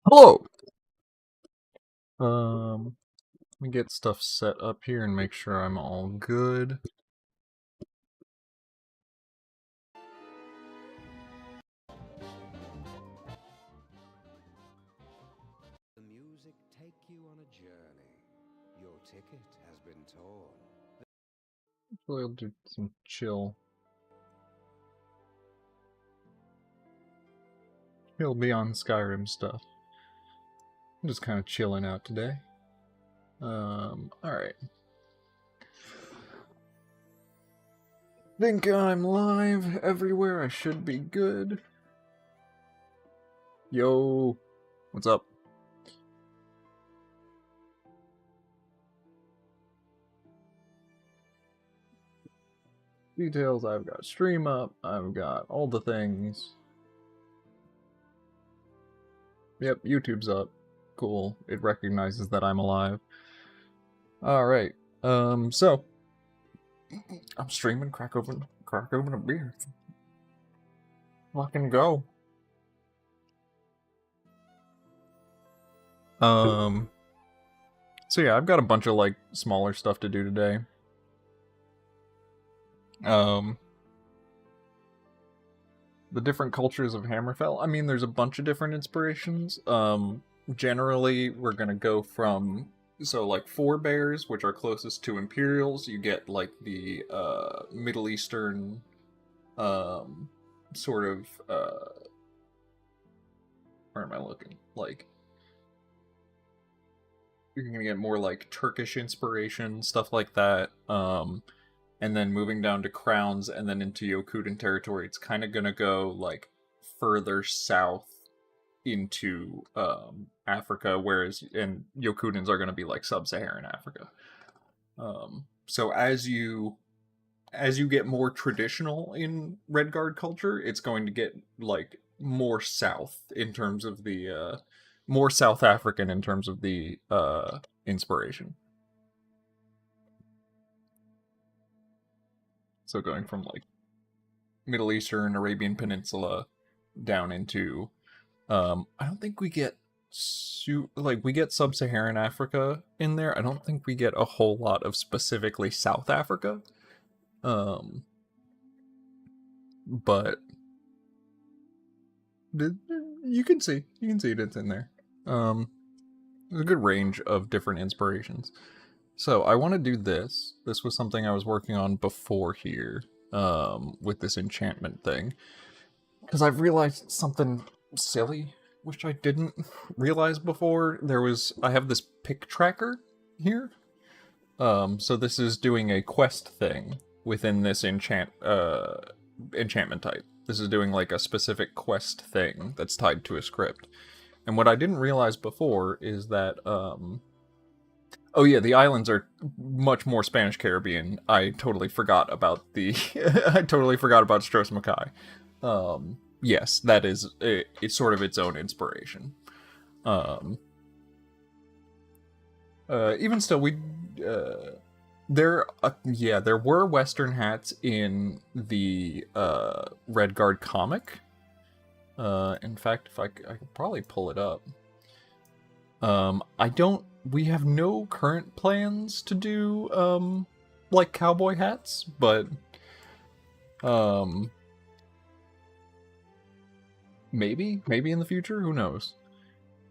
Hello! Let me get stuff set up here and make sure I'm all good. The music take you on a journey. Your ticket has been torn. Hopefully I'll do some chill Beyond Skyrim stuff. I'm just kind of chilling out today. Alright. Think I'm live everywhere. I should be good. Yo, what's up? Details, I've got stream up, I've got all the things. Yep, YouTube's up. Cool. It recognizes that I'm alive. Alright. So I'm streaming, crack open a beer. Fucking go. So yeah, I've got a bunch of like smaller stuff to do today. The different cultures of Hammerfell. I mean, there's a bunch of different inspirations. Generally, we're gonna go from like forebears, which are closest to Imperials. You get like the Middle Eastern, sort of where am I looking? Like you're gonna get more like Turkish inspiration, stuff like that. And then moving down to Crowns and then into Yokudan territory, it's kind of gonna go like further south into Africa, whereas and Yokudans are gonna be like sub-Saharan Africa. So as you get more traditional in Redguard culture, it's going to get like more south in terms of the more South African in terms of the inspiration. So going from like Middle Eastern, Arabian Peninsula down into I don't think we get we get sub-Saharan Africa in there. I don't think we get a whole lot of specifically South Africa. But you can see it's in there. There's a good range of different inspirations. So I want to do this. This was something I was working on before here, with this enchantment thing, because I've realized something silly, which I didn't realize before. I have this pick tracker here. So this is doing a quest thing within this enchantment type. This is doing like a specific quest thing that's tied to a script. And what I didn't realize before is that, oh yeah, the islands are much more Spanish Caribbean. I totally forgot about I totally forgot about Stros Mackay. Yes, that is it's sort of its own inspiration. Even still, there were Western hats in the Redguard comic. In fact, if I could probably pull it up. We have no current plans to do like cowboy hats, but maybe in the future, who knows.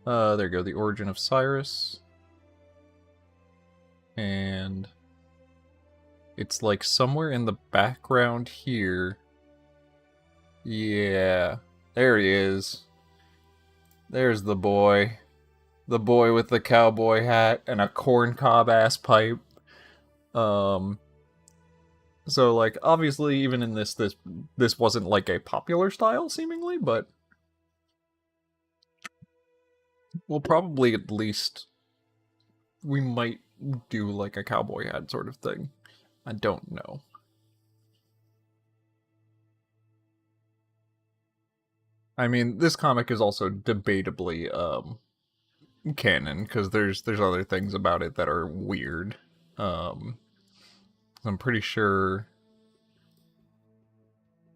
There you go, the origin of Cyrus. And it's like somewhere in the background here. Yeah, there he is. There's the boy. The boy with the cowboy hat and a corncob ass pipe. So like obviously even in this wasn't like a popular style seemingly, but we'll probably at least we might do like a cowboy hat sort of thing. I don't know. I mean, this comic is also debatably canon because there's other things about it that are weird. I'm pretty sure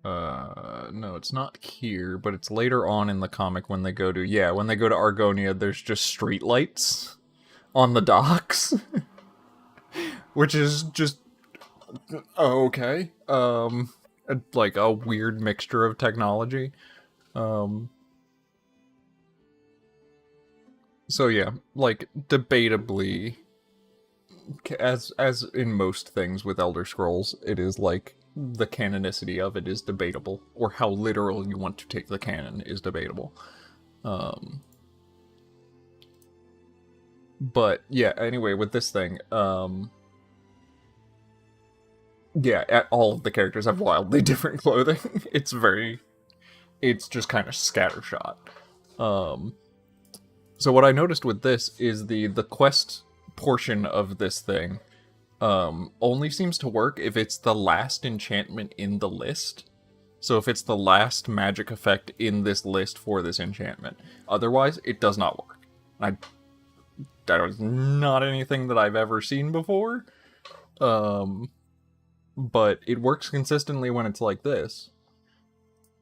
No, it's not here, but it's later on in the comic when they go to, yeah, when they go to Argonia, there's just streetlights on the docks. Which is just, okay. Like a weird mixture of technology. So yeah, like, debatably, as in most things with Elder Scrolls, it is like the canonicity of it is debatable, or how literal you want to take the canon is debatable. But yeah, anyway, with this thing, yeah, all of the characters have wildly different clothing. It's just kind of scattershot. So what I noticed with this is the quest portion of this thing only seems to work if it's the last enchantment in the list. So if it's the last magic effect in this list for this enchantment. Otherwise, it does not work. That is not anything that I've ever seen before. But it works consistently when it's like this.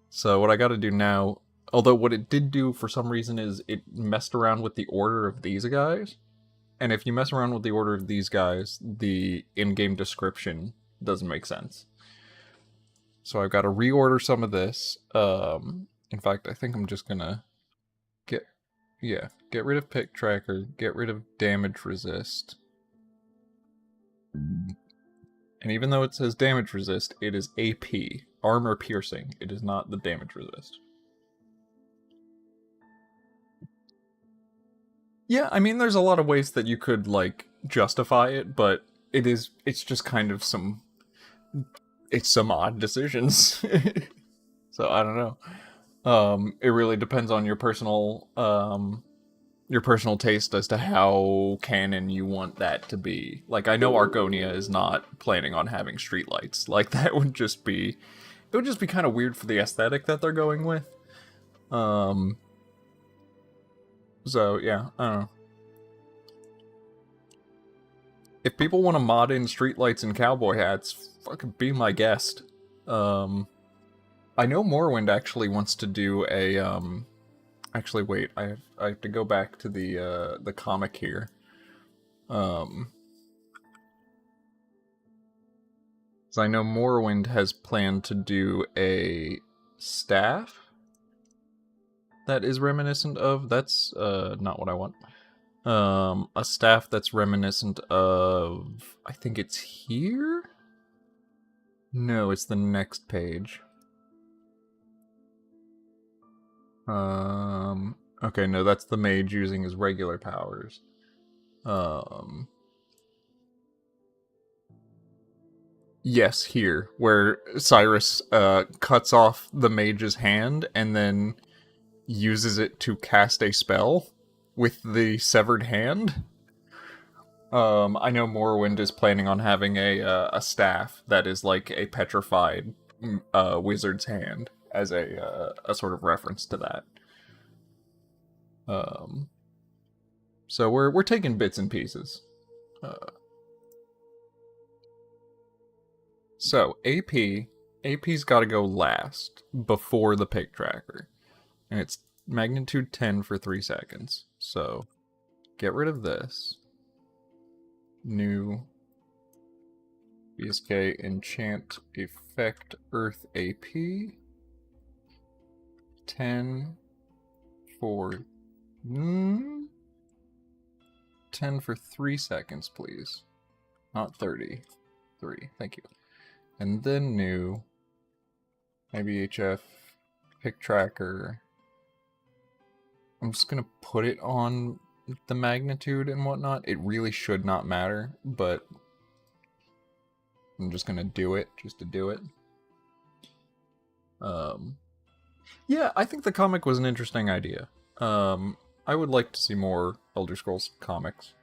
So what I gotta do now, although what it did do for some reason is it messed around with the order of these guys. And if you mess around with the order of these guys, the in-game description doesn't make sense. So I've got to reorder some of this. In fact, I think I'm just gonna get rid of pick tracker, get rid of damage resist. And even though it says damage resist, it is AP, armor piercing. It is not the damage resist. Yeah, I mean, there's a lot of ways that you could, like, justify it, but it's just kind of some odd decisions. So, I don't know. It really depends on your personal taste as to how canon you want that to be. Like, I know Argonia is not planning on having streetlights. Like, it would just be kind of weird for the aesthetic that they're going with. So, yeah, I don't know. If people want to mod in streetlights and cowboy hats, fucking be my guest. I know Morrowind actually wants to do a, actually, wait, I have to go back to the comic here. So I know Morrowind has planned to do a staff that is reminiscent of, that's not what I want. A staff that's reminiscent of, I think it's here? No, it's the next page. Okay, no, that's the mage using his regular powers. Yes, here, where Cyrus cuts off the mage's hand and then uses it to cast a spell with the severed hand. I know Morrowind is planning on having a staff that is like a petrified wizard's hand as a sort of reference to that. So we're taking bits and pieces. So AP's got to go last before the pick tracker, and it's magnitude 10 for 3 seconds. So get rid of this. New BSK enchant effect earth AP 10 for 10 for 3 seconds, please. Not 30. 3. Thank you. And then new IBHF pick tracker. I'm just gonna put it on the magnitude and whatnot. It really should not matter, but I'm just gonna do it just to do it. Yeah, I think the comic was an interesting idea. I would like to see more Elder Scrolls comics.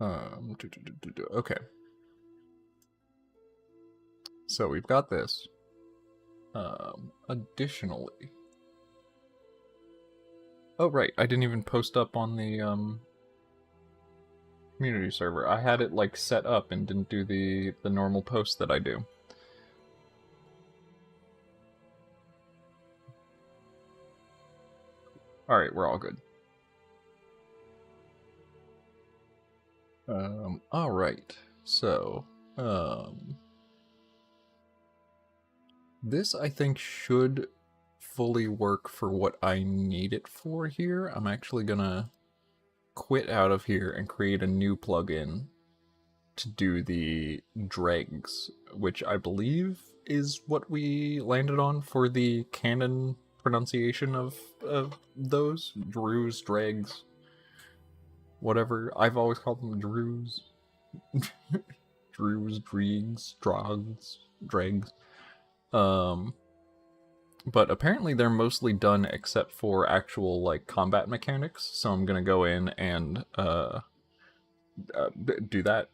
Okay. So we've got this. Additionally... Oh, right, I didn't even post up on the, Community server. I had it like set up and didn't do the normal post that I do. Alright, we're all good. Alright. So, this I think should fully work for what I need it for here. I'm actually gonna quit out of here and create a new plugin to do the Dregs, which I believe is what we landed on for the canon pronunciation of those. Dreughs, Dregs, whatever. I've always called them Dreughs. Dreughs, Dregs, Drogs, Dregs. But apparently they're mostly done except for actual like combat mechanics, so I'm gonna go in and do that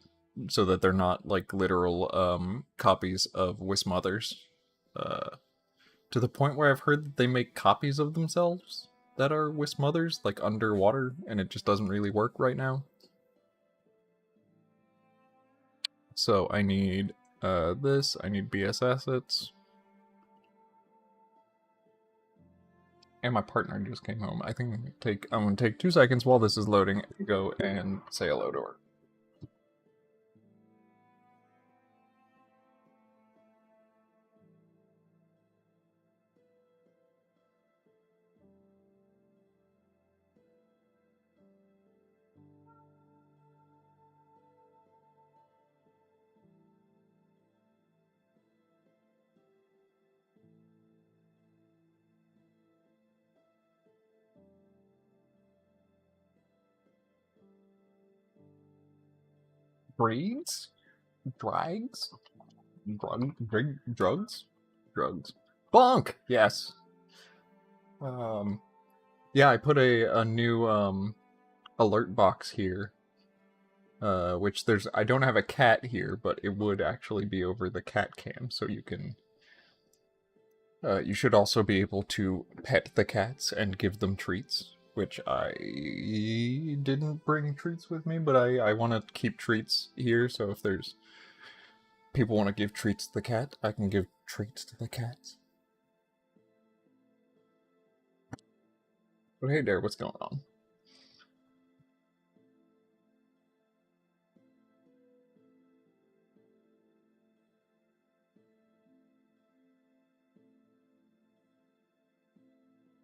so that they're not like literal copies of Wismothers. To the point where I've heard that they make copies of themselves that are Wismothers, like underwater, and it just doesn't really work right now. So I need this, I need BS assets. And my partner just came home. I think I'm gonna take 2 seconds while this is loading and go and say hello to her. Breeds? Dregs? Drugs? Drugs. Bonk! Yes. Yeah, I put a new alert box here. Which I don't have a cat here, but it would actually be over the cat cam, so you can you should also be able to pet the cats and give them treats, which I didn't bring treats with me, but I want to keep treats here, so if there's people want to give treats to the cat, I can give treats to the cats. But hey there, what's going on?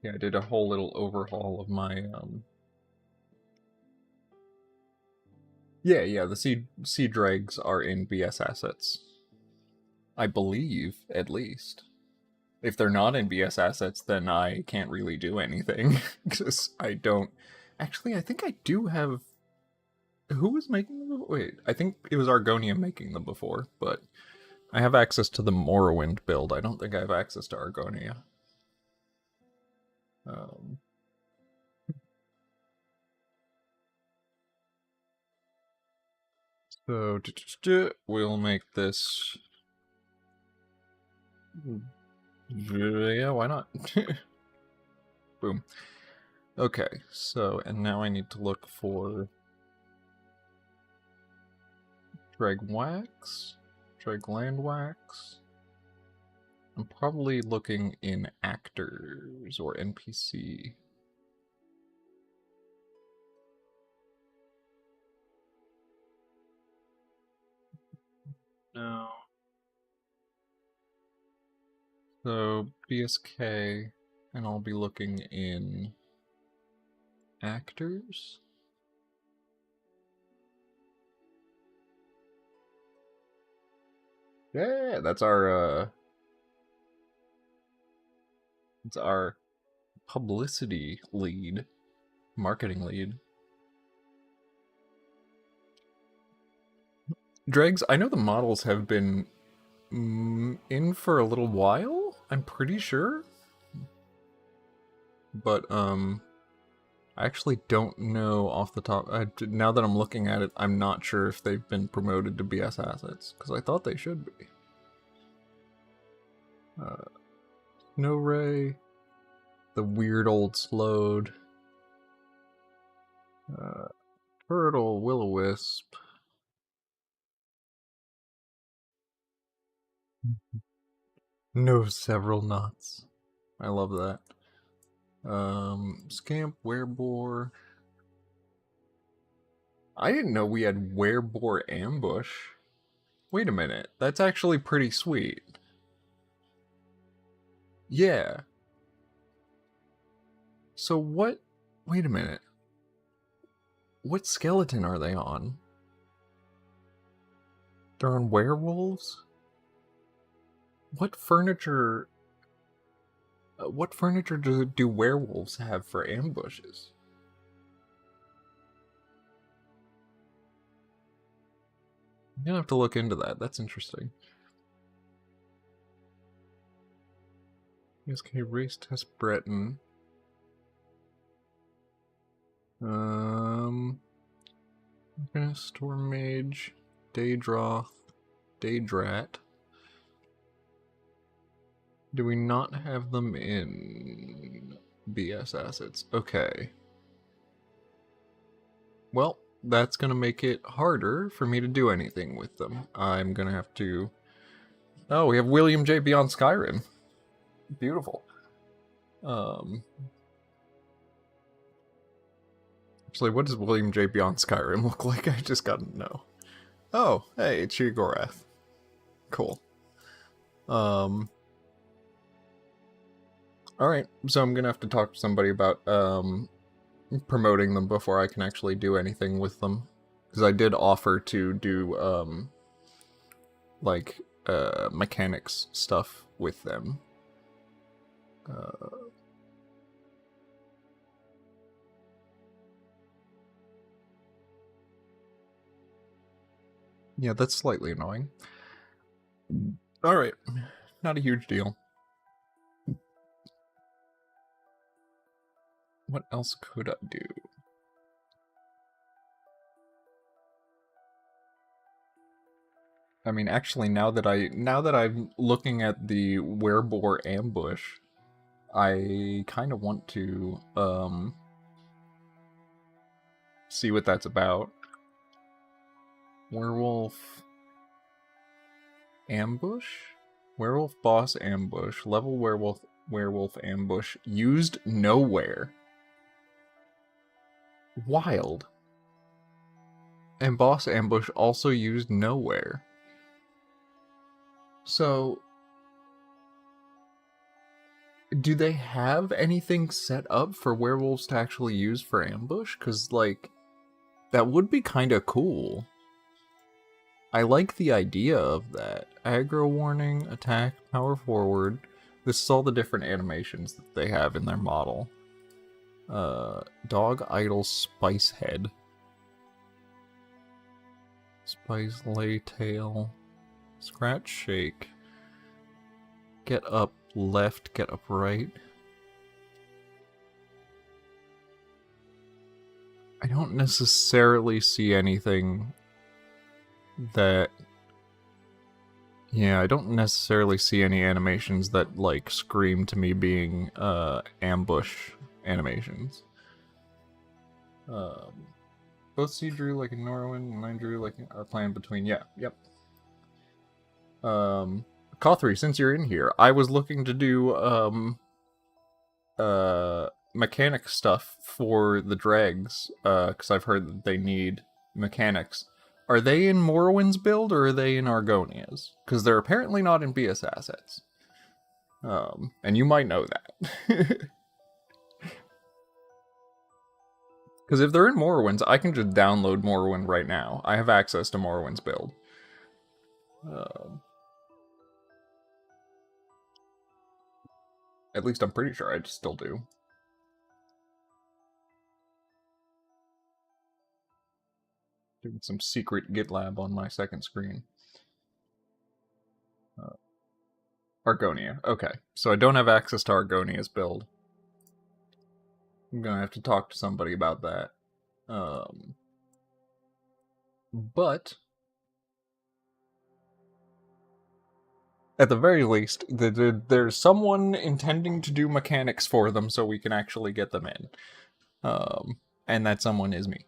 Yeah, I did a whole little overhaul of my Yeah, the sea dregs are in BS assets. I believe, at least. If they're not in BS assets, then I can't really do anything. Because I don't... Actually, I think I do have... Who was making them? Wait, I think it was Argonia making them before, but I have access to the Morrowind build. I don't think I have access to Argonia. So, we'll make this... Yeah, why not? Boom. Okay, so, and now I need to look for Dreg wax, Dreg land wax. I'm probably looking in actors or NPC. No. So BSK, and I'll be looking in actors. Yeah, that's our it's our publicity lead, marketing lead. Dregs, I know the models have been in for a little while, I'm pretty sure. But I actually don't know off the top. Now that I'm looking at it, I'm not sure if they've been promoted to BS assets, because I thought they should be. Snow Ray, the weird old Slowed. Turtle, will-o-wisp. No, several knots. I love that. Scamp, wereboar. I didn't know we had wereboar ambush. Wait a minute, that's actually pretty sweet. Yeah. So what? Wait a minute. What skeleton are they on? They're on werewolves? What furniture... what furniture do werewolves have for ambushes? I'm gonna have to look into that. That's interesting. SK Race Test Breton. Storm Mage, Dreughs, Drat. Do we not have them in BS assets? Okay. Well, that's gonna make it harder for me to do anything with them. I'm gonna have to... Oh, we have William J. Beyond Skyrim. Beautiful. Actually, what does William J. Beyond Skyrim look like? I just gotta know. Oh, hey, it's Gorath. Cool. Alright, so I'm gonna have to talk to somebody about, promoting them before I can actually do anything with them. Because I did offer to do, mechanics stuff with them. Yeah, that's slightly annoying. Alright, not a huge deal. What else could I do? I mean, actually, now that I'm looking at the wereboar ambush, I kind of want to see what that's about. Werewolf ambush? Werewolf boss ambush. Level werewolf ambush. Used nowhere. Wild. And boss ambush also used nowhere. So, do they have anything set up for werewolves to actually use for ambush? Because, like, that would be kind of cool. I like the idea of that. Aggro warning, attack, power forward. This is all the different animations that they have in their model. Dog idle spice head. Spice lay tail. Scratch shake. Get up left, get up right. I don't necessarily see anything that... Yeah, I don't necessarily see any animations that, like, scream to me being, ambush animations. Both see Dreugh like in Norwin, and I Dreugh like our plan between... Yeah, yep. Cothry, since you're in here, I was looking to do, mechanic stuff for the Dregs, because I've heard that they need mechanics. Are they in Morrowind's build, or are they in Argonia's? Because they're apparently not in BS assets. And you might know that. Because if they're in Morrowind's, I can just download Morrowind right now. I have access to Morrowind's build. At least I'm pretty sure I still do. Doing some secret GitLab on my second screen. Argonia. Okay, so I don't have access to Argonia's build. I'm gonna have to talk to somebody about that. But at the very least, there's someone intending to do mechanics for them so we can actually get them in. And that someone is me.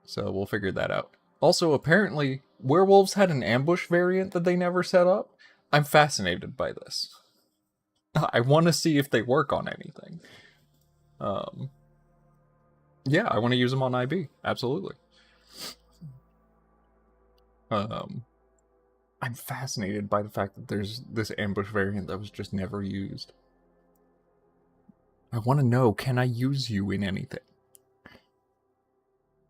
So we'll figure that out. Also, apparently, werewolves had an ambush variant that they never set up. I'm fascinated by this. I want to see if they work on anything. Yeah, I want to use them on IB. Absolutely. I'm fascinated by the fact that there's this ambush variant that was just never used. I want to know, can I use you in anything?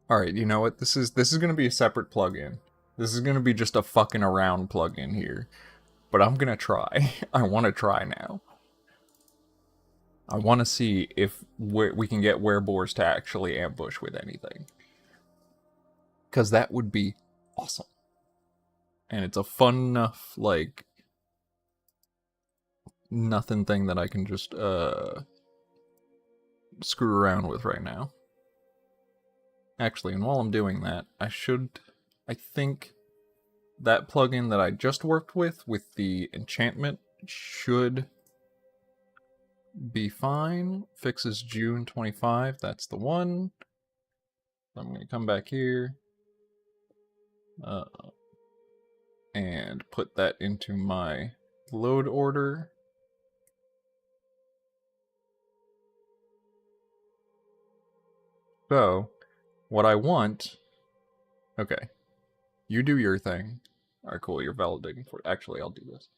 Alright, you know what? This is going to be a separate plugin. This is going to be just a fucking around plugin here. But I'm going to try. I want to try now. I want to see if we can get wereboars to actually ambush with anything. Because that would be awesome. And it's a fun enough, like, nothing thing that I can just, screw around with right now. Actually, and while I'm doing that, I think that plugin that I just worked with the Enchantment should be fine. Fixes June 25, that's the one. I'm going to come back here. And put that into my load order. So, what I want... Okay. You do your thing. Alright, cool, you're validating for it. Actually, I'll do this.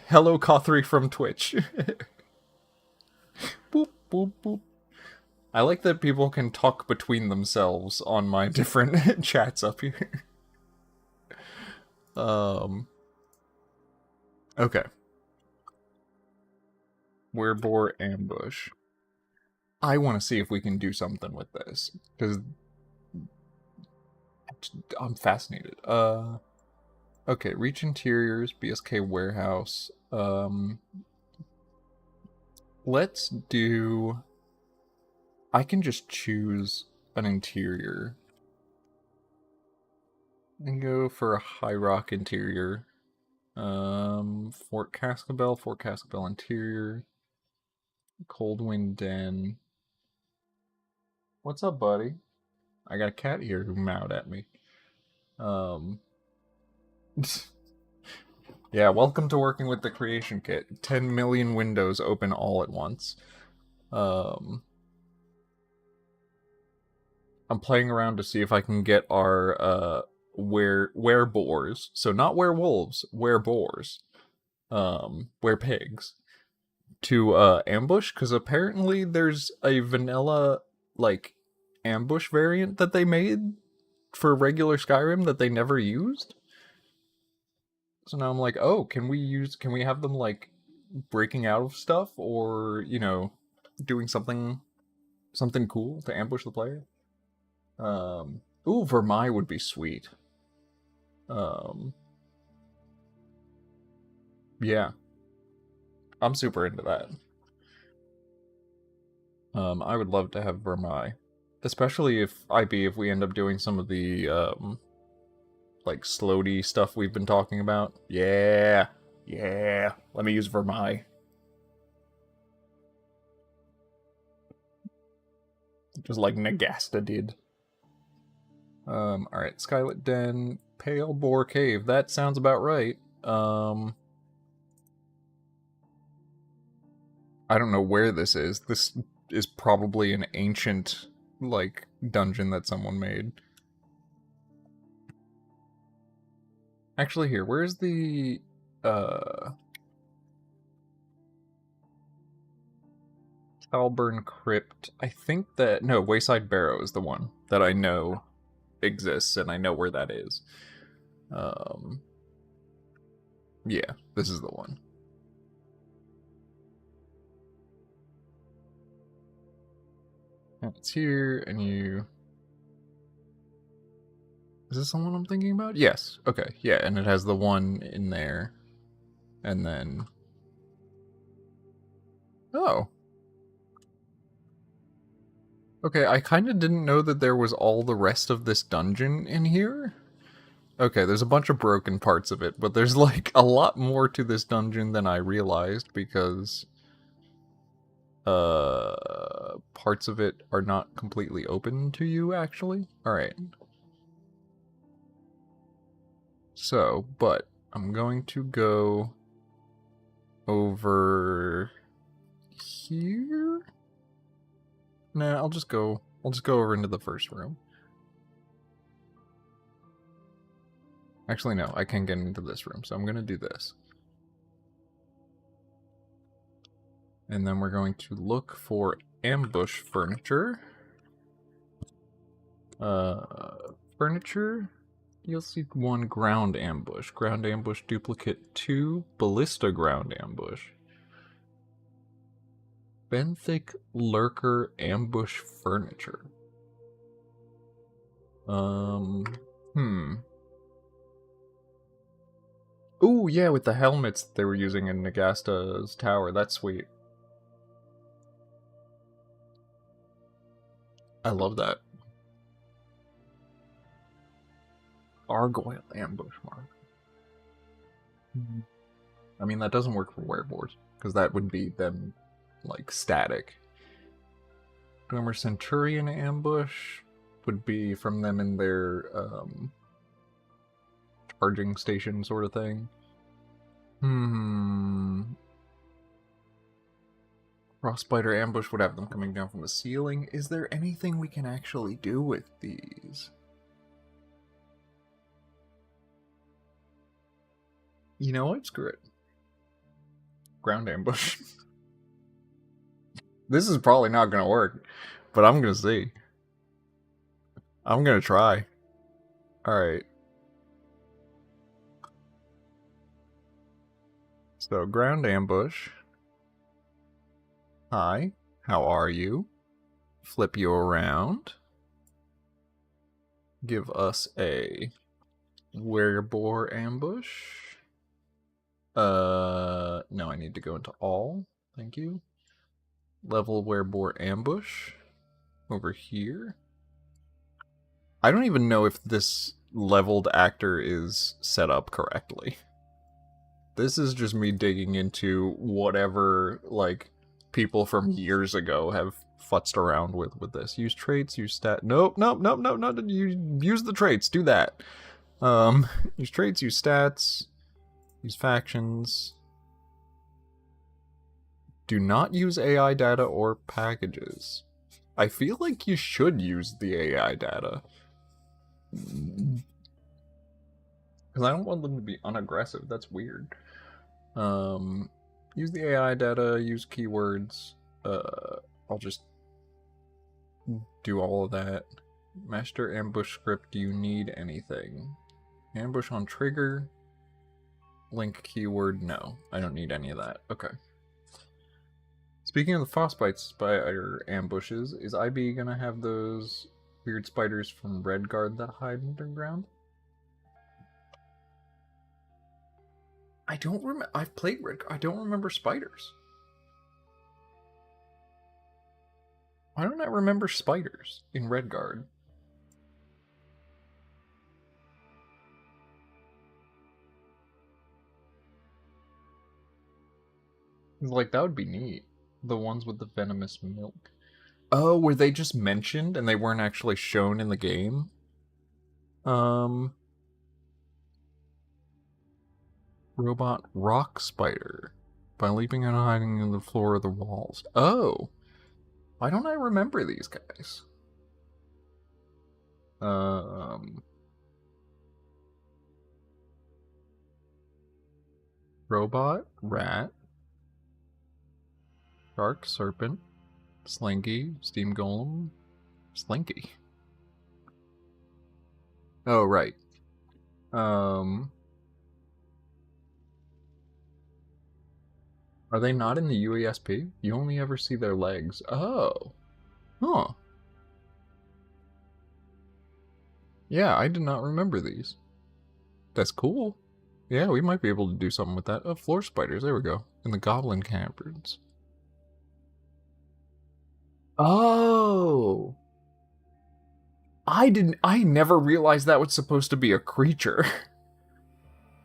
Hello, Kothri from Twitch. Boop, boop, boop. I like that people can talk between themselves on my different chats up here. Okay. Wereboar ambush. I want to see if we can do something with this, because I'm fascinated. Okay, reach interiors, BSK warehouse. Let's do... I can just choose an interior. And go for a high rock interior. Fort Cascabel interior. Coldwind Den. What's up, buddy? I got a cat here who meowed at me. Yeah, welcome to working with the creation kit. 10 million windows open all at once. I'm playing around to see if I can get our wereboars. So not werewolves, wereboars. Werepigs. To ambush, because apparently there's a vanilla, like, ambush variant that they made for regular Skyrim that they never used. So now I'm like, oh, can we have them, like, breaking out of stuff, or, you know, doing something cool to ambush the player? Ooh, Vermai would be sweet. Yeah. I'm super into that. I would love to have Vermai. Especially if we end up doing some of the, like, sloty stuff we've been talking about. Yeah! Yeah! Let me use Vermai. Just like Nagasta did. Alright, Skylit Den, Pale Boar Cave. That sounds about right. I don't know where this is. This is probably an ancient, like, dungeon that someone made. Actually, here, where's the, Talburn Crypt? I think that... No, Wayside Barrow is the one that I know exists, and I know where that is. Yeah, this is the one. And it's here, and you... Is this the one I'm thinking about? Yes. Okay, yeah, and it has the one in there. And then... Oh. Okay, I kind of didn't know that there was all the rest of this dungeon in here. Okay, there's a bunch of broken parts of it, but there's, like, a lot more to this dungeon than I realized, because... parts of it are not completely open to you, actually. Alright. So, but I'm going to go over here. Nah, I'll just go over into the first room. Actually, no, I can't get into this room, so I'm gonna do this. And then we're going to look for ambush furniture. Furniture. You'll see 1 ground ambush. Ground ambush duplicate 2. Ballista ground ambush. Benthic lurker ambush furniture. Ooh, yeah, with the helmets they were using in Nagasta's tower. That's sweet. I love that. Gargoyle ambush mark. I mean, that doesn't work for wereboars, because that would be them, like, static. Dwemer Centurion ambush would be from them in their, charging station sort of thing. Frostbiter ambush would have them coming down from the ceiling. Is there anything we can actually do with these? You know what? Screw it. Ground ambush. This is probably not going to work, but I'm going to see. I'm going to try. Alright. So, ground ambush. Hi, how are you? Flip you around. Give us a wereboar ambush. No, I need to go into all. Thank you. Level wereboar ambush. Over here. I don't even know if this leveled actor is set up correctly. This is just me digging into whatever, like, people from years ago have futzed around with this. Use traits, use stat. Nope. You use the traits. Do that. Use traits, use stats, use factions. Do not use AI data or packages. I feel like you should use the AI data. Because I don't want them to be unaggressive. That's weird. Use the AI data, use keywords. I'll just do all of that. Master ambush script, do you need anything? Ambush on trigger. Link keyword, no. I don't need any of that. Okay. Speaking of the frostbite spider ambushes, is IB gonna have those weird spiders from Redguard that hide underground? I don't remember. I've played Redguard. I don't remember spiders. Why don't I remember spiders in Redguard? Like, that would be neat. The ones with the venomous milk. Oh, were they just mentioned and they weren't actually shown in the game? Robot rock spider. By leaping and hiding in the floor of the walls. Oh! Why don't I remember these guys? Robot, rat, shark, serpent, slinky, steam golem, slinky. Oh, right. Are they not in the UESP? You only ever see their legs. Oh. Huh. Yeah, I did not remember these. That's cool. Yeah, we might be able to do something with that. Oh, floor spiders. There we go. And the goblin caverns. Oh. I never realized that was supposed to be a creature.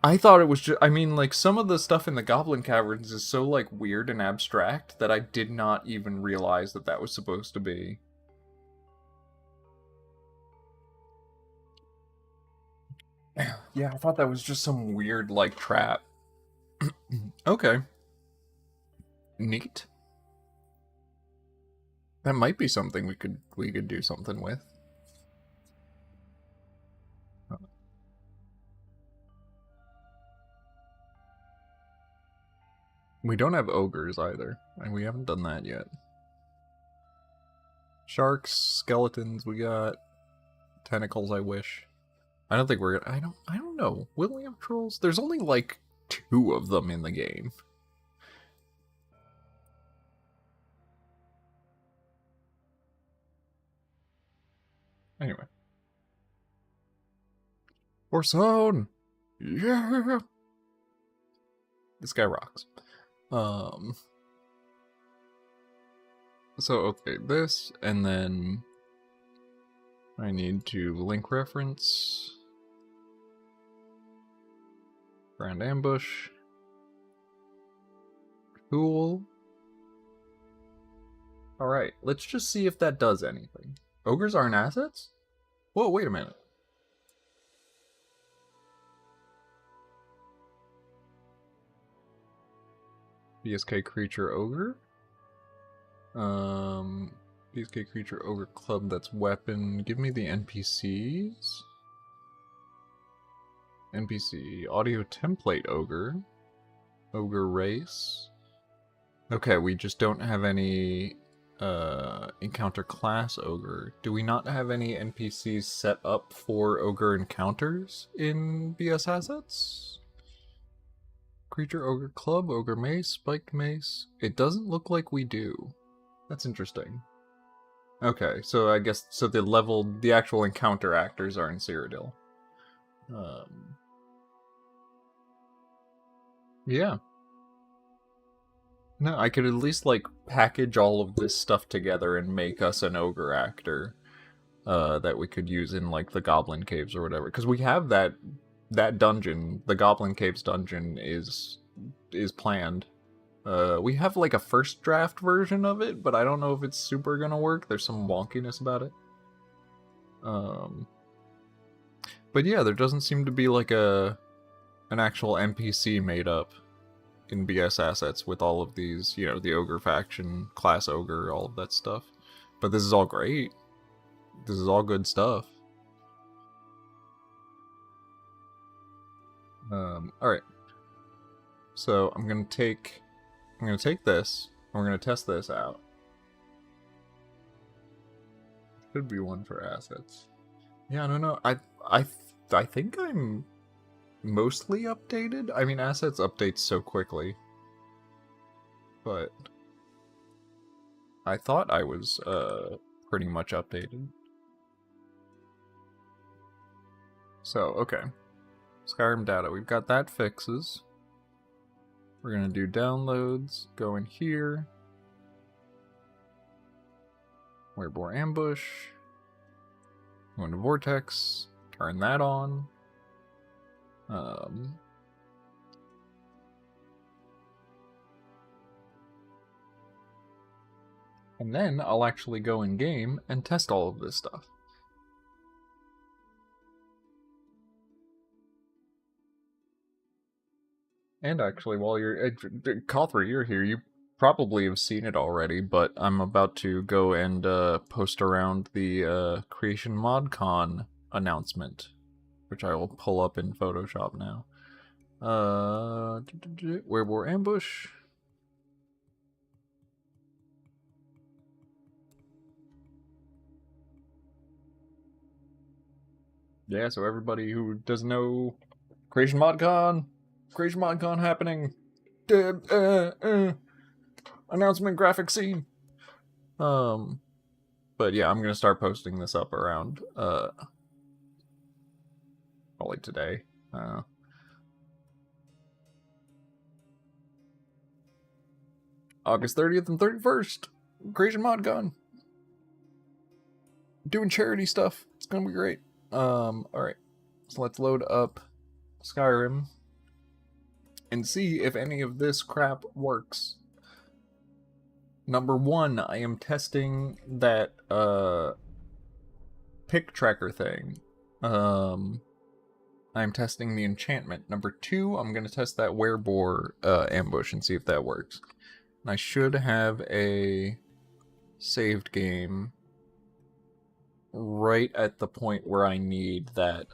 I thought it was just, I mean, like, some of the stuff in the Goblin Caverns is so, like, weird and abstract that I did not even realize that that was supposed to be. Yeah, I thought that was just some weird, like, trap. Okay. Neat. That might be something we could do something with. We don't have ogres either, and we haven't done that yet. Sharks, skeletons, we got tentacles. I wish. I don't think we're gonna. I don't know. Will we have trolls? There's only like 2 of them in the game. Anyway. Orson! Yeah! This guy rocks. So, okay, this, and then I need to link reference. Grand ambush. Cool. Alright, let's just see if that does anything. Ogres aren't assets? Whoa, wait a minute. BSK creature ogre? BSK creature ogre club, that's weapon. Give me the NPCs. NPC audio template ogre. Ogre race. Okay, we just don't have any encounter class ogre. Do we not have any NPCs set up for ogre encounters in BS assets? Creature ogre club, ogre mace, spiked mace. It doesn't look like we do. That's interesting. Okay, so I guess the actual encounter actors are in Cyrodiil. Yeah. No, I could at least like package all of this stuff together and make us an ogre actor that we could use in like the Goblin Caves or whatever. Because we have that dungeon, the Goblin Caves dungeon is planned. We have like a first draft version of it, but I don't know if it's super gonna work. There's some wonkiness about it. But yeah, there doesn't seem to be like an actual NPC made up in BS assets with all of these, you know, the ogre faction, class ogre, all of that stuff. But this is all great. This is all good stuff. Alright. So I'm gonna take this, and we're gonna test this out. Should be one for assets. Yeah, I don't know. I think I'm mostly updated. I mean, assets updates so quickly, but I thought I was pretty much updated. So okay, Skyrim data. We've got that fixes. We're gonna do downloads. Go in here. Wereboar ambush. Go into Vortex. Turn that on. And then I'll actually go in game and test all of this stuff. And actually, while you're Cothra, you're here. You probably have seen it already, but I'm about to go and post around the Creation ModCon announcement, which I will pull up in Photoshop now. Wereboar ambush. Yeah, so everybody who doesn't know, Creation ModCon happening. Announcement graphic scene. But yeah, I'm gonna start posting this up around probably today. August 30th and 31st, Creation ModCon. Doing charity stuff. It's gonna be great. Alright. So let's load up Skyrim. and see if any of this crap works. Number one, I am testing that pick tracker thing. I'm testing the enchantment. Number two, I'm gonna test that wereboar ambush and see if that works. And I should have a saved game right at the point where I need that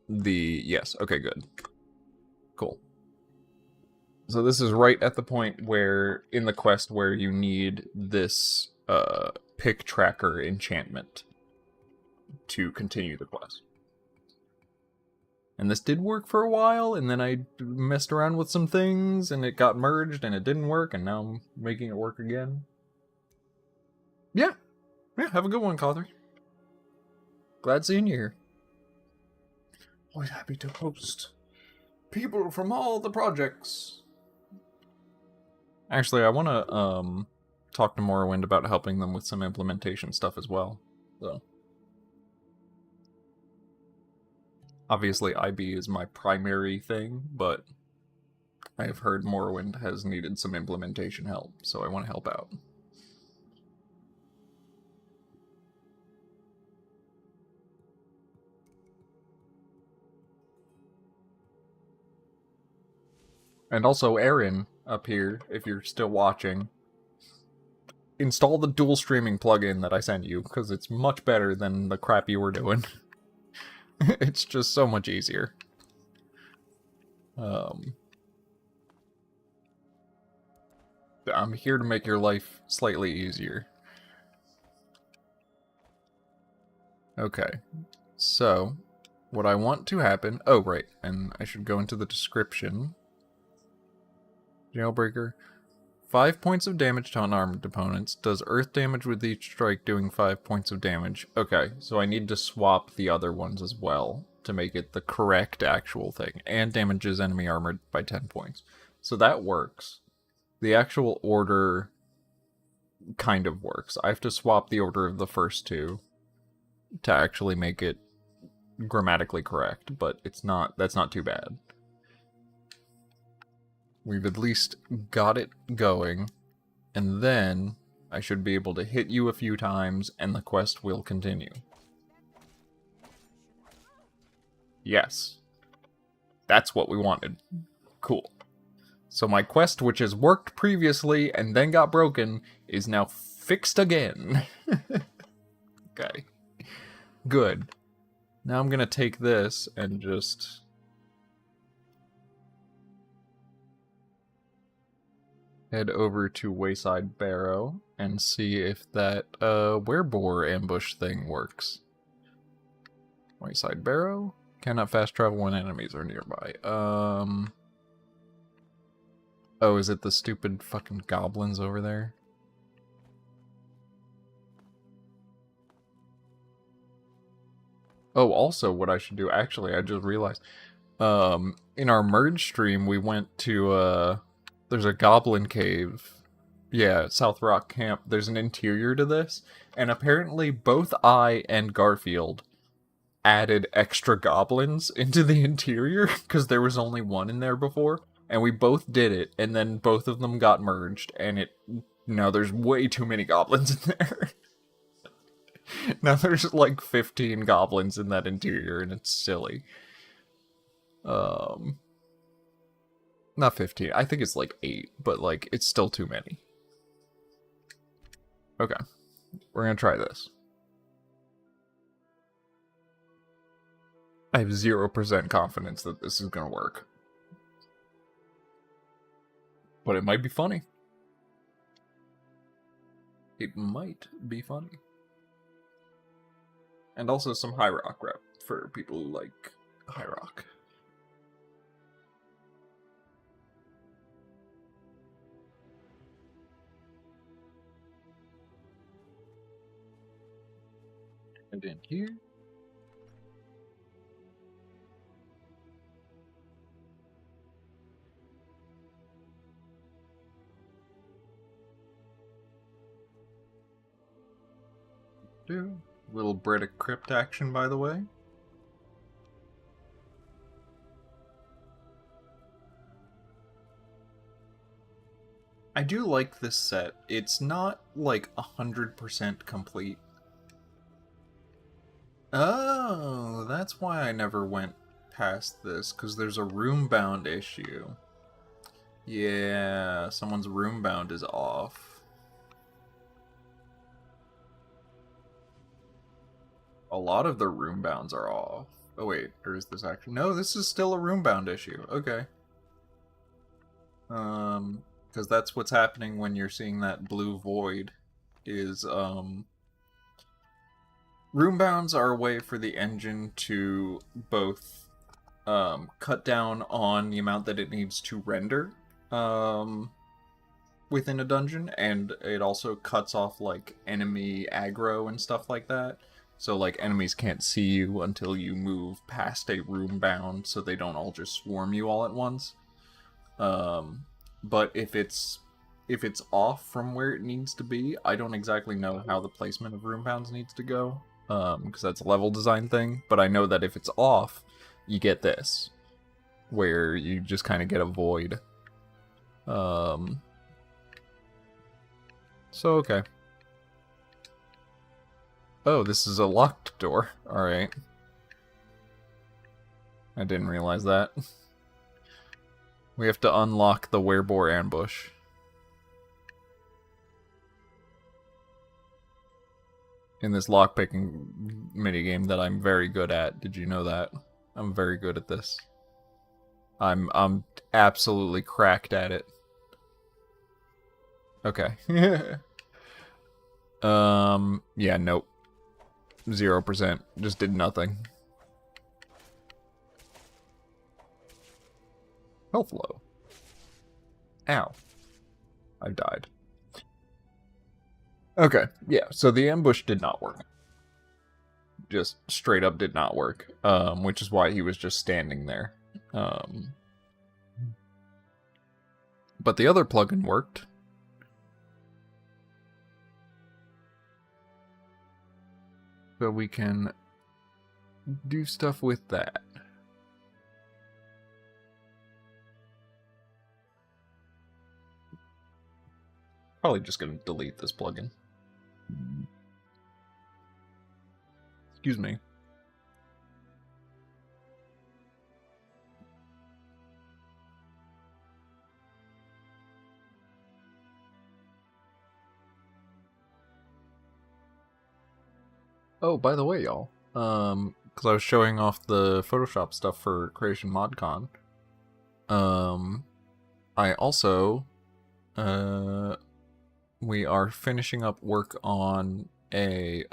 yes, okay, good. Cool. So this is right at the point where, in the quest, where you need this pick tracker enchantment to continue the quest. And this did work for a while, and then I messed around with some things, and it got merged, and it didn't work, and now I'm making it work again. Yeah, have a good one, Cawthon. Glad seeing you here. Always happy to host people from all the projects. Actually, I want to talk to Morrowind about helping them with some implementation stuff as well. So, obviously, IB is my primary thing, but I have heard Morrowind has needed some implementation help, so I want to help out. And also, Aaron, up here, if you're still watching, install the dual streaming plugin that I sent you, because it's much better than the crap you were doing. It's just so much easier. I'm here to make your life slightly easier. Okay, so what I want to happen... Oh, right, and I should go into the description. Jailbreaker. 5 points of damage to unarmed opponents. Does earth damage with each strike, doing 5 points of damage. Okay, so I need to swap the other ones as well to make it the correct actual thing. And damages enemy armor by 10 points. So that works. The actual order kind of works. I have to swap the order of the first two to actually make it grammatically correct, but that's not too bad. We've at least got it going, and then I should be able to hit you a few times, and the quest will continue. Yes. That's what we wanted. Cool. So my quest, which has worked previously and then got broken, is now fixed again. Okay. Good. Now I'm gonna take this and just... head over to Wayside Barrow and see if that wereboar ambush thing works. Wayside Barrow? Cannot fast travel when enemies are nearby. Oh, is it the stupid fucking goblins over there? Oh, also what I should do, actually, I just realized, in our merge stream, we went to, there's a goblin cave. Yeah, South Rock Camp. There's an interior to this. And apparently both I and Garfield added extra goblins into the interior because there was only one in there before. And we both did it. And then both of them got merged. And now there's way too many goblins in there. Now there's like 15 goblins in that interior and it's silly. Not 15. I think it's like 8, but like it's still too many. Okay. We're gonna try this. I have 0% confidence that this is gonna work. But it might be funny. It might be funny. And also some high rock rep for people who like high rock. And in here. Little Brita crypt action, by the way. I do like this set. It's not like 100% complete. Oh, that's why I never went past this, because there's a room-bound issue. Yeah, someone's room-bound is off. A lot of the room-bounds are off. Oh wait, or is this actually... No, this is still a room-bound issue. Okay. Because that's what's happening when you're seeing that blue void, is, room bounds are a way for the engine to both cut down on the amount that it needs to render within a dungeon, and it also cuts off like enemy aggro and stuff like that. So like enemies can't see you until you move past a room bound, so they don't all just swarm you all at once. But if it's off from where it needs to be, I don't exactly know how the placement of room bounds needs to go. Because that's a level design thing, but I know that if it's off, you get this, where you just kind of get a void. So, okay. Oh, this is a locked door. Alright. I didn't realize that. We have to unlock the wereboar ambush. In this lockpicking minigame that I'm very good at. Did you know that? I'm very good at this. I'm absolutely cracked at it. Okay. Yeah, nope. 0%. Just did nothing. Health low. Ow. I died. Okay, yeah, so the ambush did not work. Just straight up did not work, which is why he was just standing there. But the other plugin worked. So we can do stuff with that. Probably just gonna delete this plugin. Excuse me. Oh, by the way, y'all, because I was showing off the Photoshop stuff for Creation ModCon, I also, we are finishing up work on a,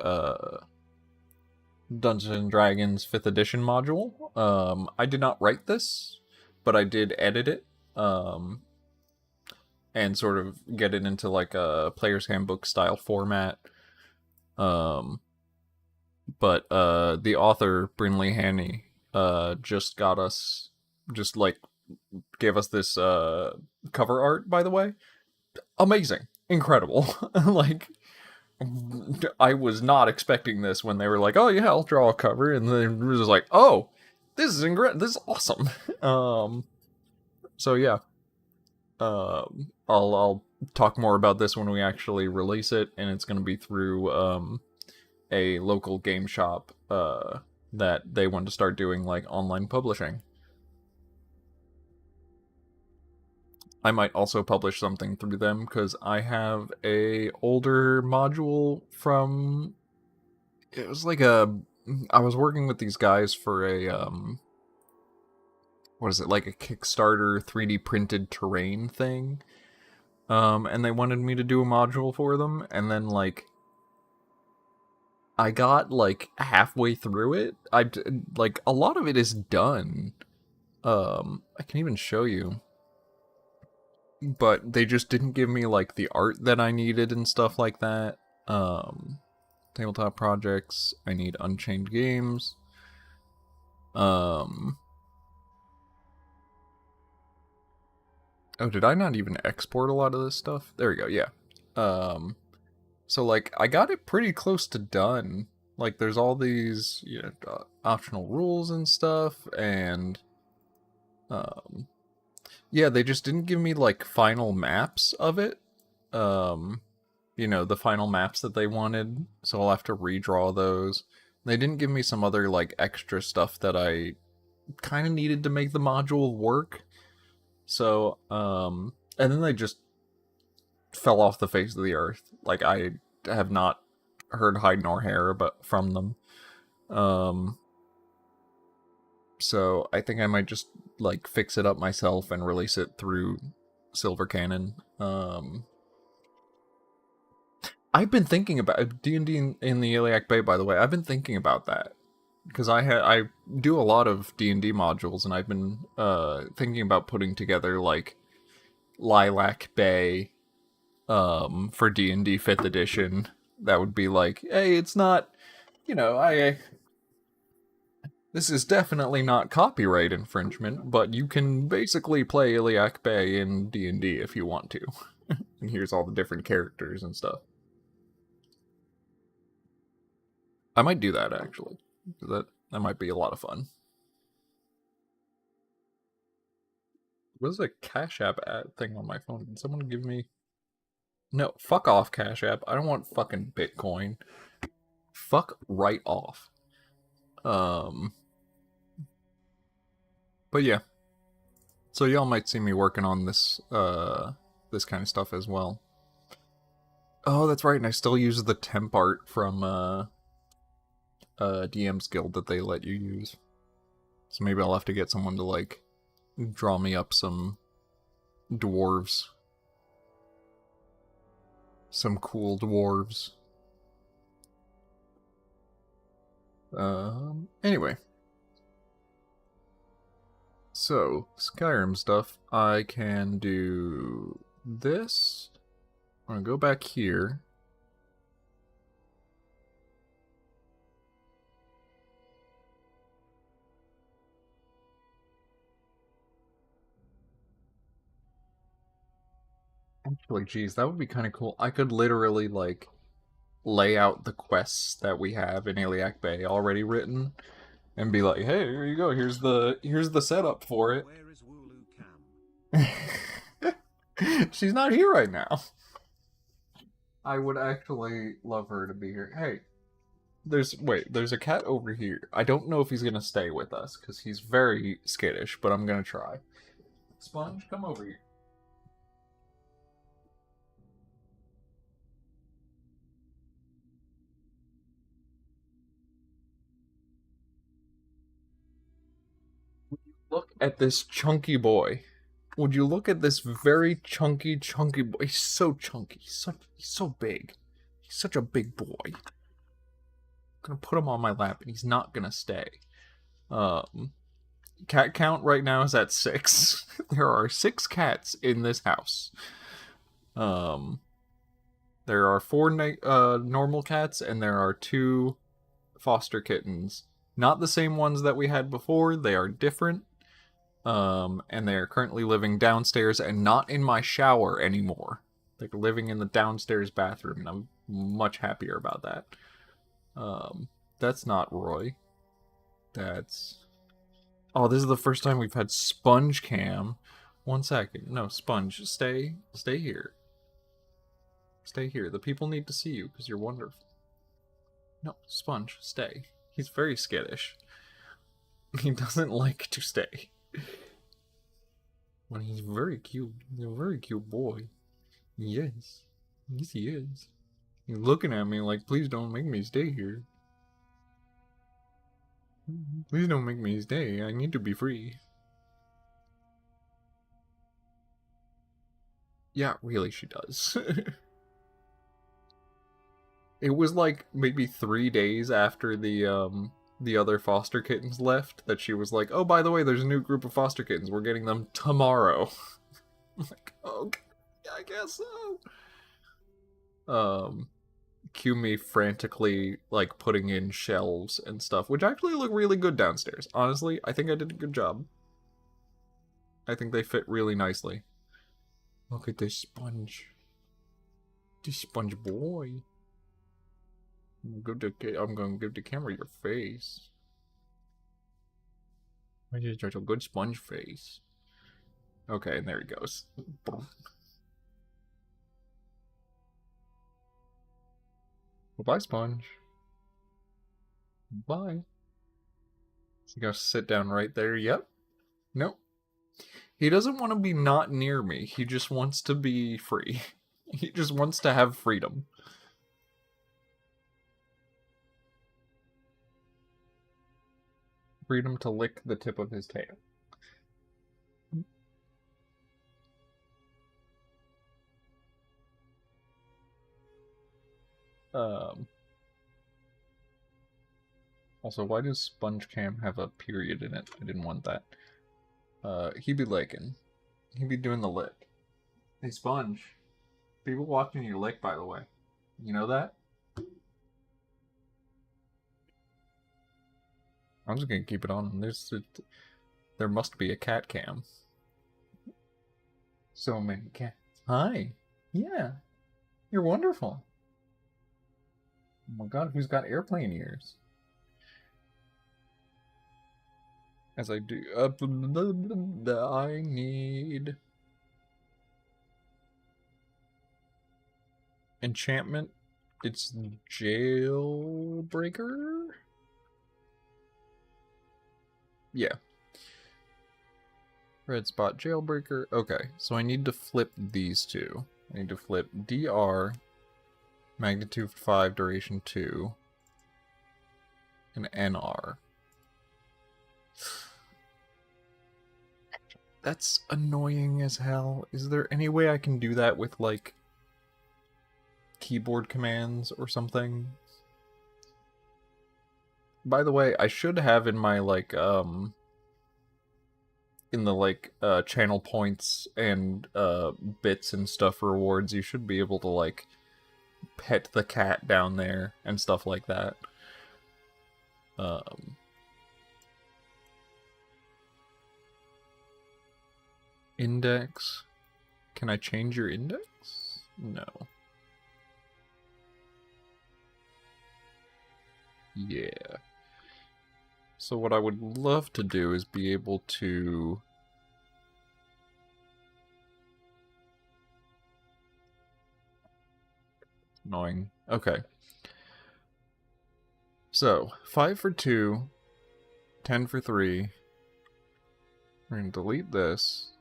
Dungeons & Dragons 5th edition module. I did not write this, but I did edit it, and sort of get it into like a player's handbook style format. But the author, Brinley Haney, just gave us this cover art, by the way. Amazing. Incredible. Like, I was not expecting this when they were like, oh yeah, I'll draw a cover, and then it was just like, oh, this is this is awesome. So yeah. I'll talk more about this when we actually release it, and it's gonna be through a local game shop that they want to start doing like online publishing. I might also publish something through them because I have a older module from, it was like I was working with these guys for a what is it, like a Kickstarter 3D printed terrain thing, and they wanted me to do a module for them, and then like I got like halfway through it. Like a lot of it is done. I can even show you. But they just didn't give me like the art that I needed and stuff like that. Tabletop projects, I need Unchained Games. Oh, did I not even export a lot of this stuff? There we go, yeah. So like I got it pretty close to done. Like there's all these, you know, optional rules and stuff, and Yeah, they just didn't give me like final maps of it. You know, the final maps that they wanted, so I'll have to redraw those. They didn't give me some other like extra stuff that I kind of needed to make the module work. So, and then they just fell off the face of the earth. Like I have not heard hide nor hair but from them. So I think I might just like fix it up myself and release it through Silver Cannon. I've been thinking about D&D in the Iliac Bay, by the way. I've been thinking about that because I do a lot of D&D modules, and I've been thinking about putting together like Lilac Bay for D&D 5th edition. That would be like, hey, it's not, you know, this is definitely not copyright infringement, but you can basically play Iliac Bay in D&D if you want to. And here's all the different characters and stuff. I might do that, actually. That might be a lot of fun. What is a Cash App ad thing on my phone? Can someone give me... No, fuck off, Cash App. I don't want fucking Bitcoin. Fuck right off. But yeah. So y'all might see me working on this, this kind of stuff as well. Oh, that's right, and I still use the temp art from, DM's Guild that they let you use. So maybe I'll have to get someone to, like, draw me up some dwarves. Some cool dwarves. Anyway. So, Skyrim stuff. I can do this. I'm gonna go back here. Actually, geez, that would be kind of cool. I could literally, like, lay out the quests that we have in Iliac Bay already written, and be like, "Hey, here you go. Here's the setup for it." Where is Wooloo Cam? She's not here right now. I would actually love her to be here. Hey, there's a cat over here. I don't know if he's gonna stay with us because he's very skittish, but I'm gonna try. Sponge, come over here. Look at this chunky boy. Would you look at this very chunky boy? He's so chunky. He's so big. He's such a big boy. I'm gonna put him on my lap, and he's not gonna stay. Cat count right now is at 6. There are 6 cats in this house. There are 4 normal cats, and there are 2 foster kittens. Not the same ones that we had before. They are different. And they are currently living downstairs and not in my shower anymore. They're living in the downstairs bathroom, and I'm much happier about that. That's not Roy. That's... Oh, this is the first time we've had Sponge Cam. 1 second. No, Sponge, stay here. Stay here. The people need to see you, because you're wonderful. No, Sponge, stay. He's very skittish. He doesn't like to stay. But he's very cute. He's a very cute boy. Yes. Yes, he is. He's looking at me like, please don't make me stay here. Please don't make me stay. I need to be free. Yeah, really, she does. It was like maybe 3 days after the other foster kittens left that she was like, oh, by the way, there's a new group of foster kittens. We're getting them tomorrow. I'm like, okay, I guess so. Cue me frantically, like, putting in shelves and stuff, which actually look really good downstairs. Honestly, I think I did a good job. I think they fit really nicely. Look at this sponge. This sponge boy. I'm going to give the camera your face. I just got a good sponge face. Okay, and there he goes. Bye, Sponge. Bye. So you gotta sit down right there. Yep. Nope. He doesn't want to be not near me. He just wants to be free. He just wants to have freedom. Freedom to lick the tip of his tail. Also, why does Sponge Cam have a period in it? I didn't want that. He be licking. He be doing the lick. Hey, Sponge. People watching you lick, by the way. You know that? I'm just gonna keep it on. There must be a cat cam. So many cats. Hi. Yeah. You're wonderful. Oh my god, who's got airplane ears? As I do. I need... Enchantment. It's Jailbreaker? Yeah. Red spot Jailbreaker. Okay, so I need to flip these two. I need to flip DR, magnitude 5, duration 2, and NR. That's annoying as hell. Is there any way I can do that with, like, keyboard commands or something? By the way, I should have in my, like, in the, like, channel points and, bits and stuff rewards, you should be able to, like, pet the cat down there and stuff like that. Index. Can I change your index? No. Yeah. So what I would love to do is be able to... Annoying. Okay. So, 5 for 2, 10 for 3. We're going to delete this.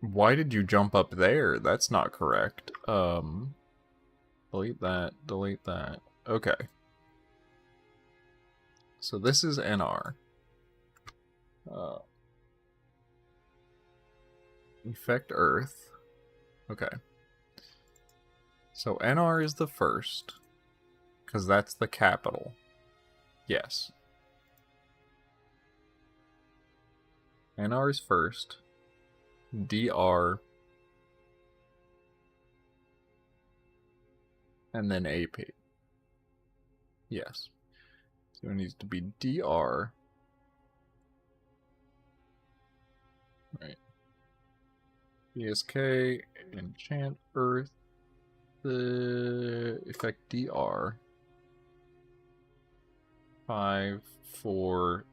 Why did you jump up there? That's not correct. Delete that, delete that. Okay. So this is NR. Effect Earth. Okay. So NR is the first, because that's the capital. Yes. NR is first. DR. And then AP. Yes. So it needs to be DR. Right. BSK, enchant Earth. The effect DR. 5 for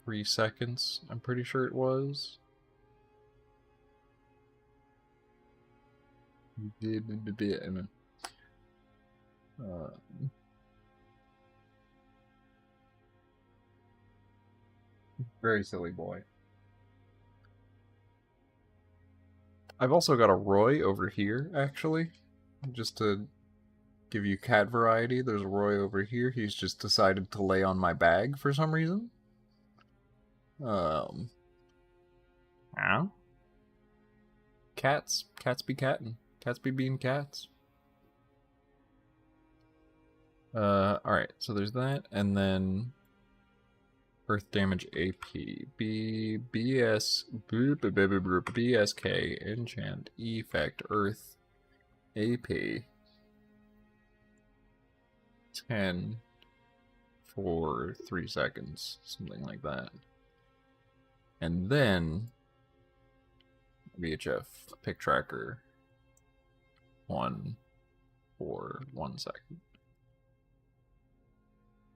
3 seconds, I'm pretty sure it was. Very silly boy. I've also got a Roy over here, actually. Just to give you cat variety, there's a Roy over here. He's just decided to lay on my bag for some reason. Ow. Cats. Cats be cattin'. Cats be being cats. Alright, so there's that, and then Earth damage AP. BSK, enchant, effect, Earth, AP. 10 for 3 seconds, something like that. And then VHF pick tracker 1 for 1 second.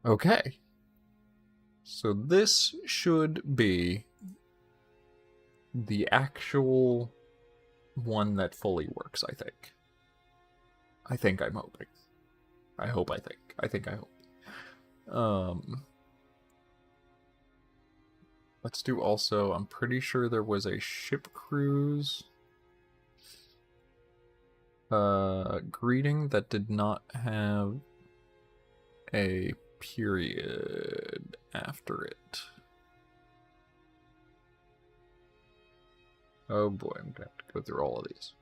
Okay. So this should be the actual one that fully works, I think. I'm hoping. I hope. Let's do also, I'm pretty sure there was a ship cruise greeting that did not have a period after it. Oh boy, I'm gonna have to go through all of these.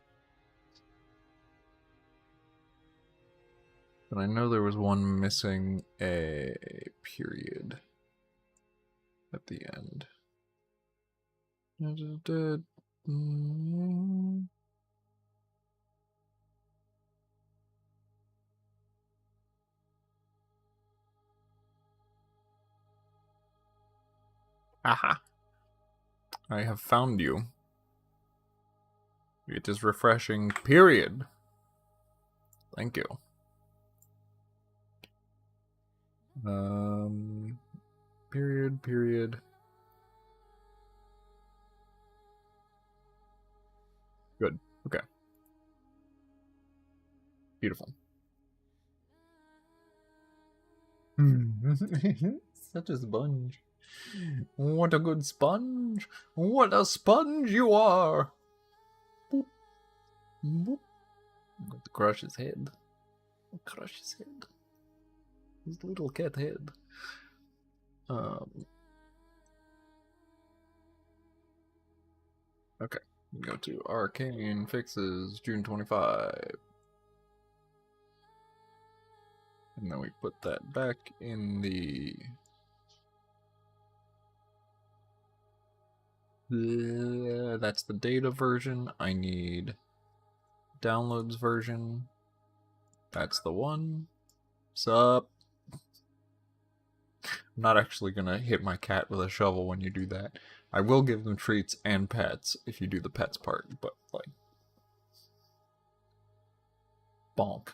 But I know there was one missing a period at the end. Aha! I have found you. It is refreshing, period. Thank you. Period. Good. Okay. Beautiful. Such a sponge. What a good sponge. What a sponge you are. Boop. Boop. I'm going to crush his head. Crush his head. His little cat head. Okay. Go to Arcane Fixes, June 25. And then we put that back in the... that's the data version. I need downloads version. That's the one. Sup? I'm not actually gonna hit my cat with a shovel when you do that. I will give them treats and pets if you do the pets part, but like... bonk.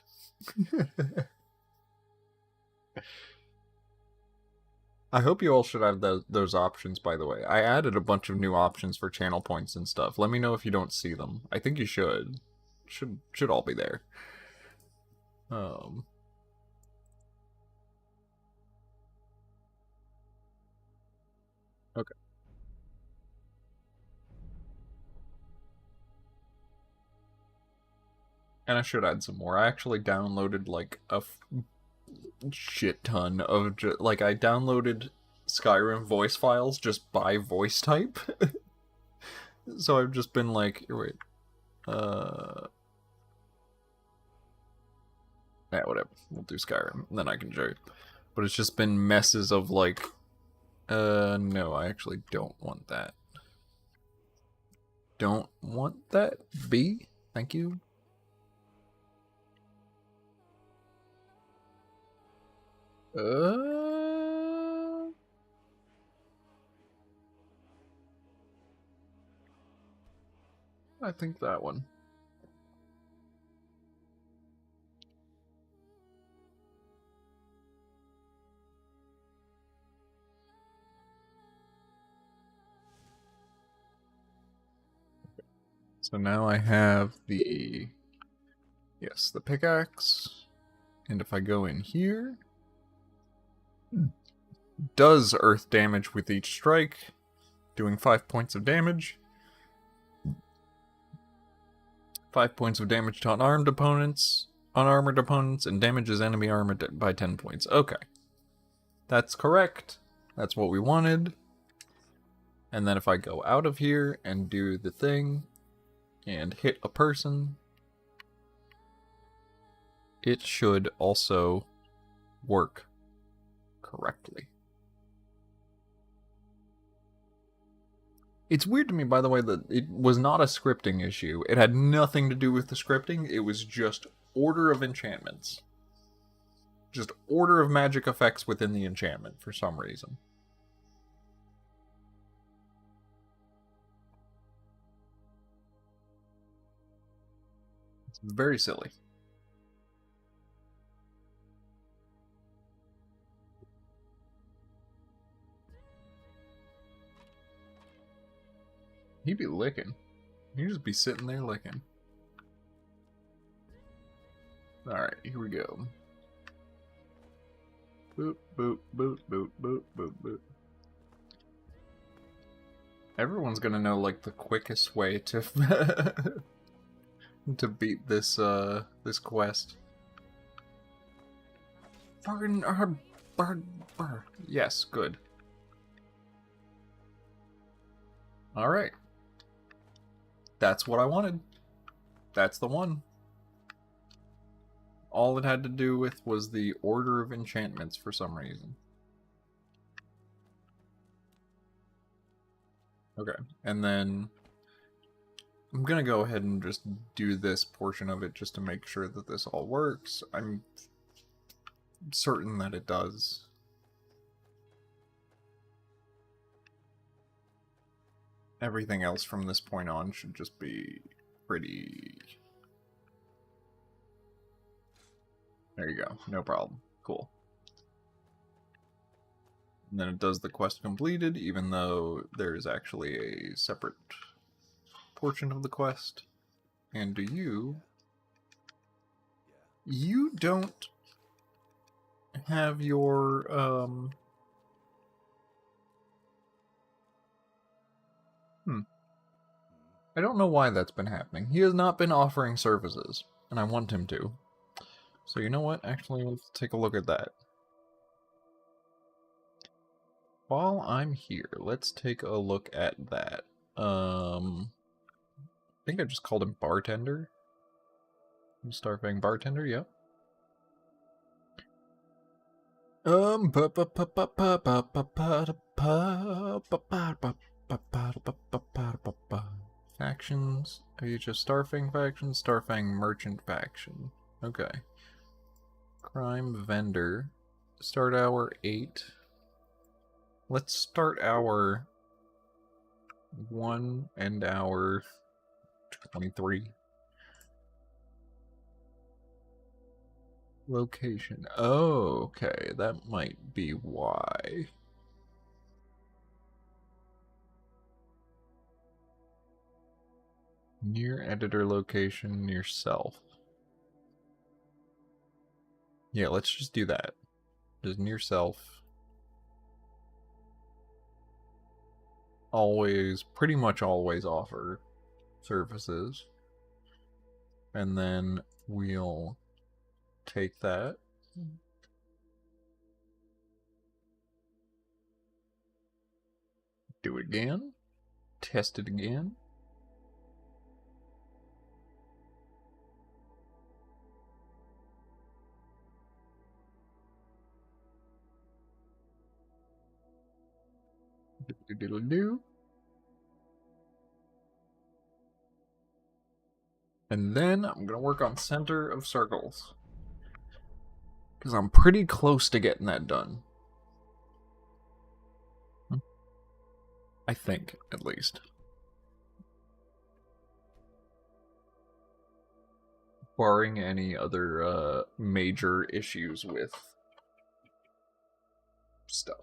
I hope you all should have those options, by the way. I added a bunch of new options for channel points and stuff. Let me know if you don't see them. I think you should. Should all be there. Okay. And I should add some more. I actually downloaded like a shit ton of like I downloaded Skyrim voice files just by voice type. So I've just been like, wait, yeah, whatever. We'll do Skyrim, and then I can show you. But it's just been messes of like, no, I actually don't want that. Don't want that. B, thank you. I think that one. So now I have the, yes, the pickaxe. And if I go in here, does earth damage with each strike, doing 5 points of damage. 5 points of damage to unarmed opponents, and damages enemy armor by 10 points. Okay. That's correct. That's what we wanted. And then if I go out of here and do the thing and hit a person, it should also work correctly. It's weird to me, by the way, that it was not a scripting issue. It had nothing to do with the scripting. It was just order of enchantments. Just order of magic effects within the enchantment for some reason. It's very silly. He'd be licking. He'd just be sitting there licking. Alright, here we go. Boop, boop, boop, boop, boop, boop, boop. Everyone's gonna know, like, the quickest way to to beat this this quest. Yes, good. Alright. That's what I wanted. That's the one. All it had to do with was the order of enchantments for some reason. Okay, and then I'm gonna go ahead and just do this portion of it just to make sure that this all works. I'm certain that it does. Everything else from this point on should just be pretty... There you go, no problem. Cool. And then it does the quest completed, even though there's actually a separate portion of the quest. And do you... You don't have your, I don't know why that's been happening. He has not been offering services, and I want him to. So you know what? Actually, let's take a look at that. While I'm here, let's take a look at that. I think I just called him bartender. Starfang bartender, yep. Factions. Are you just Starfang faction? Starfang merchant faction. Okay. Crime vendor. Start hour 8. Let's start hour 1 and hour 23. Location. Oh, okay. That might be why. Near editor location, near self. Yeah, let's just do that. Just near self. Always, pretty much always offer services. And then we'll take that. Do it again. Test it again. Do. And then I'm gonna work on center of circles. Because I'm pretty close to getting that done. I think, at least. Barring any other major issues with stuff.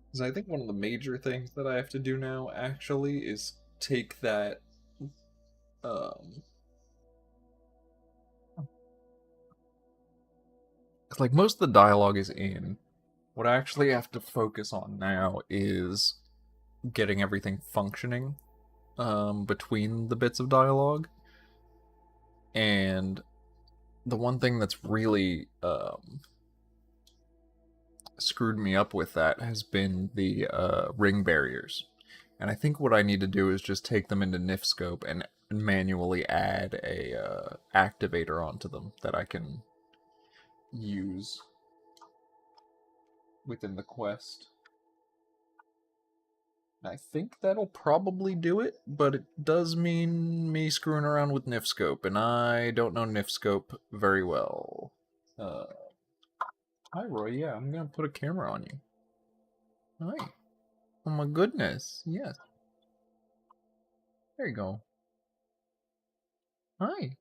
Because I think one of the major things that I have to do now, actually, is take that, like, most of the dialogue is in. What I actually have to focus on now is getting everything functioning between the bits of dialogue. And the one thing that's really screwed me up with that has been the ring barriers. And I think what I need to do is just take them into NifScope and manually add a activator onto them that I can use within the quest. I think that'll probably do it, but it does mean me screwing around with NifScope, and I don't know NifScope very well. Hi, Roy. Yeah, I'm gonna put a camera on you. Hi. Oh my goodness. Yes. There you go. Hi.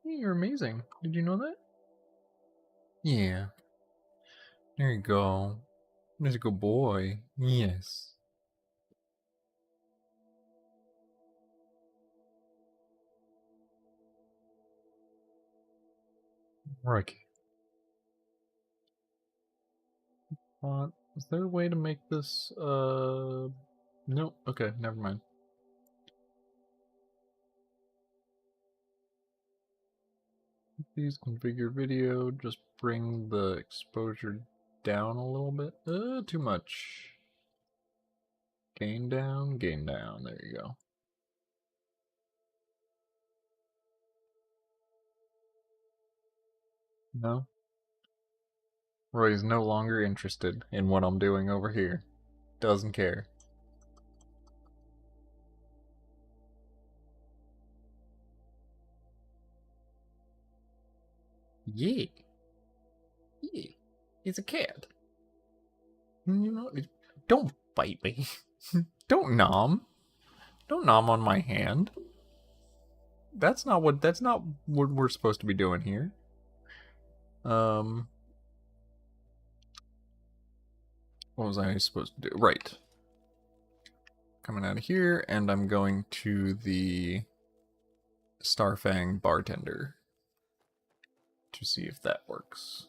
Hey, you're amazing. Did you know that? Yeah. There you go. There's a good boy. Yes. Right. Is there a way to make this, no, okay, never mind. Please configure video, just bring the exposure down a little bit. Too much. Gain down, there you go. No? Roy's no longer interested in what I'm doing over here. Doesn't care. Yeah. Yeah. It's a cat. You know, don't bite me. Don't nom. Don't nom on my hand. That's not what we're supposed to be doing here. What was I supposed to do? Right. Coming out of here, and I'm going to the Starfang bartender to see if that works.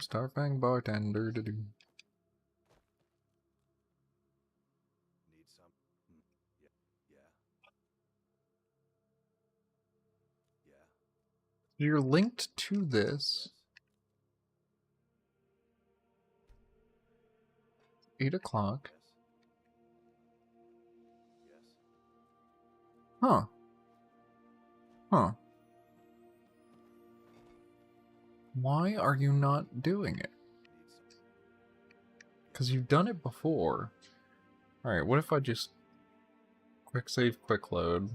Starfang bartender. Need some? Yeah. You're linked to this. 8 o'clock. Huh. Huh. Why are you not doing it? Because you've done it before. Alright, what if I just quick save, quick load?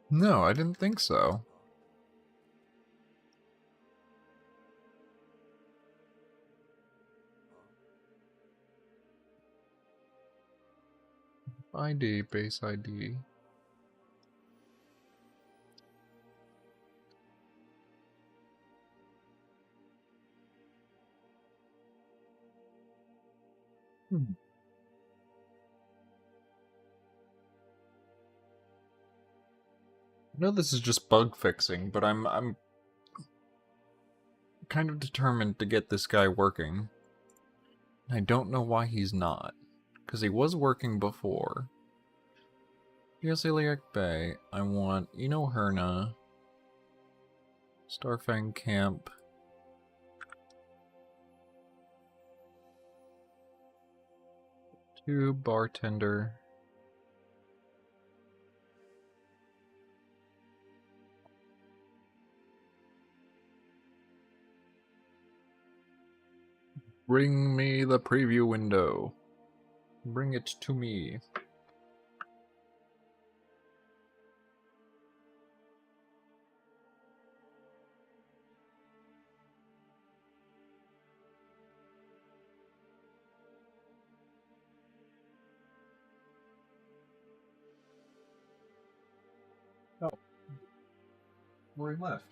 No, I didn't think so. ID, base ID. I know this is just bug fixing, but I'm kind of determined to get this guy working. I don't know why he's not. Because he was working before. Yes, Iliac Bay. I want Herna. Starfang Camp. To bartender. Bring me the preview window. Bring it to me. Oh. Where he left.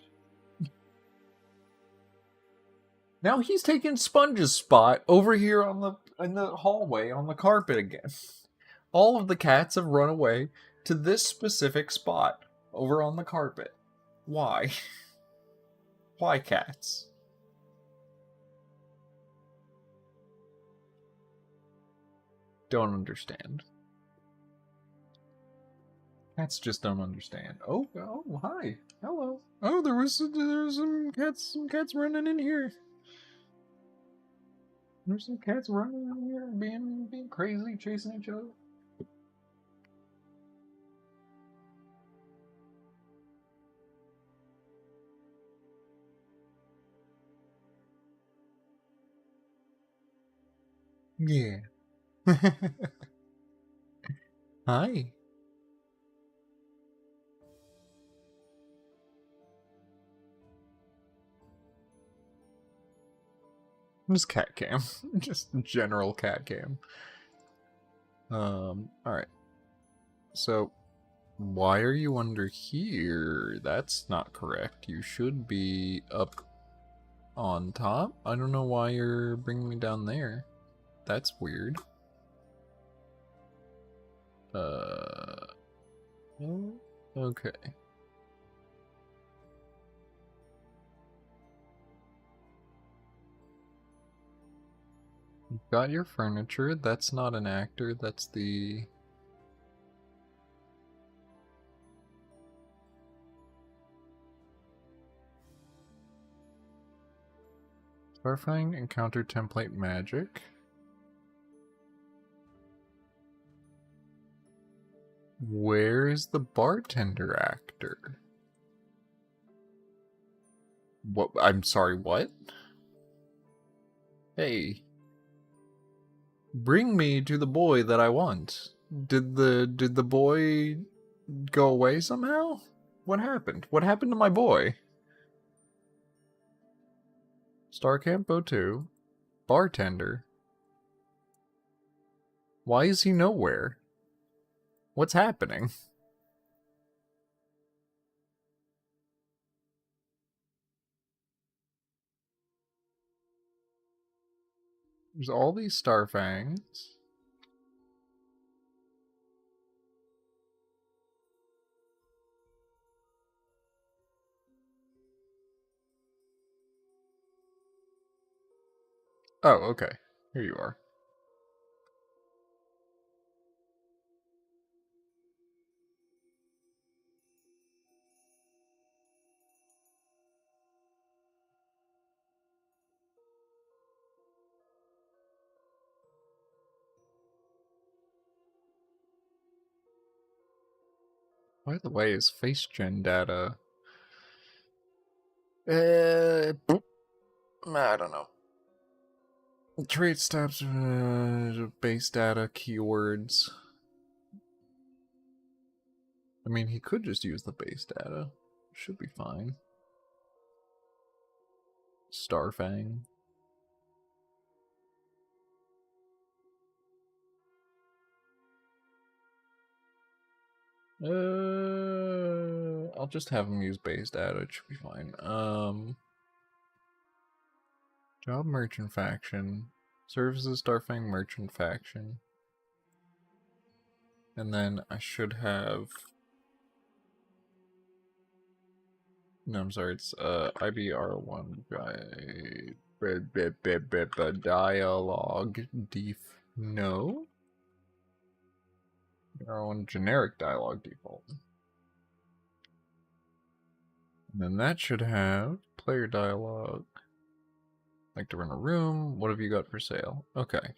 Now he's taking Sponge's spot over here in the hallway on the carpet again. All of the cats have run away to this specific spot over on the carpet. Why? Why cats? Don't understand. Cats just don't understand. Oh, hi. Hello. Oh, there was some cats running in here. There's some cats running in here, being crazy, chasing each other. Yeah. Hi. Just cat cam. Just general cat cam. Alright. So, why are you under here? That's not correct. You should be up on top. I don't know why you're bringing me down there. That's weird. Okay. You've got your furniture. That's not an actor. That's the... Clarifying encounter template magic. Where's the bartender actor? What? I'm sorry, what? Hey. Bring me to the boy that I want. Did the boy go away somehow? What happened? What happened to my boy? Starcamp 02. Bartender. Why is he nowhere? What's happening? There's all these starfangs. Oh, okay. Here you are. By the way, is face gen data... I don't know. Trait steps, base data, keywords. I mean, he could just use the base data. Should be fine. Starfang. I'll just have him use base data. It should be fine. Job merchant faction. Services Starfang merchant faction. And then I should have... No, I'm sorry, it's IBR1 guide. Dialogue def... No? R1 generic dialogue default. And then that should have player dialogue. Like to rent a room. What have you got for sale? Okay.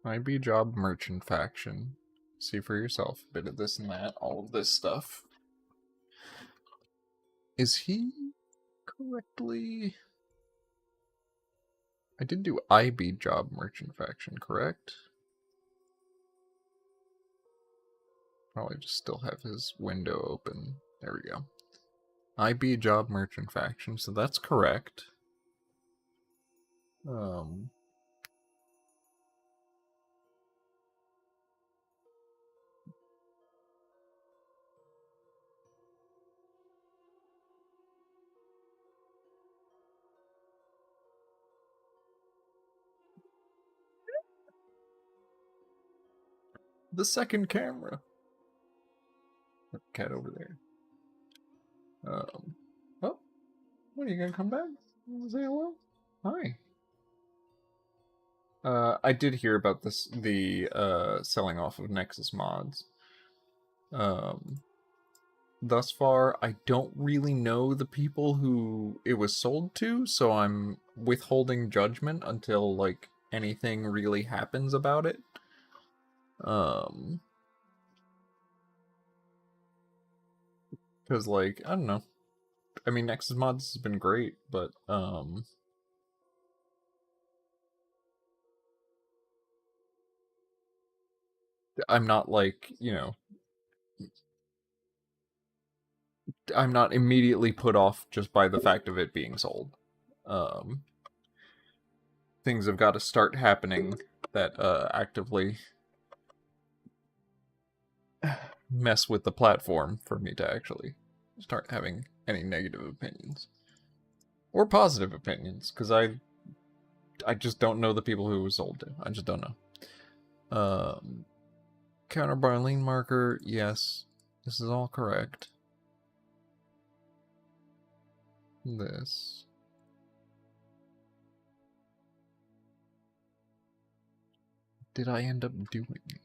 IB job merchant faction. See for yourself. A bit of this and that. All of this stuff. Is he correctly... I did do IB job merchant faction, correct? Probably just still have his window open. There we go. IB job merchant faction, so that's correct. The second camera. Cat over there. Oh, what, are you gonna come back? Say hello? Hi. I did hear about this, the selling off of Nexus mods. Thus far, I don't really know the people who it was sold to, so I'm withholding judgment until, like, anything really happens about it. Because, like, I don't know. I mean, Nexus mods has been great, but, I'm not, like, you know, I'm not immediately put off just by the fact of it being sold. Things have got to start happening that actively mess with the platform for me to actually start having any negative opinions. Or positive opinions, because I just don't know the people who it was sold to. I just don't know. Counterbar lean marker, yes. This is all correct. This. Did I end up doing anything?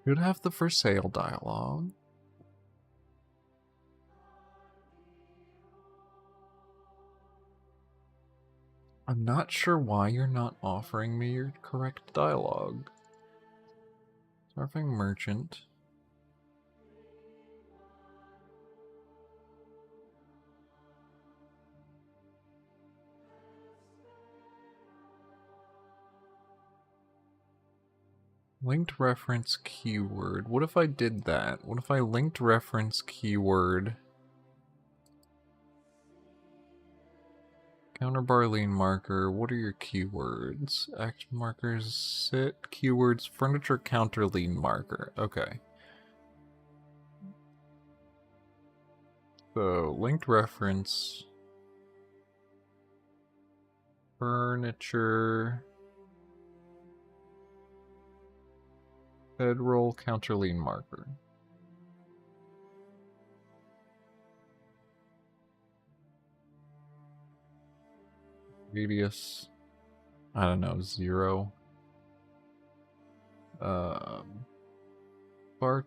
Should have the for sale dialogue. I'm not sure why you're not offering me your correct dialogue. Starving merchant. Linked reference keyword. What if I did that? What if I linked reference keyword? Counterbar lean marker. What are your keywords? Action markers, sit, keywords, furniture counter lean marker. Okay. So, linked reference. Furniture. Bedroll counter lean marker. Radius. I don't know, 0. Bar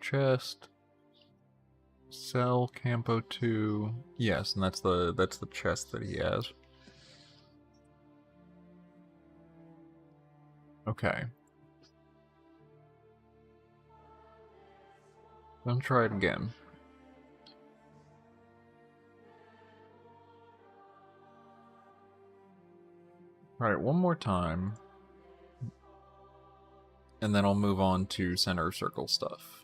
chest. Cell Campo 2. Yes, and that's the chest that he has. Okay. Then try it again. Alright, one more time. And then I'll move on to center circle stuff.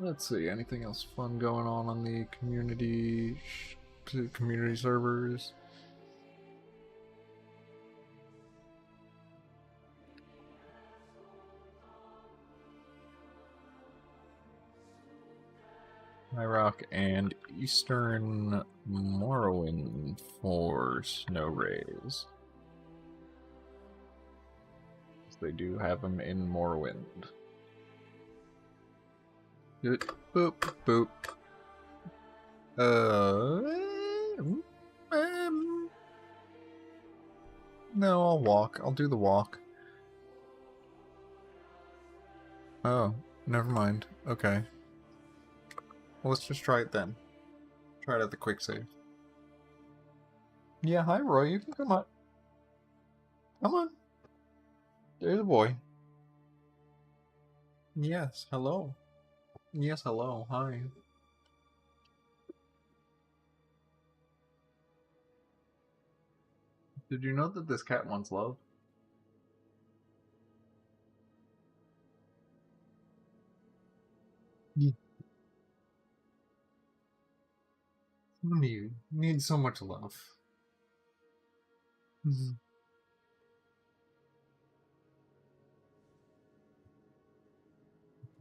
Let's see, anything else fun going on the community servers? High Rock and Eastern Morrowind for Snow Rays. They do have them in Morrowind. Boop, boop. No, I'll walk. I'll do the walk. Oh, never mind. Okay. Well, let's just try it then. Try it at the quick save. Yeah, hi Roy, you can come on. Come on. There's a boy. Yes, hello. Yes, hello, hi. Did you know that this cat wants love? Yeah. You need so much love.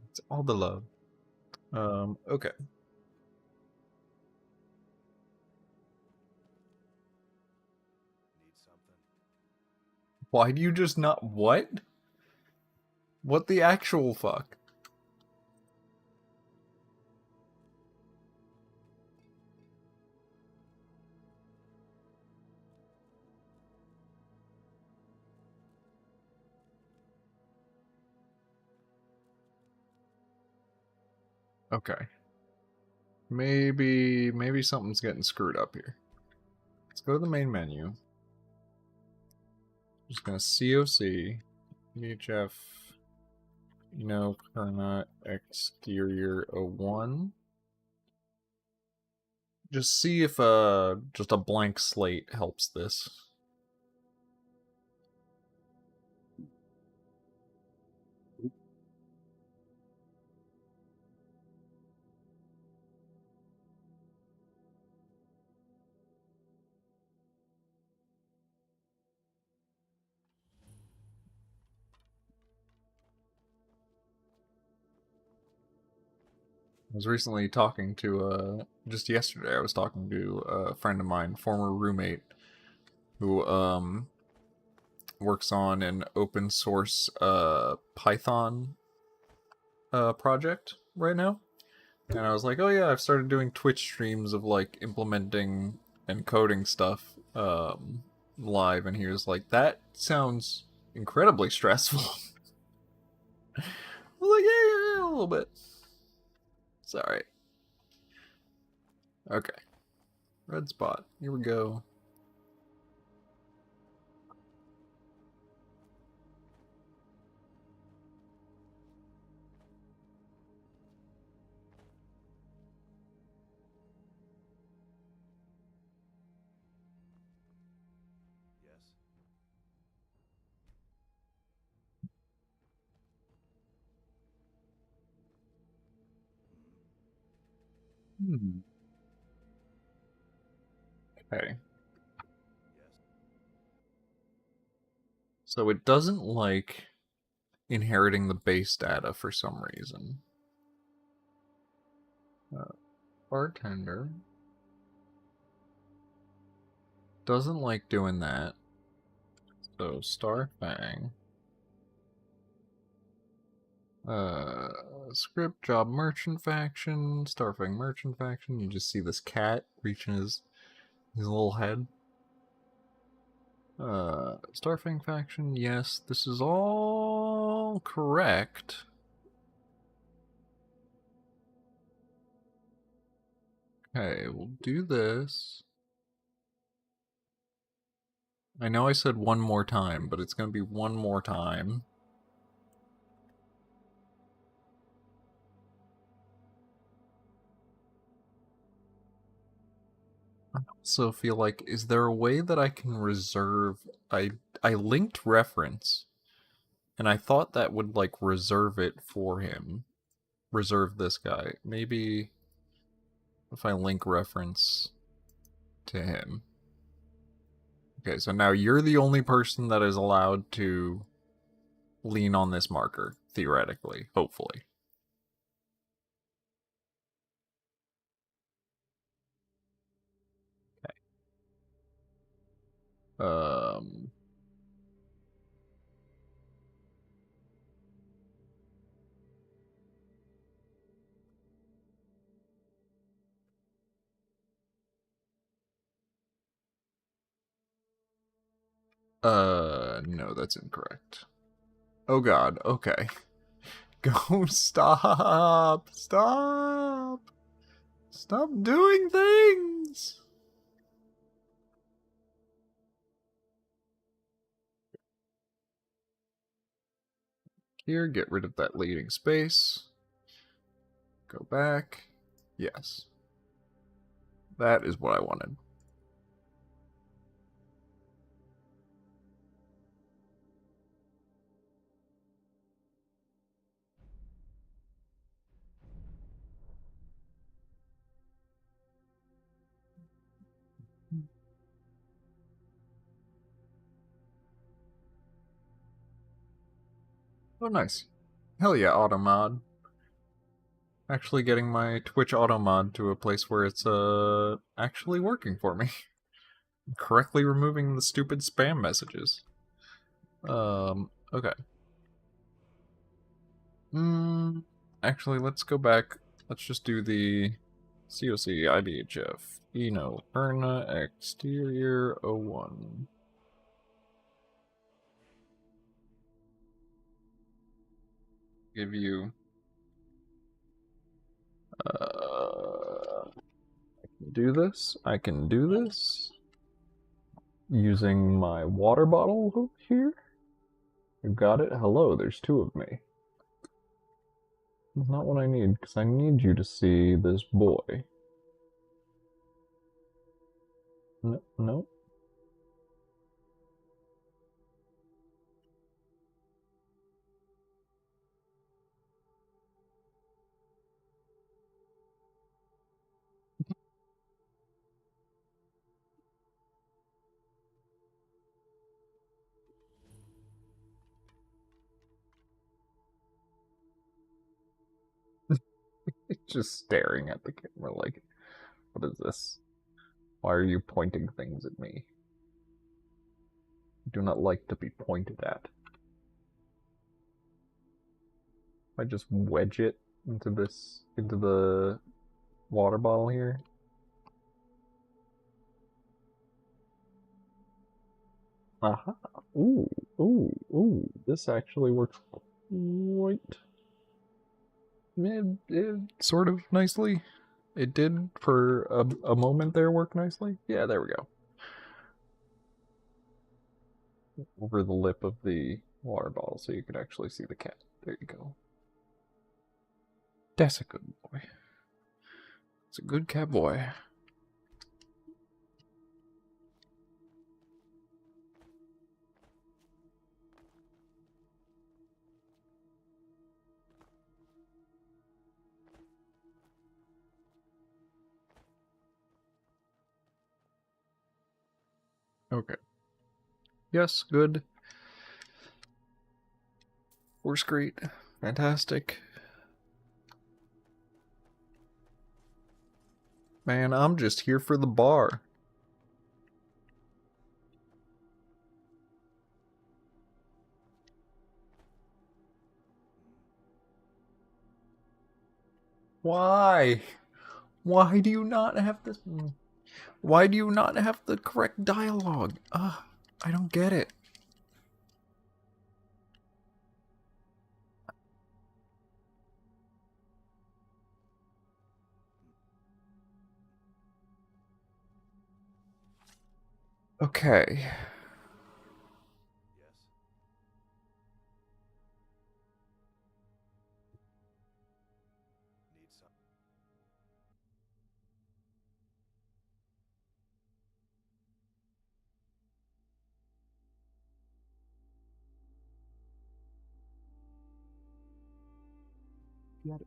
It's all the love. Okay. Need something? Why do you just not... What? What the actual fuck? Okay. Maybe something's getting screwed up here. Let's go to the main menu. Just gonna COC, VHF, perma exterior 01. Just see if just a blank slate helps this. I was recently talking to, just yesterday, I was talking to a friend of mine, former roommate, who, works on an open source, Python, project right now. And I was like, oh yeah, I've started doing Twitch streams of, like, implementing and coding stuff, live. And he was like, that sounds incredibly stressful. I was like, yeah, a little bit. It's alright. Okay. Red spot. Here we go. Okay. So it doesn't like inheriting the base data for some reason. Bartender doesn't like doing that. So Starfang. Script, job, merchant faction, Starfang merchant faction. You just see this cat reaching his little head. Starfang faction, yes, this is all correct. Okay, we'll do this. I know I said one more time, but it's gonna be one more time. I also feel like, is there a way that I can reserve... I linked reference, and I thought that would, like, reserve it for him. Reserve this guy. Maybe if I link reference to him. Okay, so now you're the only person that is allowed to lean on this marker, theoretically, hopefully. Okay. No, that's incorrect. Oh god, okay. Go, stop! Stop! Stop doing things! Here, get rid of that leading space. Go back. Yes. That is what I wanted. Oh, nice. Hell yeah, auto mod. Actually getting my Twitch auto mod to a place where it's, actually working for me. Correctly removing the stupid spam messages. Okay. Actually, let's go back. Let's just do the COC IDHF. Erna exterior 01. Give you I can do this. I can do this. using my water bottle over here. You got it? Hello, there's two of me. That's not what I need, because I need you to see this boy. No, no. Just staring at the camera like, what is this? Why are you pointing things at me? I do not like to be pointed at. I just wedge it into the water bottle here. Aha. Ooh, ooh, ooh. This actually works quite sort of nicely. It did for a moment there work nicely. Yeah, there we go. Over the lip of the water bottle so you could actually see the cat. There you go. That's a good boy. It's a good cat boy. Okay. Yes, good. Works great. Fantastic. Man, I'm just here for the bar. Why? Why do you not have this? Why do you not have the correct dialogue? I don't get it. Okay. Get it.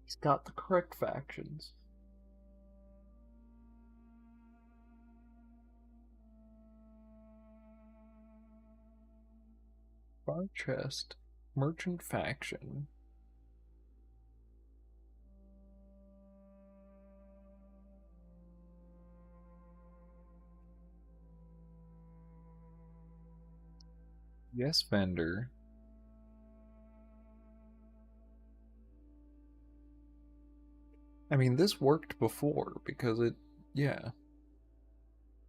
He's got the correct factions. Bar chest, merchant faction. Yes, vendor. I mean, this worked before because yeah.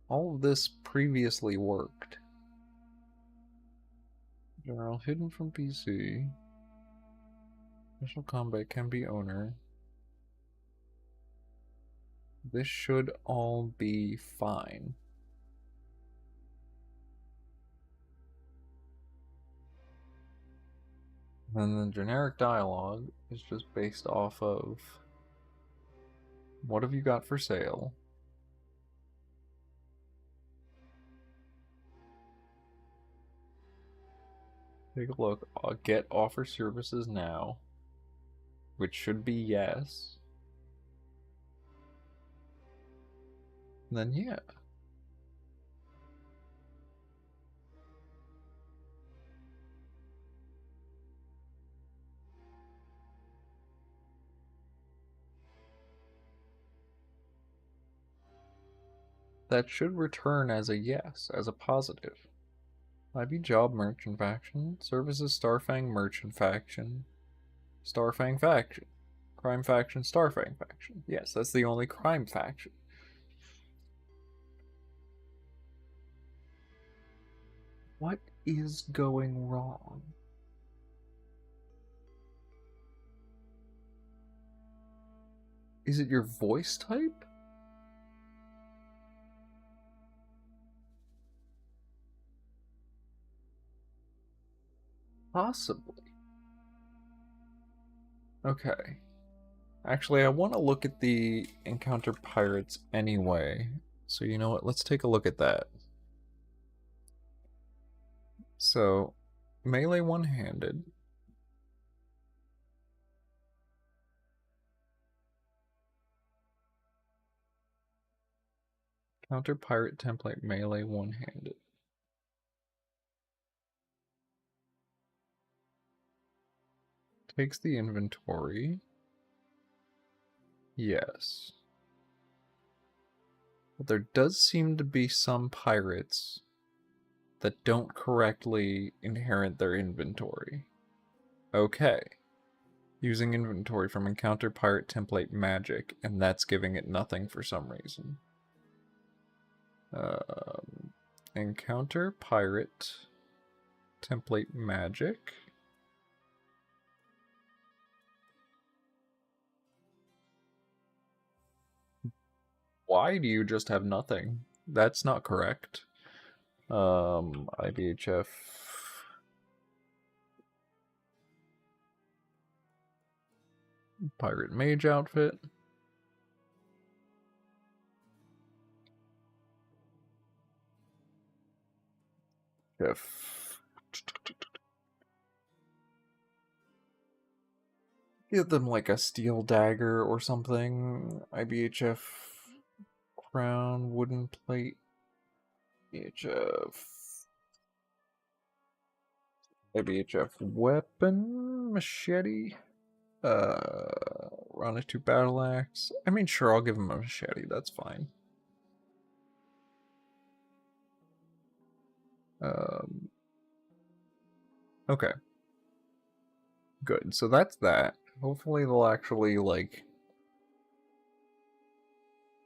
All of this previously worked. General hidden from PC. Special combat can be owner. This should all be fine. And the generic dialogue is just based off of what have you got for sale? Take a look. Get offer services now, which should be yes. And then yeah. That should return as a yes, as a positive. IB job merchant faction, services Starfang merchant faction, Starfang faction, crime faction Starfang faction. Yes, that's the only crime faction. What is going wrong? Is it your voice type? Possibly. Okay. Actually, I want to look at the encounter pirates anyway. So you know what? Let's take a look at that. So, melee one-handed. Counter pirate template melee one-handed. Takes the inventory. Yes. But there does seem to be some pirates that don't correctly inherit their inventory. Okay. Using inventory from encounter pirate template magic, and that's giving it nothing for some reason. Encounter pirate template magic. Why do you just have nothing? That's not correct. IBHF. Pirate mage outfit. If give them like a steel dagger or something. IBHF crown, wooden plate. IBHF weapon, machete. Run it to battle axe. I mean, sure, I'll give him a machete. That's fine. Okay. Good. So that's that. Hopefully they'll actually, like,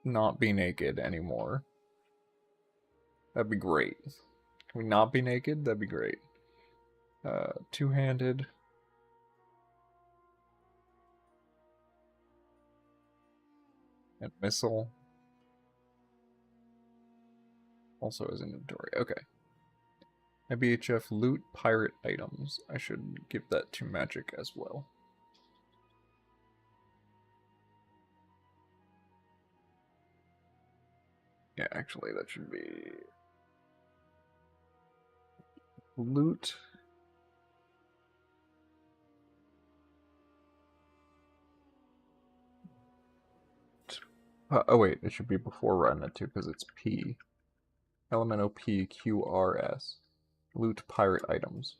not be naked anymore. That'd be great. Can we not be naked? That'd be great. Two-handed. And missile. Also has inventory. Okay. IBHF loot pirate items. I should give that to magic as well. Yeah, actually that should be loot. Oh wait, it should be before run it too because it's P. Element OPQRS. Loot pirate items.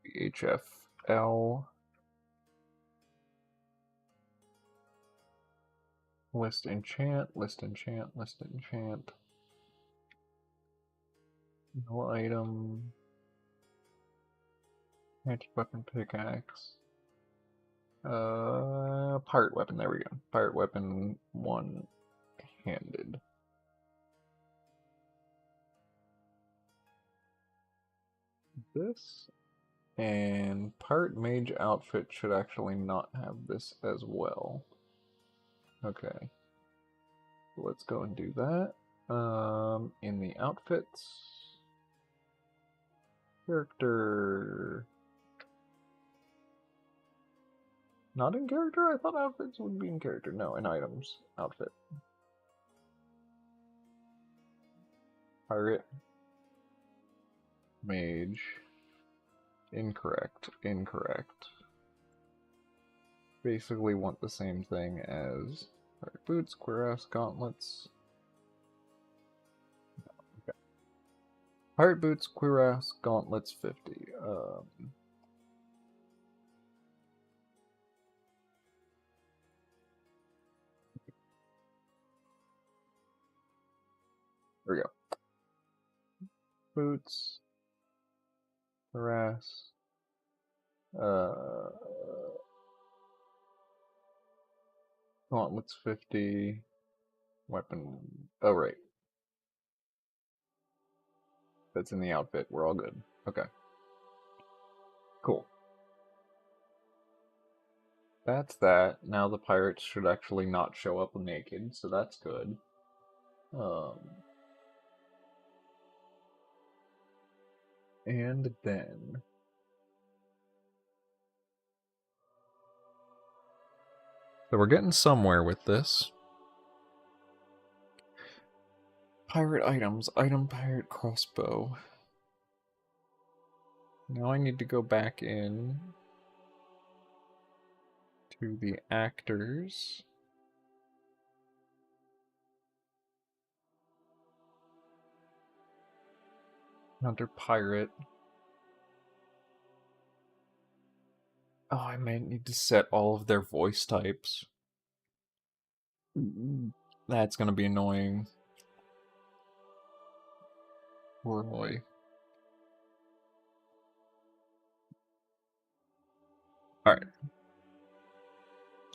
BHFL. List enchant, list enchant, list enchant. No item. Anti-weapon pickaxe. Pirate weapon, there we go. Pirate weapon one-handed. This. And pirate mage outfit should actually not have this as well. Okay. Let's go and do that. In the outfits. Character. Not in character? I thought outfits would be in character. No, in items. Outfit. Pirate. Mage. Incorrect. Incorrect. Basically want the same thing as pirate boots, cuirass, gauntlets. Okay. Pirate boots, cuirass, gauntlets, 50. There we go. Boots, cuirass, gauntlets 50, weapon, oh right. That's in the outfit, we're all good. Okay. Cool. That's that. Now the pirates should actually not show up naked, so that's good. And then... So we're getting somewhere with this. Pirate items. Item pirate crossbow. Now I need to go back in to the actors. Hunter pirate. Oh, I might need to set all of their voice types. That's gonna be annoying. Roy. Alright.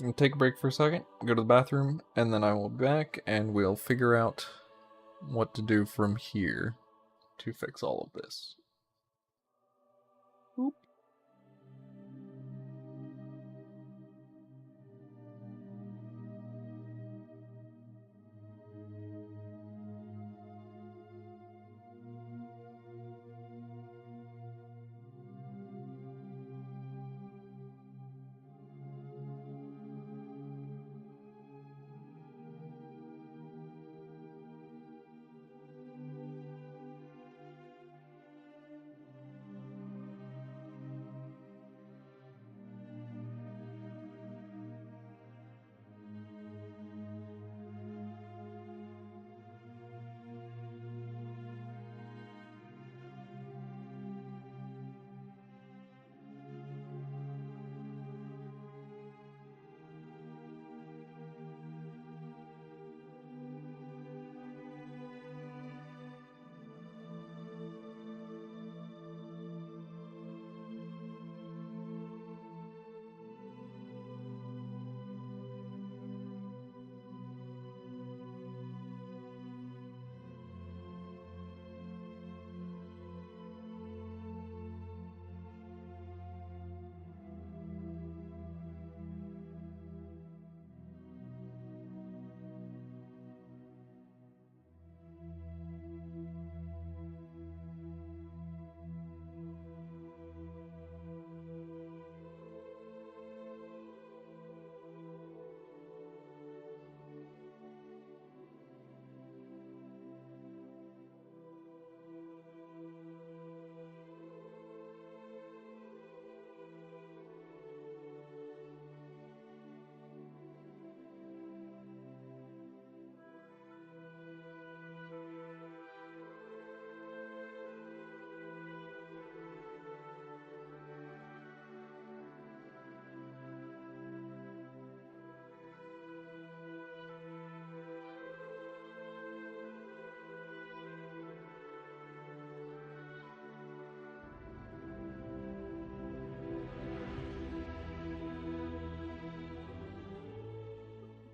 I'll take a break for a second, go to the bathroom, and then I will be back and we'll figure out what to do from here to fix all of this. Oop.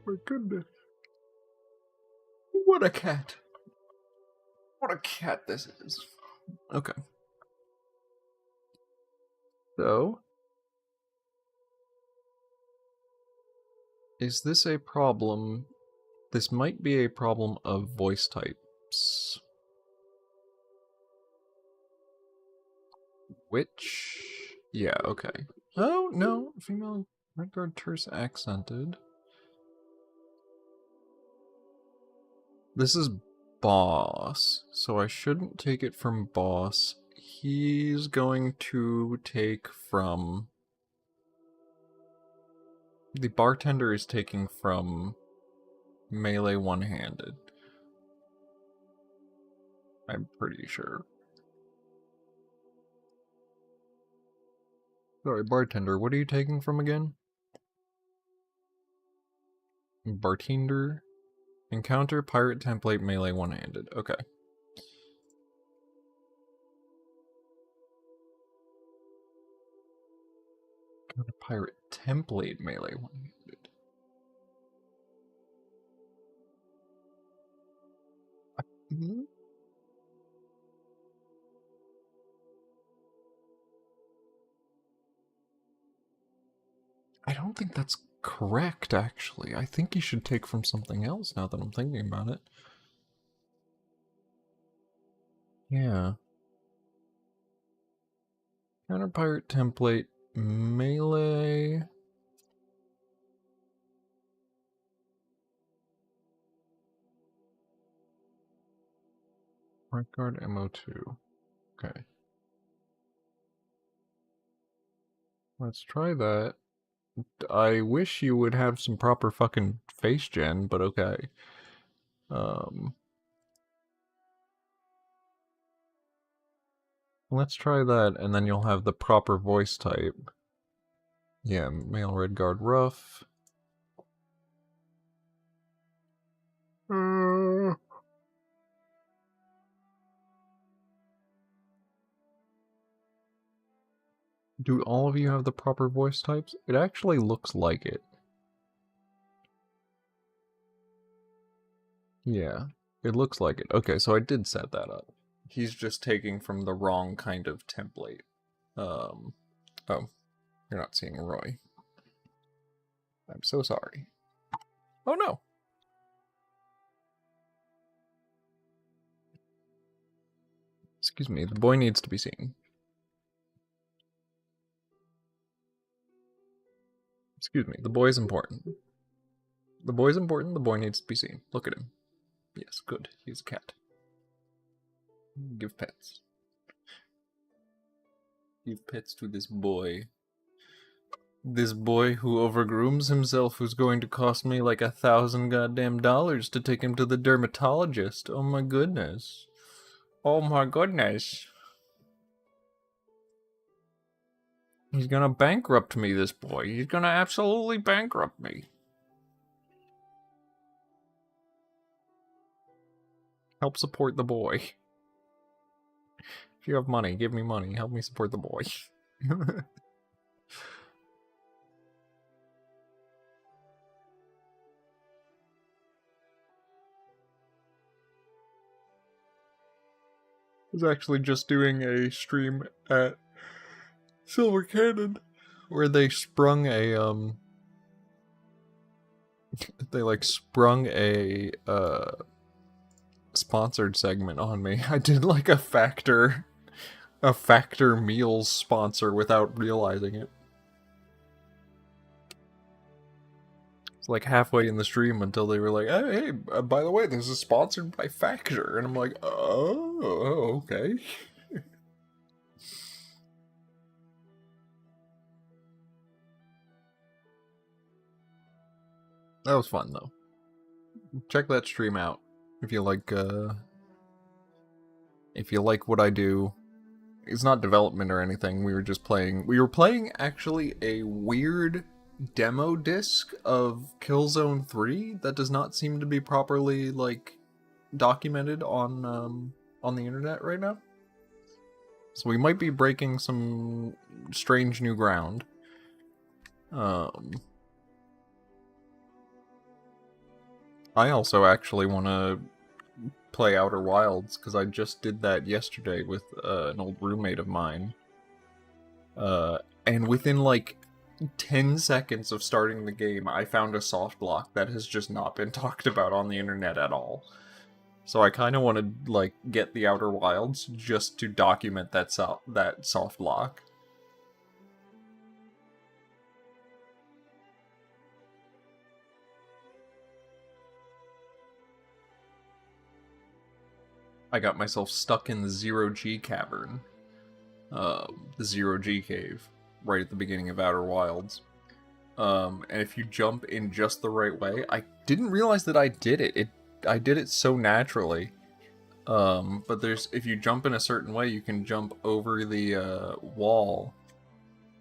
My goodness. What a cat. What a cat this is. Okay. So, is this a problem? This might be a problem of voice types. Which? Yeah, okay. Oh, no. Female Redguard terse accented. This is boss, so I shouldn't take it from boss. He's going to take from... The bartender is taking from melee one-handed. I'm pretty sure. Sorry, bartender, what are you taking from again? Bartender? Encounter pirate template melee one-handed. Okay. Encounter pirate template melee one-handed. I don't think that's correct, actually. I think you should take from something else now that I'm thinking about it. Yeah. Counterpart template melee. Right guard MO2. Okay. Let's try that. I wish you would have some proper fucking face gen, but okay. Let's try that, and then you'll have the proper voice type. Yeah, male red guard rough. Do all of you have the proper voice types? It actually looks like it. Yeah, it looks like it. Okay, so I did set that up. He's just taking from the wrong kind of template. Oh, you're not seeing Roy. I'm so sorry. Oh no! Excuse me, the boy needs to be seen. Excuse me, the boy's important. The boy's important, the boy needs to be seen. Look at him. Yes, good. He's a cat. Give pets. Give pets to this boy. This boy who overgrooms himself, who's going to cost me like $1,000 goddamn dollars to take him to the dermatologist. Oh my goodness. Oh my goodness. He's gonna bankrupt me, this boy. He's gonna absolutely bankrupt me. Help support the boy. If you have money, give me money. Help me support the boy. I was actually just doing a stream at Silver Cannon where they sprung a they like sprung a sponsored segment on me. I did like a Factor meals sponsor without realizing it. It's like halfway in the stream until they were like, hey, by the way, this is sponsored by Factor. And I'm like, oh, okay. That was fun, though. Check that stream out if you like what I do. It's not development or anything. We were just playing. We were playing actually a weird demo disc of Killzone 3 that does not seem to be properly like documented on the internet right now. So we might be breaking some strange new ground. I also actually want to play Outer Wilds because I just did that yesterday with an old roommate of mine. And within like 10 seconds of starting the game, I found a soft lock that has just not been talked about on the internet at all. So I kind of want to like get the Outer Wilds just to document that soft lock. I got myself stuck in the 0G cavern. The 0G cave. Right at the beginning of Outer Wilds. And if you jump in just the right way, I didn't realize that I did it. I did it so naturally. But if you jump in a certain way, you can jump over the wall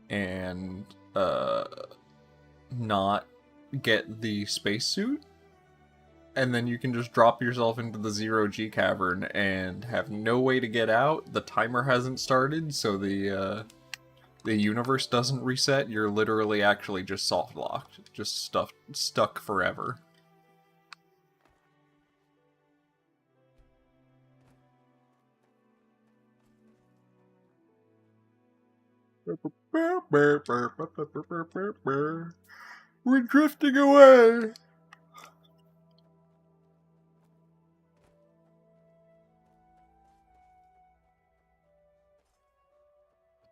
and not get the spacesuit. And then you can just drop yourself into the 0G cavern and have no way to get out. The timer hasn't started, so the universe doesn't reset. You're literally actually just soft locked, just stuck forever. We're drifting away.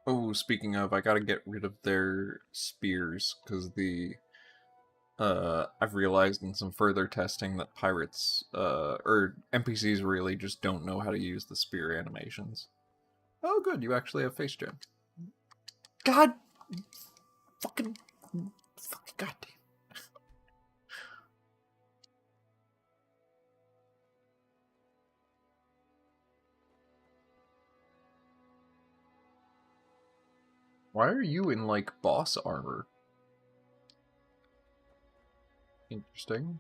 Oh, speaking of, I gotta get rid of their spears, because I've realized in some further testing that pirates, or NPCs really just don't know how to use the spear animations. Oh good, you actually have face gem. God! Fucking goddamn. Why are you in, like, boss armor? Interesting.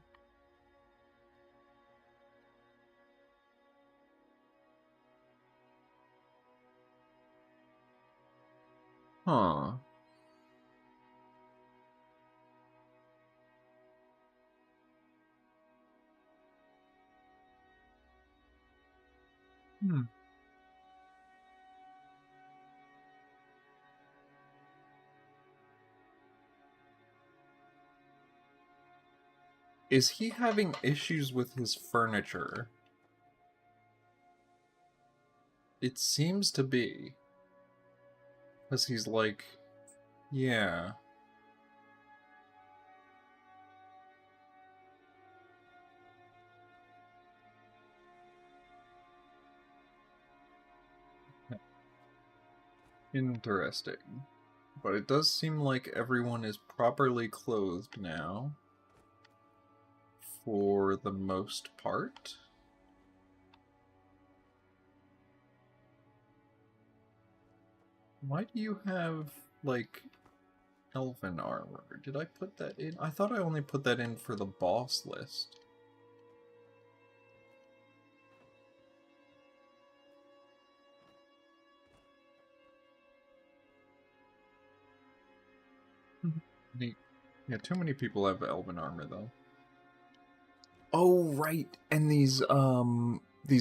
Huh. Hmm. Is he having issues with his furniture? It seems to be. Because he's like, yeah. Interesting. But it does seem like everyone is properly clothed now. For the most part. Why do you have, like, elven armor? Did I put that in? I thought I only put that in for the boss list. Neat. Yeah, too many people have elven armor, though. Oh, right! And these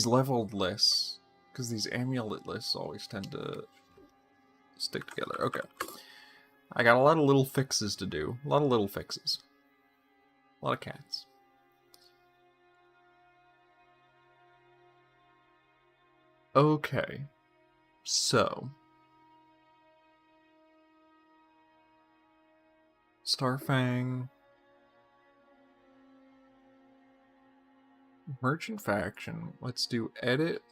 leveled lists. Because these amulet lists always tend to stick together. Okay. I got a lot of little fixes to do. A lot of little fixes. A lot of cats. Okay. So. Starfang. Merchant faction. Let's do edit.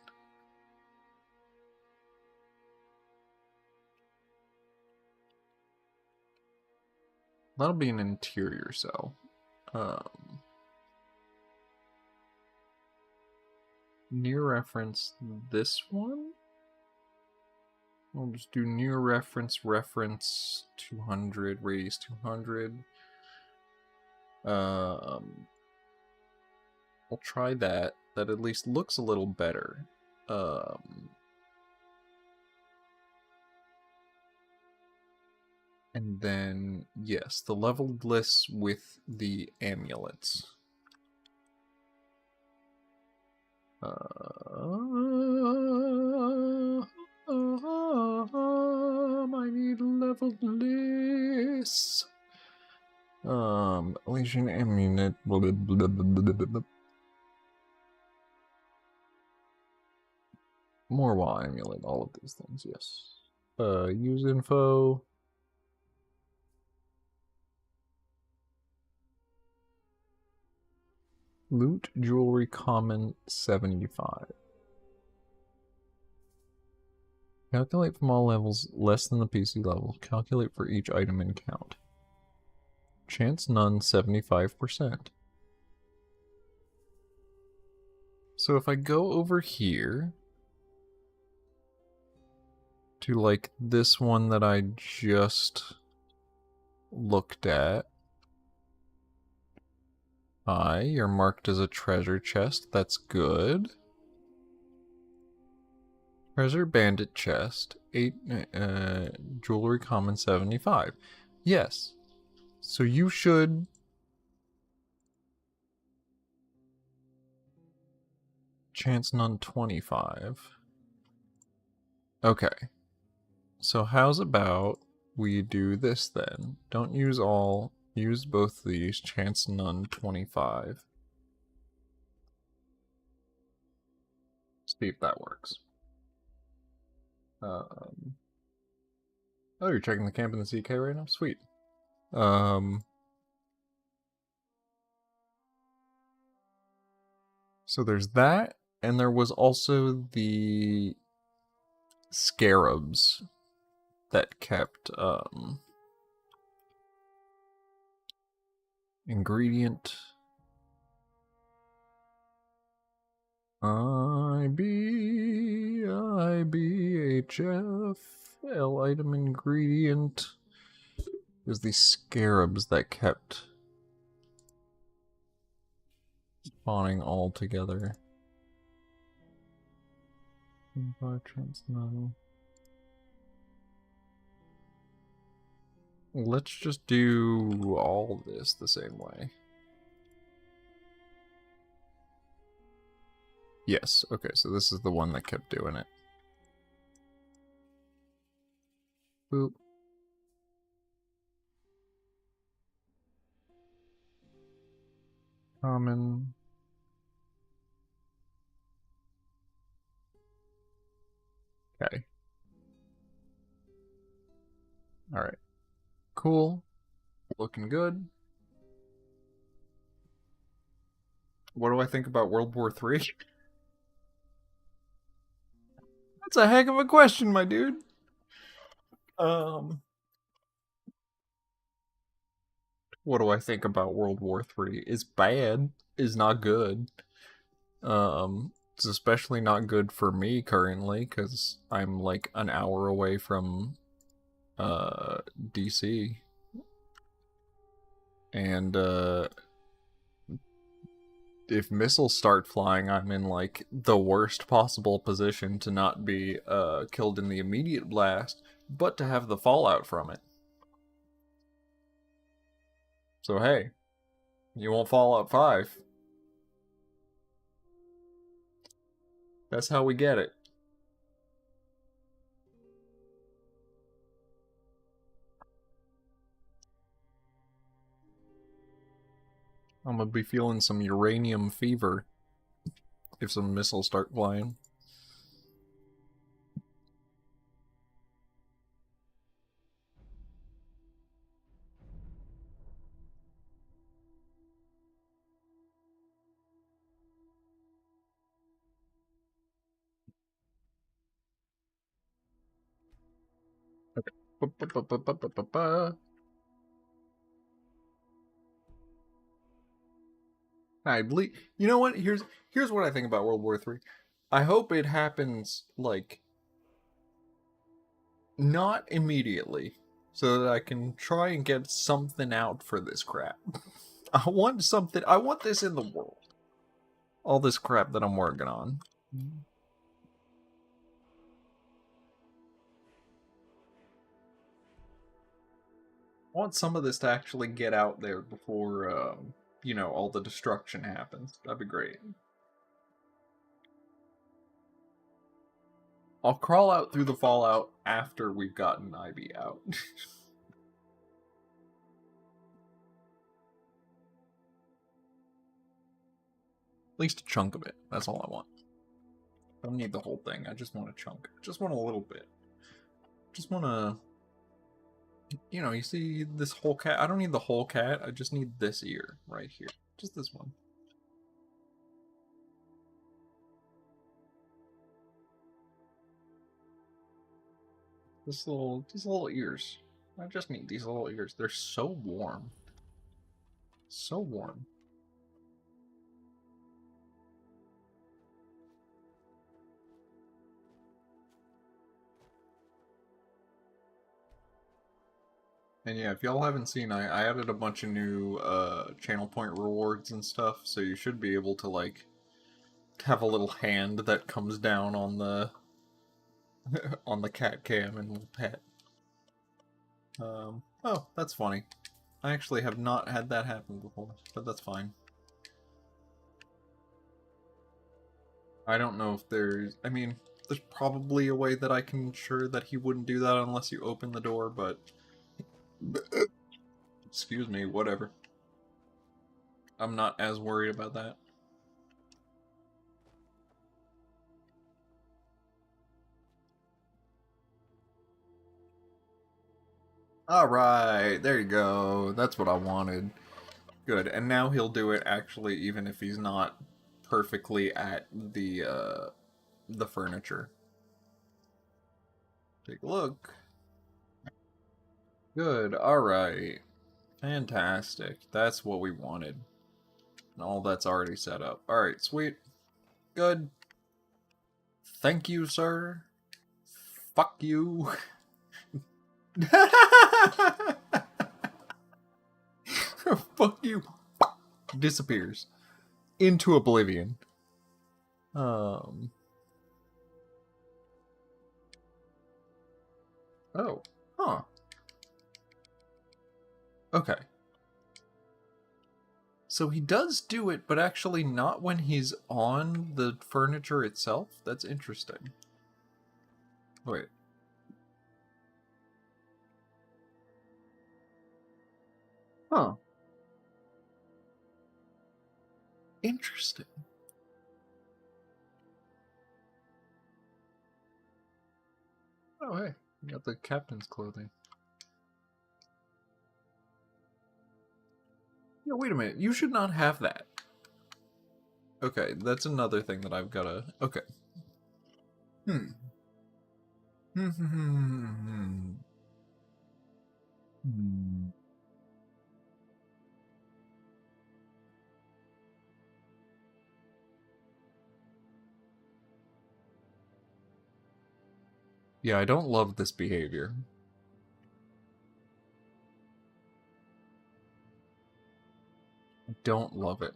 That'll be an interior cell. Near reference this one? We'll just do near reference, reference 200, radius 200. I'll try that. That at least looks a little better. And then, yes, the leveled lists with the amulets. I need leveled lists. Legion amulet. Blah, blah, blah, blah, blah, blah. More wall amulet, all of these things, yes. Use info. Loot jewelry common 75. Calculate from all levels less than the PC level. Calculate for each item and count. Chance none 75%. So if I go over here to like this one that I just looked at. Hi, you're marked as a treasure chest. That's good. Treasure bandit chest. 8 jewelry common 75. Yes. So you should chance none 25. Okay. So how's about we do this then? Don't use all, use both these, chance none 25. See if that works. Oh, you're checking the camp in the CK right now? Sweet. So there's that, and there was also the scarabs that kept, ingredient IBHF L item ingredient. There's these scarabs that kept spawning all together. Let's just do all this the same way. Yes, okay, so this is the one that kept doing it. Boop. Common. Okay. Alright. Cool. Looking good. What do I think about World War III? That's a heck of a question, my dude. What do I think about World War III? It's bad. It's not good. It's especially not good for me currently, because I'm like an hour away from DC. And if missiles start flying, I'm in like the worst possible position to not be killed in the immediate blast, but to have the fallout from it. So hey, you want Fallout 5? That's how we get it. I'm gonna be feeling some uranium fever if some missiles start flying. I believe. You know what? Here's what I think about World War III. I hope it happens like not immediately, so that I can try and get something out for this crap. I want something. I want this in the world. All this crap that I'm working on. I want some of this to actually get out there before, you know, all the destruction happens. That'd be great. I'll crawl out through the fallout after we've gotten IB out. At least a chunk of it. That's all I want. I don't need the whole thing. I just want a chunk. I just want a little bit. Just want to... You know, you see this whole cat? I don't need the whole cat. I just need this ear right here. Just this one. These little ears. I just need these little ears. They're so warm. So warm. And yeah, if y'all haven't seen, I added a bunch of new channel point rewards and stuff, so you should be able to like have a little hand that comes down on the on the cat cam and pet. Oh, that's funny. I actually have not had that happen before, but that's fine. I don't know if there's... I mean, there's probably a way that I can ensure that he wouldn't do that unless you open the door, but... Excuse me, whatever. I'm not as worried about that. Alright, there you go. That's what I wanted. Good, and now he'll do it actually even if he's not perfectly at the furniture. Take a look. Good, alright. Fantastic. That's what we wanted. And all that's already set up. Alright, sweet. Good. Thank you, sir. Fuck you. Fuck you. Disappears. Into oblivion. Oh. Huh. Okay. So he does do it, but actually not when he's on the furniture itself? That's interesting. Wait. Huh. Interesting. Oh, hey. You got the captain's clothing. Yeah, wait a minute. You should not have that. Okay, that's another thing that I've gotta... Okay. Hmm. Yeah, I don't love this behavior. I don't love it.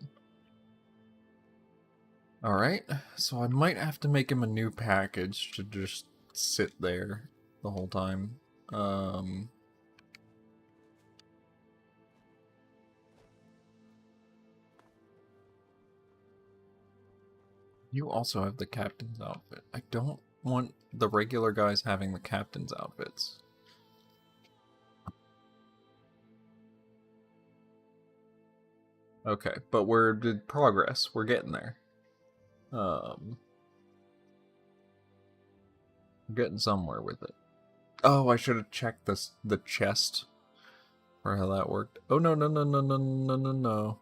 Alright, so I might have to make him a new package to just sit there the whole time. You also have the captain's outfit. I don't want the regular guys having the captain's outfits. Okay, but we're did progress. We're getting there. We're getting somewhere with it. Oh, I should have checked the chest for how that worked. Oh no no no no no no no no.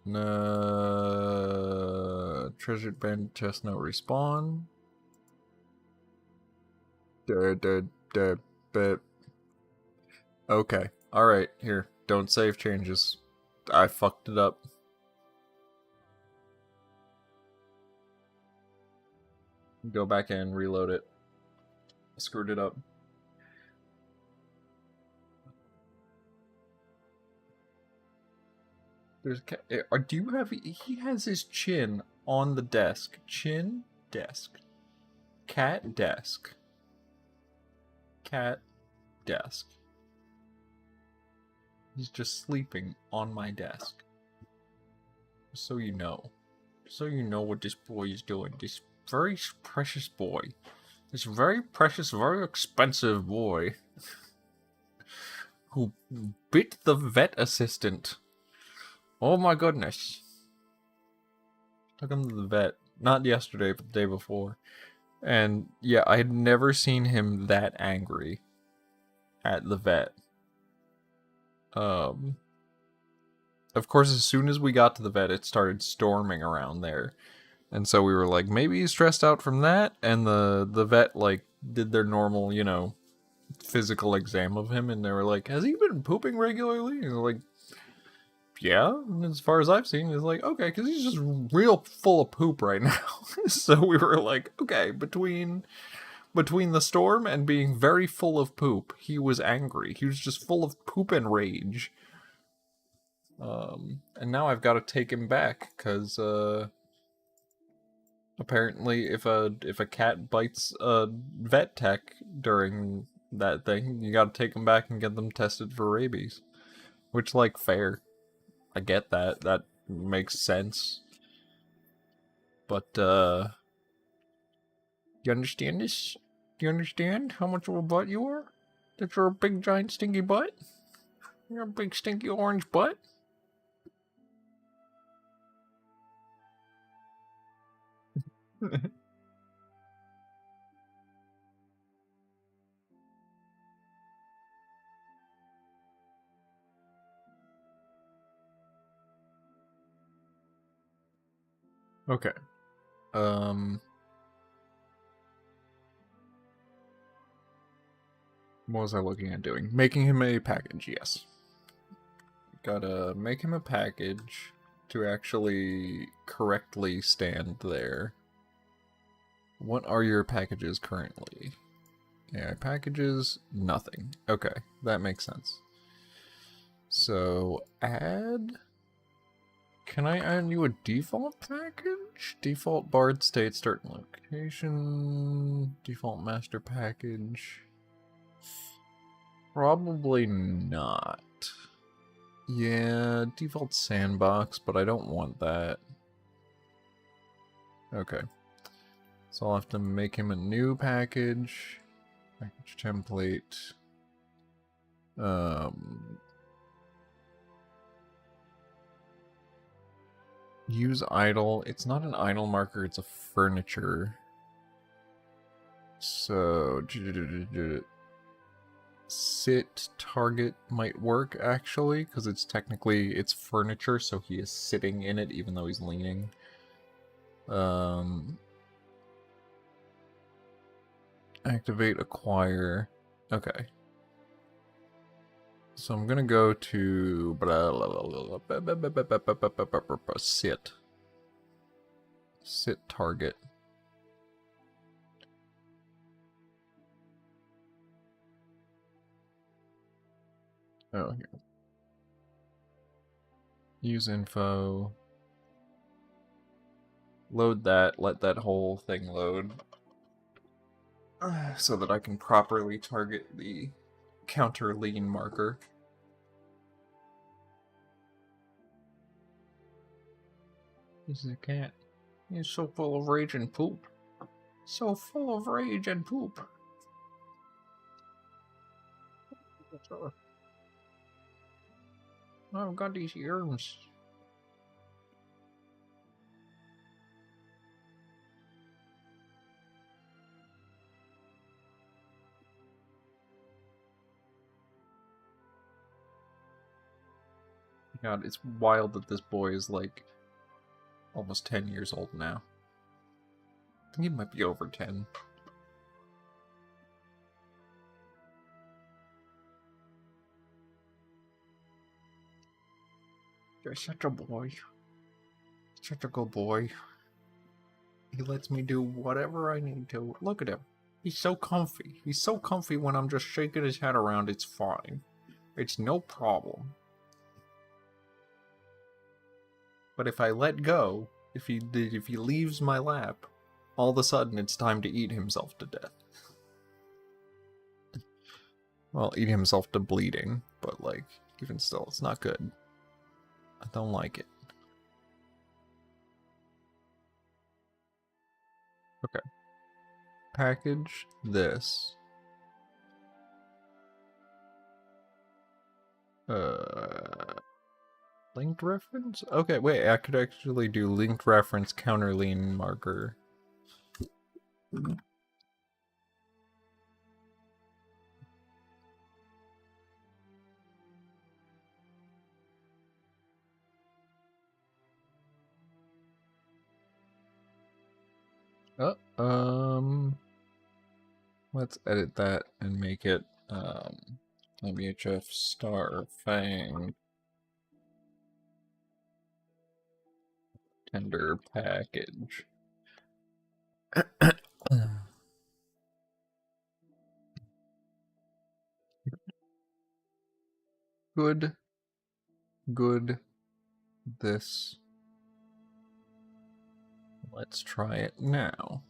No, treasured band chest no respawn. But okay, all right. Here, don't save changes. I fucked it up. Go back in, reload it. Screwed it up. There's do you have? He has his chin on the desk. Chin desk. Cat desk. Cat desk. He's just sleeping on my desk. So you know. So you know what this boy is doing. This very precious boy. This very precious, very expensive boy. Who bit the vet assistant. Oh my goodness. Took him to the vet. Not yesterday, but the day before. And yeah, I had never seen him that angry at the vet. Of course, as soon as we got to the vet, it started storming around there. And so we were like, maybe he's stressed out from that. And the vet, like, did their normal, you know, physical exam of him. And they were like, has he been pooping regularly? And they're like, yeah. And as far as I've seen, it's like, okay, because he's just real full of poop right now. So we were like, okay, between the storm and being very full of poop, he was angry. He was just full of poop and rage. And now I've got to take him back, because, apparently if a cat bites a vet tech during that thing, you gotta take them back and get them tested for rabies. Which, like, fair. I get that. That makes sense. But, you understand this? Do you understand how much of a butt you are? That you're a big, giant, stinky butt? You're a big, stinky orange butt? Okay. What was I looking at doing? Making him a package, yes. Gotta make him a package to actually correctly stand there. What are your packages currently? AI packages, nothing. Okay, that makes sense. So, add... Can I add you a default package? Default bard state, start location, default master package... Probably not. Yeah, default sandbox, but I don't want that. Okay. So I'll have to make him a new package. Package template. Use idle. It's not an idle marker, it's a furniture. So... sit target might work actually, because it's technically it's furniture, so he is sitting in it even though he's leaning. Activate acquire. Okay. So I'm gonna go to sit target. Oh, here. Use info. Load that, let that whole thing load. So that I can properly target the counter lean marker. This is a cat. He's so full of rage and poop. So full of rage and poop. I've got these earrings. God, it's wild that this boy is like almost 10 years old now. I think he might be over 10. You're such a boy. Such a good boy. He lets me do whatever I need to. Look at him. He's so comfy. He's so comfy when I'm just shaking his head around, it's fine. It's no problem. But if I let go, if he leaves my lap, all of a sudden it's time to eat himself to death. Well, eat himself to bleeding, but like, even still, it's not good. I don't like it. Okay. Package this. Linked reference? Okay, wait, I could actually do linked reference counter lean marker. Let's edit that and make it, MHF star fang tender package. Good, this. Let's try it now.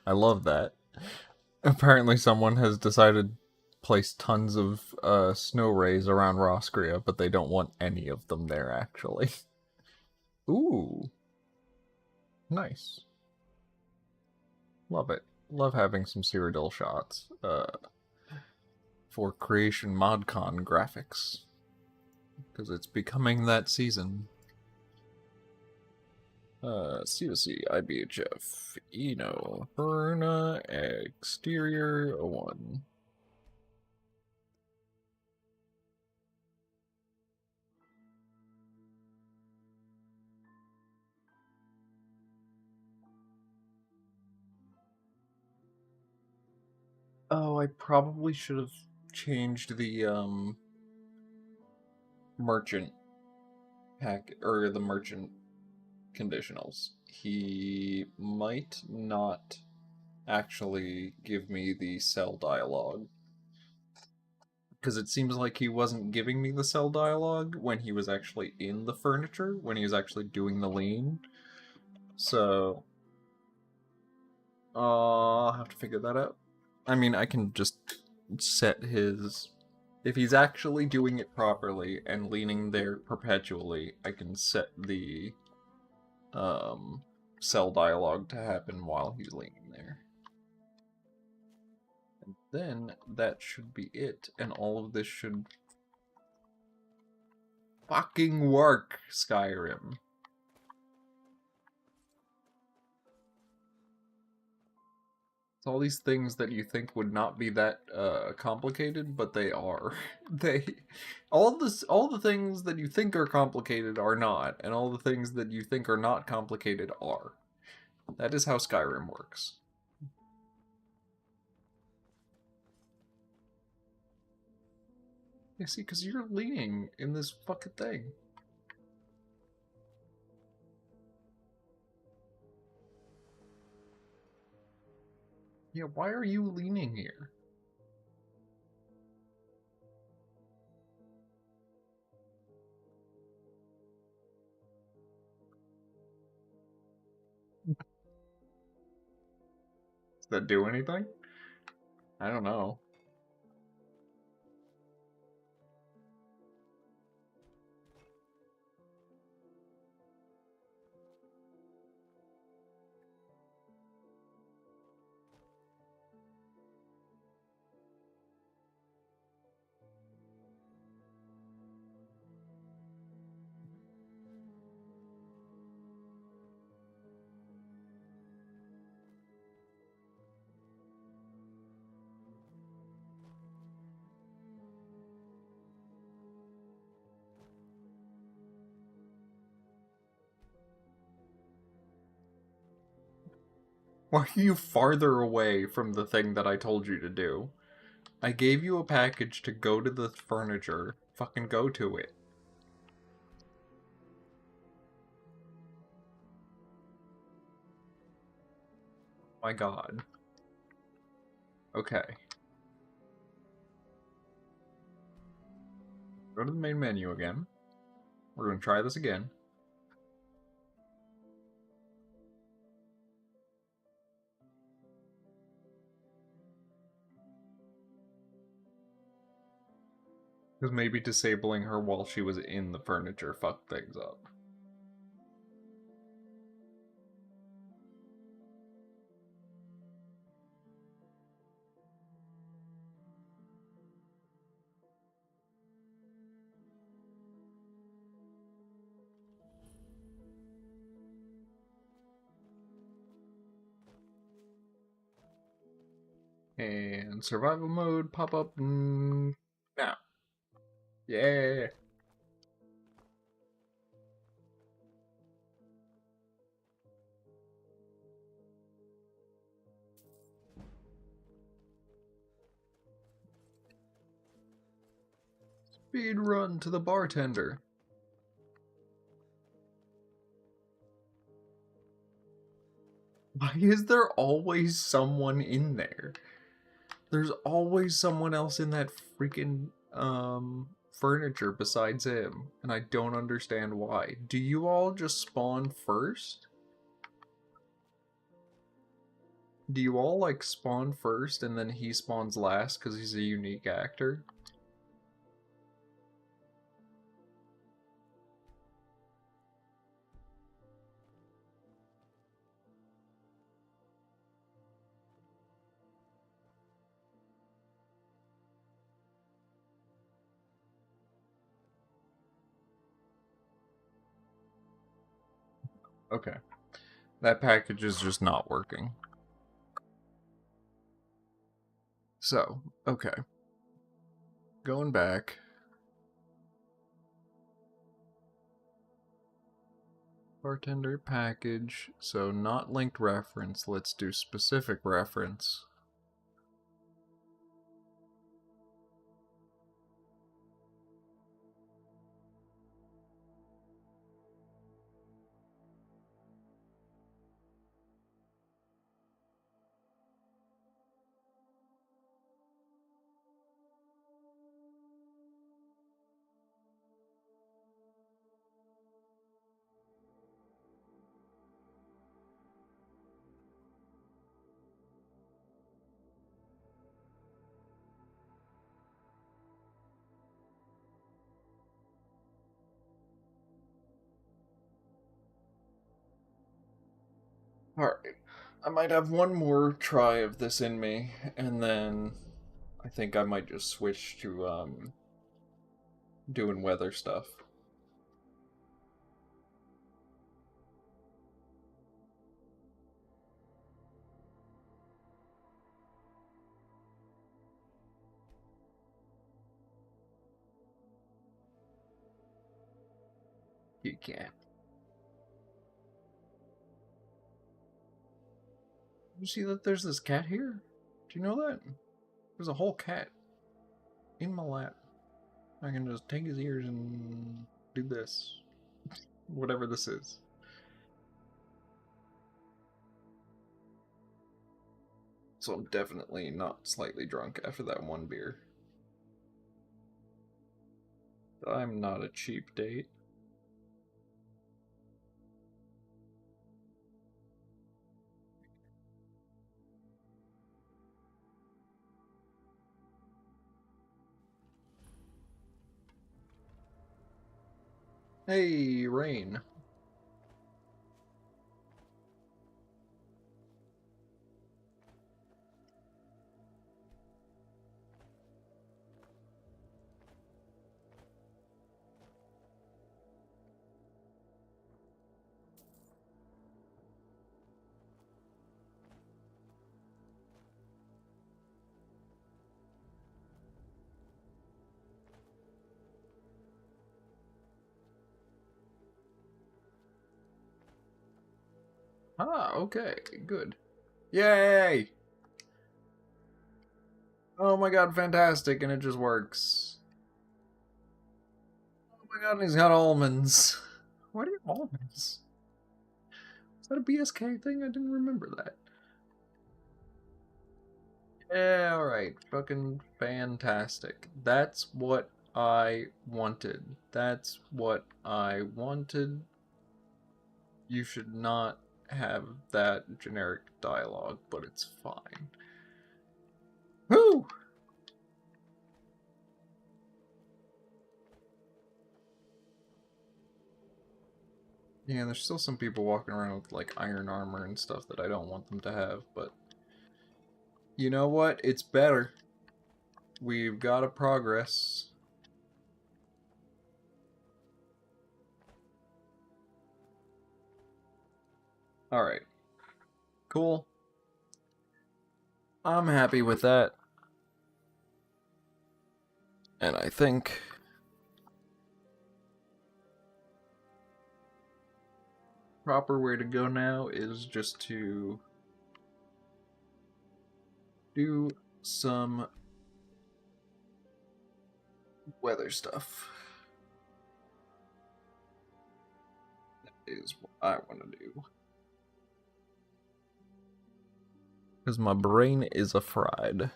I love that. Apparently someone has decided to place tons of snow rays around Roscria, but they don't want any of them there, actually. Ooh. Nice. Love it. Love having some Cyrodiil shots for creation ModCon graphics. Because it's becoming that season. COC, IBHF, Eno, Perna, Exterior, 1. Oh, I probably should have changed the, merchant pack, or the merchant conditionals. He might not actually give me the cell dialogue. Because it seems like he wasn't giving me the cell dialogue when he was actually in the furniture, when he was actually doing the lean. So, I'll have to figure that out. I mean, I can just set his... If he's actually doing it properly and leaning there perpetually, I can set the cell dialogue to happen while he's leaning there. And then that should be it, and all of this should fucking work, Skyrim. It's all these things that you think would not be that complicated, but they are. All the things that you think are complicated are not, and all the things that you think are not complicated are. That is how Skyrim works. Yeah, see, because you're leaning in this fucking thing. Yeah, why are you leaning here? Does that do anything? I don't know. Why are you farther away from the thing that I told you to do? I gave you a package to go to the furniture. Fucking go to it. My god. Okay. Go to the main menu again. We're going to try this again. Because maybe disabling her while she was in the furniture fucked things up. And survival mode pop up now. Yeah. Speed run to the bartender. Why is there always someone in there? There's always someone else in that freaking furniture besides him, and I don't understand why. Do you all just spawn first? Do you all like spawn first and then he spawns last because he's a unique actor? Okay. That package is just not working. So, okay. Going back. Bartender package. So not linked reference. Let's do specific reference. Alright. I might have one more try of this in me, and then I think I might just switch to doing weather stuff. You can't. You see that there's this cat here? Do you know that? There's a whole cat in my lap. I can just take his ears and do this. Whatever this is. So I'm definitely not slightly drunk after that one beer. I'm not a cheap date. Hey, rain. Ah, okay, good. Yay! Oh my god, fantastic, and it just works. Oh my god, and he's got almonds. Why do you have almonds? Is that a BSK thing? I didn't remember that. Yeah, alright. Fucking fantastic. That's what I wanted. That's what I wanted. You should not have that generic dialogue, but it's fine. Woo! Yeah, there's still some people walking around with, like, iron armor and stuff that I don't want them to have, but... You know what? It's better. We've got to progress. Alright. Cool. I'm happy with that. And I think... proper way to go now is just to do some weather stuff. That is what I want to do. Because my brain is fried.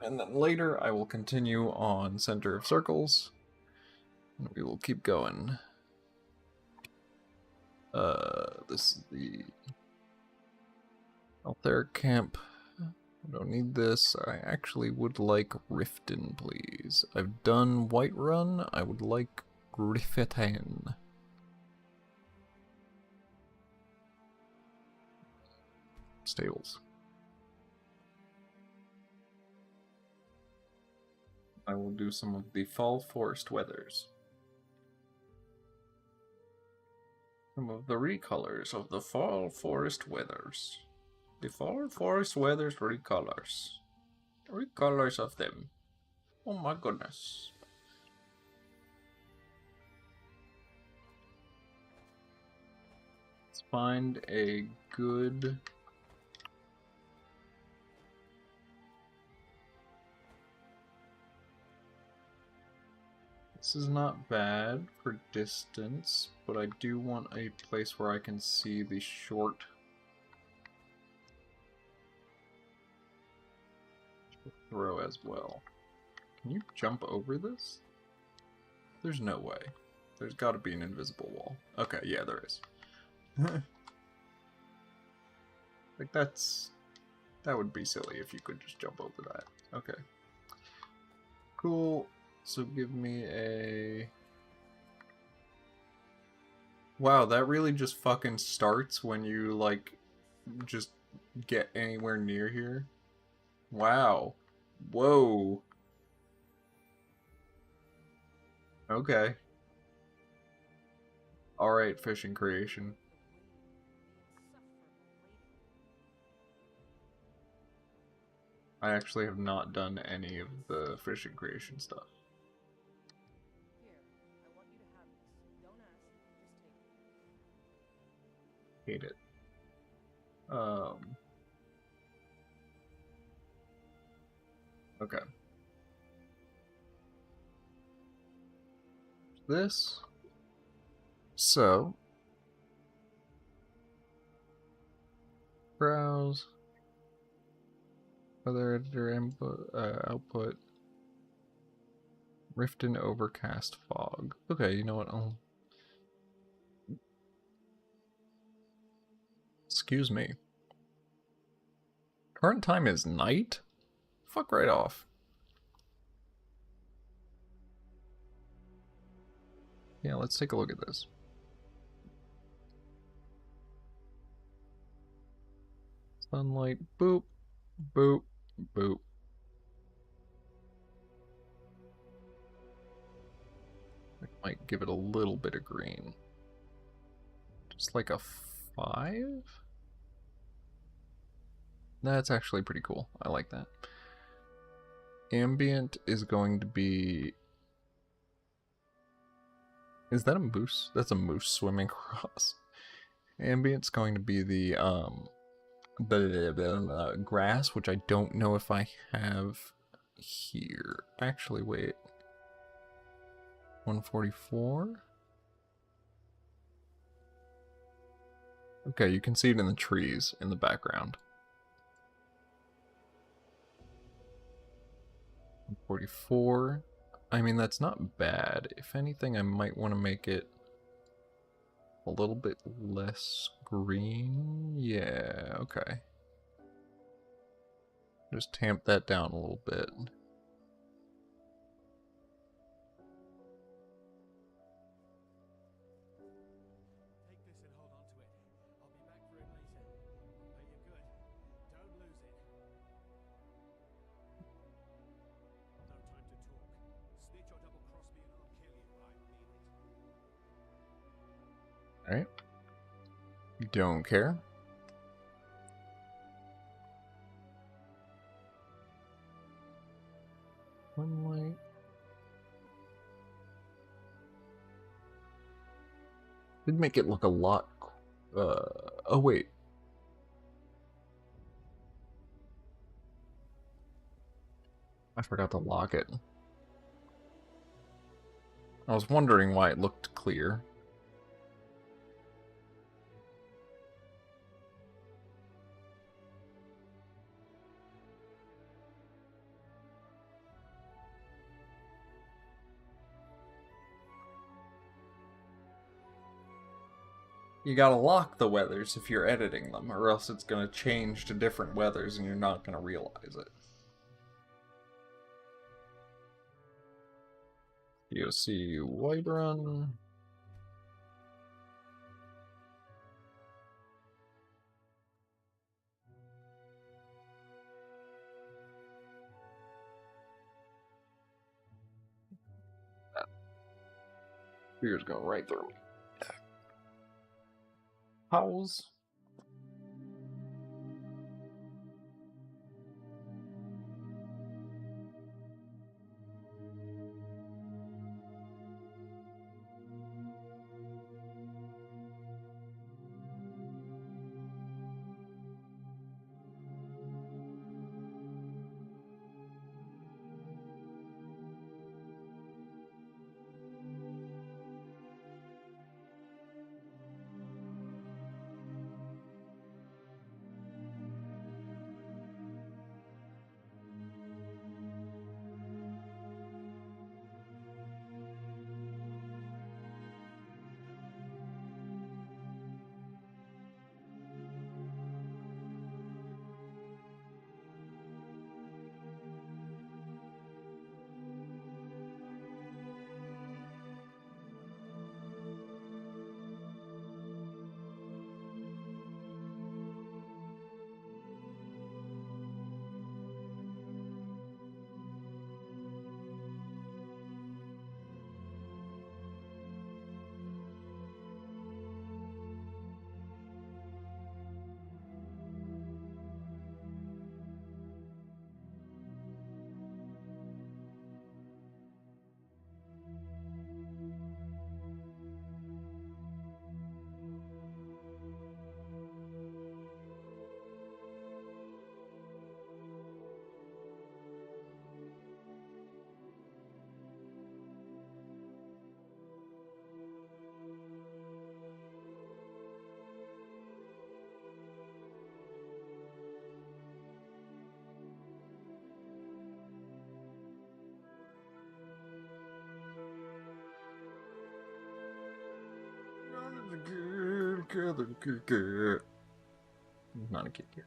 And then later I will continue on Center of Circles. And we will keep going. This is the Altheric Camp. I don't need this. I actually would like Riften, please. I've done Whiterun. I would like Riften. Stables. I will do some of the Fall Forest Weathers. Some of the recolors of the fall forest weathers. The fall forest weathers recolors. Recolors of them. Oh my goodness. Let's find a good... This is not bad for distance, but I do want a place where I can see the short throw as well. Can you jump over this? There's no way. There's got to be an invisible wall. Okay, yeah, there is. Like, that would be silly if you could just jump over that. Okay. Cool. So give me a... Wow, that really just fucking starts when you, like, just get anywhere near here? Wow. Whoa. Okay. Alright, fishing creation. I actually have not done any of the fishing creation stuff. Hate it. Okay. This. So. Browse. Other editor input, output. Rift and overcast fog. Okay, you know what? Excuse me. Current time is night? Fuck right off. Yeah, let's take a look at this. Sunlight, boop, boop, boop. I might give it a little bit of green. Just like a 5? That's actually pretty cool. I like that. Ambient is going to be... Is that a moose? That's a moose swimming across. Ambient's going to be the grass, which I don't know if I have here. Actually, wait. 144? Okay, you can see it in the trees in the background. 144. I mean, that's not bad. If anything, I might want to make it a little bit less green. Yeah, okay. Just tamp that down a little bit. Alright. Don't care. One light. Did make it look a lot... oh wait. I forgot to lock it. I was wondering why it looked clear. You gotta lock the weathers if you're editing them, or else it's gonna change to different weathers and you're not gonna realize it. DOC Whiterun. Spears go right through me. Pause. Not a kitty cat.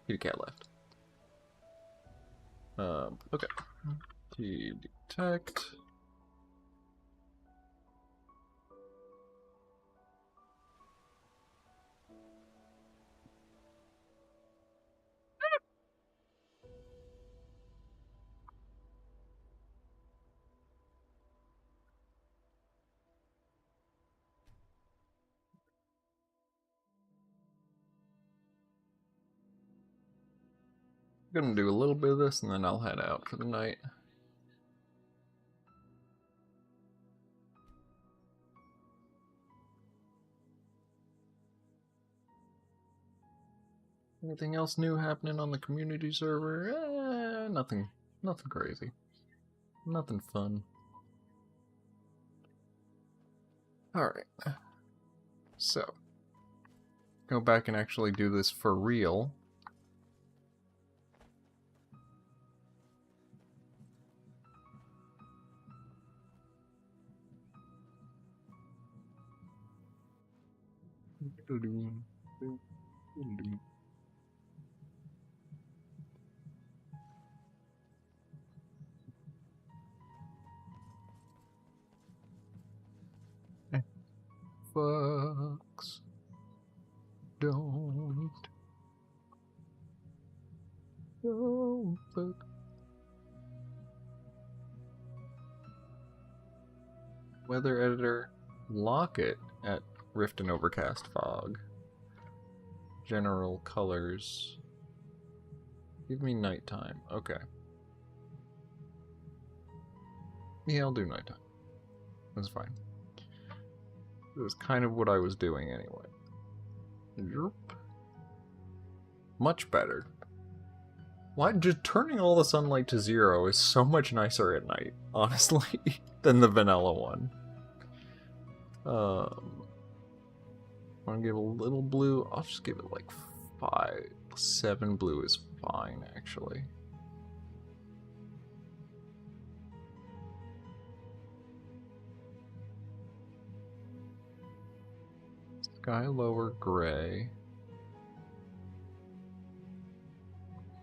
Kitty cat left. Okay. Detect. I'm gonna do a little bit of this and then I'll head out for the night. Anything else new happening on the community server? Nothing crazy. Nothing fun. Alright. So, go back and actually do this for real. Fucks. Don't fuck. Weather editor, lock it at Rift and Overcast Fog. General colors. Give me nighttime. Okay. Yeah, I'll do nighttime. That's fine. It was kind of what I was doing anyway. Yerp. Much better. Why? Just turning all the sunlight to 0 is so much nicer at night, honestly, than the vanilla one. Want to give a little blue? I'll just give it like 5, 7 blue is fine, actually. Sky lower gray.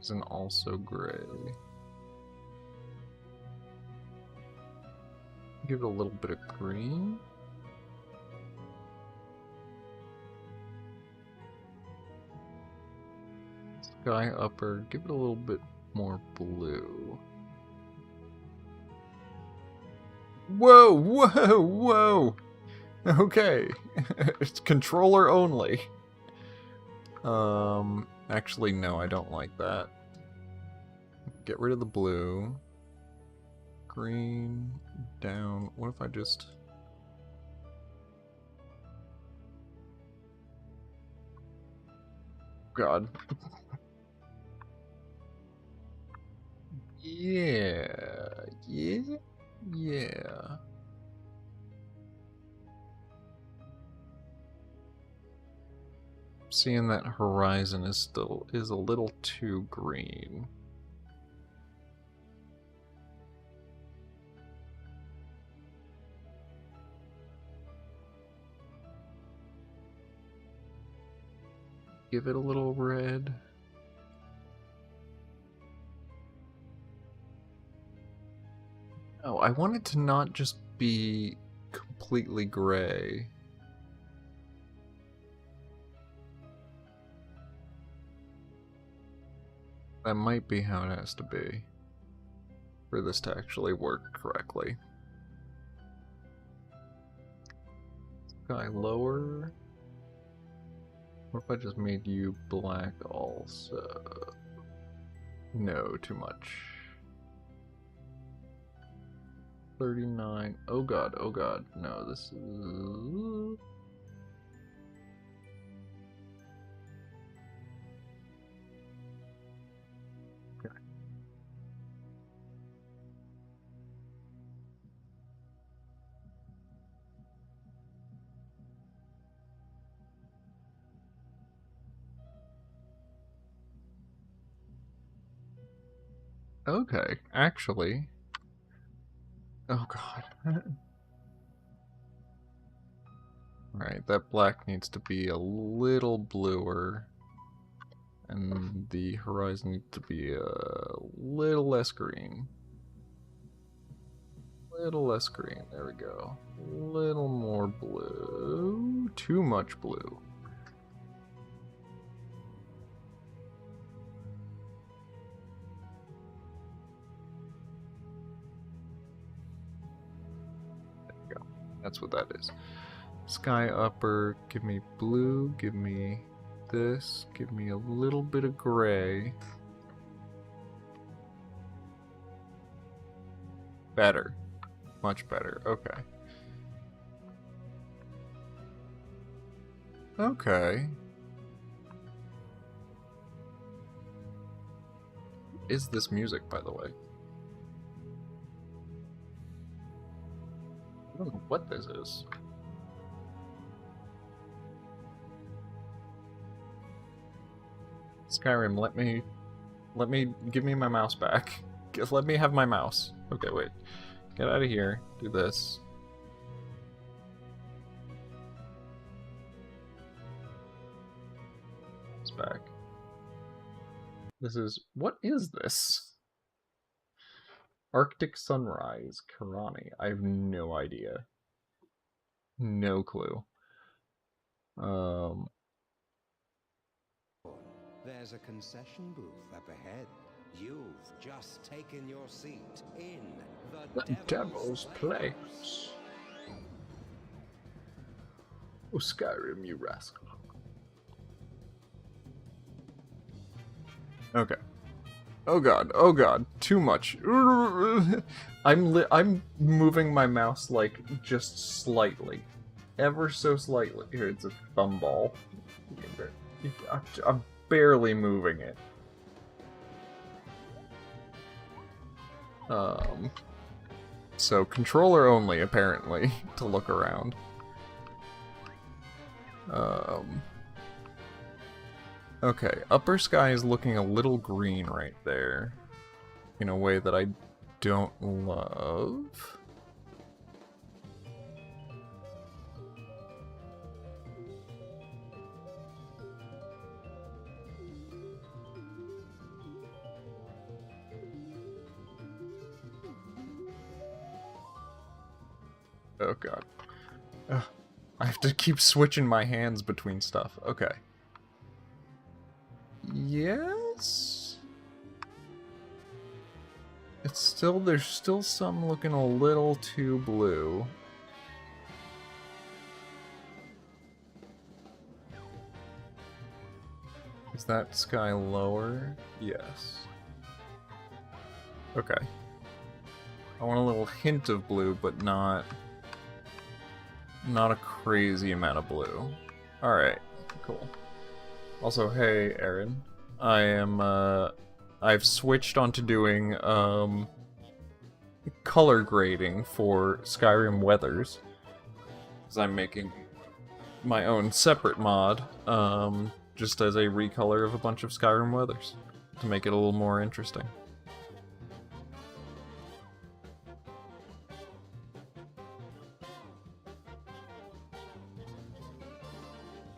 And also gray. Give it a little bit of green. Sky upper, give it a little bit more blue. Whoa, whoa, whoa! Okay. It's controller only. Actually, no, I don't like that. Get rid of the blue. Green, down. What if I just... God. Yeah. Seeing that horizon is a little too green. Give it a little red. Oh, I want it to not just be completely gray. That might be how it has to be for this to actually work correctly. Sky lower. What if I just made you black also? No, too much. 39. Oh god, oh god. No, this is... Okay. Okay, actually... Oh god. Alright, that black needs to be a little bluer. And the horizon needs to be a little less green. Little less green, there we go. Little more blue. Too much blue. There we go. That's what that is. Sky upper, give me blue, give me this, give me a little bit of gray. Better. Much better, okay. Okay. Is this music, by the way? I don't know what this is. Skyrim, give me my mouse back. Let me have my mouse. Okay, wait. Get out of here. Do this. It's back. This is... What is this? Arctic Sunrise, Karani. I have no idea. No clue. There's a concession booth up ahead. You've just taken your seat in the Devil's Place. Oh, Skyrim, you rascal. Okay. Oh god, too much. I'm moving my mouse, like, just slightly. Ever so slightly. Here, it's a thumb ball. I'm barely moving it. So controller only, apparently, to look around. Okay, upper sky is looking a little green right there. In a way that I don't love. Oh god. Ugh. I have to keep switching my hands between stuff. Okay. Yes? It's still, there's still some looking a little too blue. Is that sky lower? Yes. Okay. I want a little hint of blue, but not a crazy amount of blue. Alright, cool. Also, hey, Aaron. I've switched onto doing, color grading for Skyrim weathers. Because I'm making my own separate mod, just as a recolor of a bunch of Skyrim weathers. To make it a little more interesting.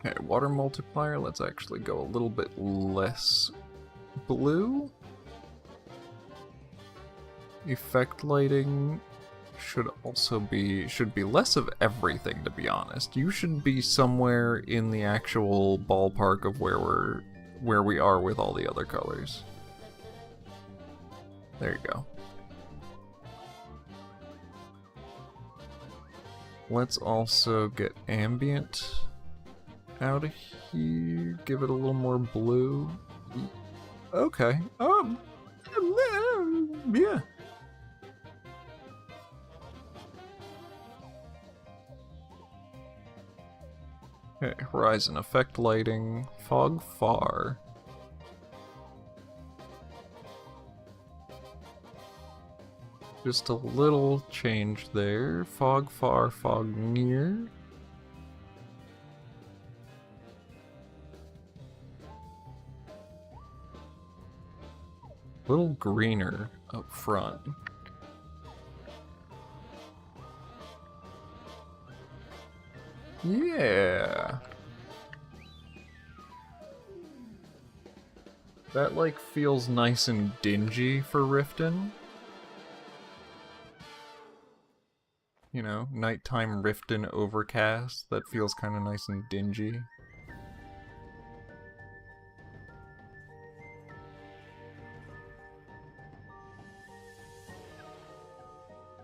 Okay, water multiplier, let's actually go a little bit less blue. Effect lighting should be less of everything, to be honest. You should be somewhere in the actual ballpark of where we are with all the other colors. There you go. Let's also get ambient out of here. Give it a little more blue. Okay. Yeah. Okay, horizon effect lighting, fog far. Just a little change there. Fog far, fog near. A little greener up front. Yeah. That like feels nice and dingy for Riften. You know, nighttime Riften overcast. That feels kind of nice and dingy.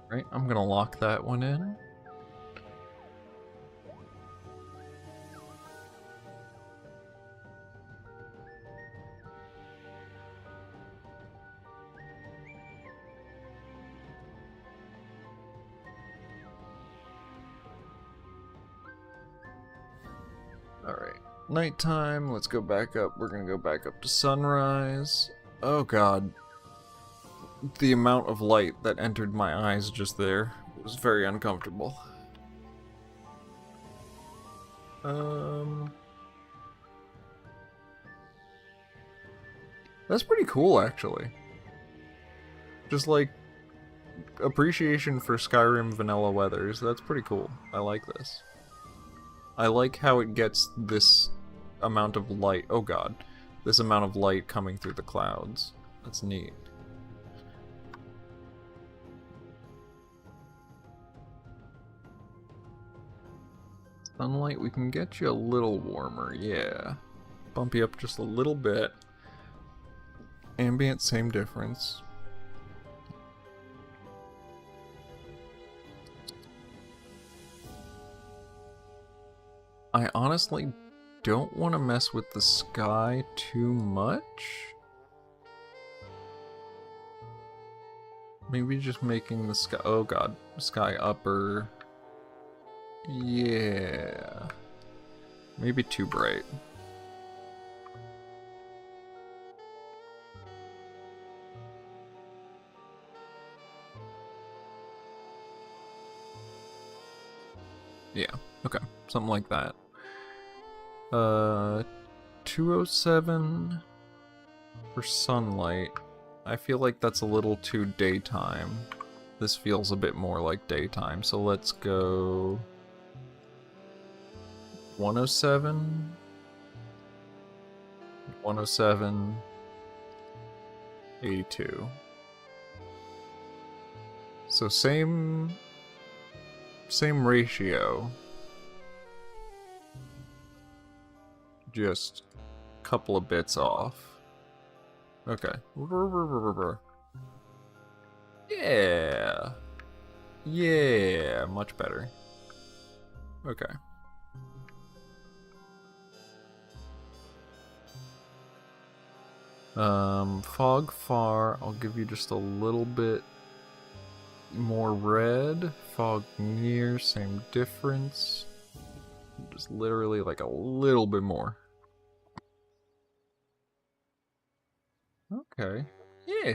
Right, I'm gonna lock that one in. Alright, nighttime, let's go back up. We're gonna go back up to sunrise. Oh god. The amount of light that entered my eyes just there was very uncomfortable. That's pretty cool, actually. Just like appreciation for Skyrim vanilla weathers. That's pretty cool. I like this. I like how it gets this amount of light. Oh god. This amount of light coming through the clouds. That's neat. Sunlight, we can get you a little warmer, yeah. Bump you up just a little bit. Ambient, same difference. I honestly don't want to mess with the sky too much. Maybe just making the sky, oh god, sky upper. Yeah. Maybe too bright. Yeah, okay. Something like that. 207 for sunlight. I feel like that's a little too daytime. This feels a bit more like daytime, so let's go 107, 107, 82. So same ratio. Just a couple of bits off. Okay. Yeah. Yeah, much better. Okay. Fog far, I'll give you just a little bit more red. Fog near, same difference. Just literally like a little bit more. Okay. Yeah.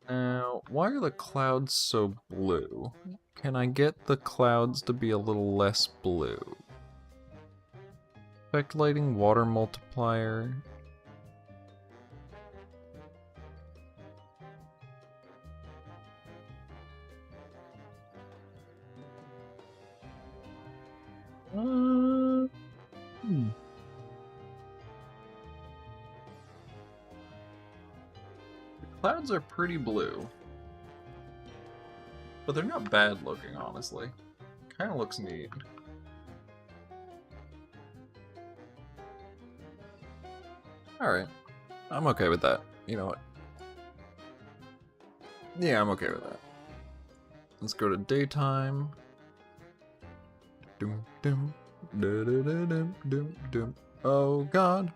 Now, why are the clouds so blue? Can I get the clouds to be a little less blue? Effect lighting, water multiplier. Clouds are pretty blue. But they're not bad looking, honestly. Kinda looks neat. Alright. I'm okay with that. You know what? Yeah, I'm okay with that. Let's go to daytime. Doom, doom, doom, doom, doom, doom. Oh god.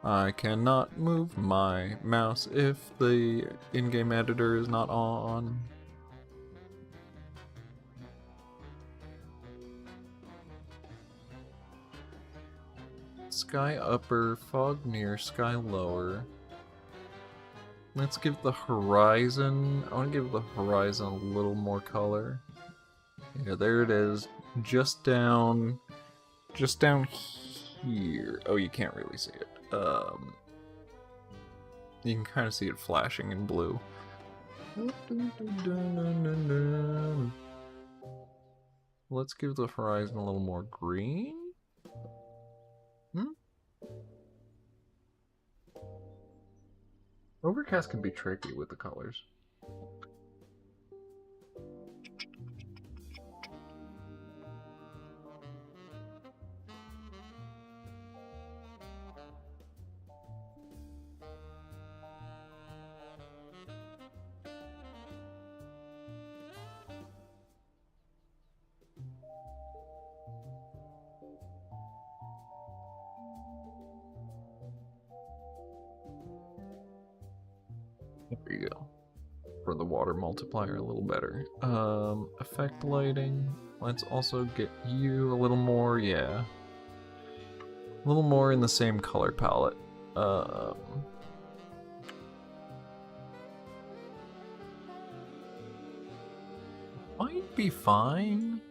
I cannot move my mouse if the in-game editor is not on. Sky upper, fog near, sky lower. Let's give the horizon, I want to give the horizon a little more color. Yeah, there it is. Just down here. Oh, you can't really see it. You can kind of see it flashing in blue. Let's give the horizon a little more green. Overcast can be tricky with the colors. There you go. For the water multiplier a little better. Effect lighting. Let's also get you a little more, yeah. A little more in the same color palette. Might be fine.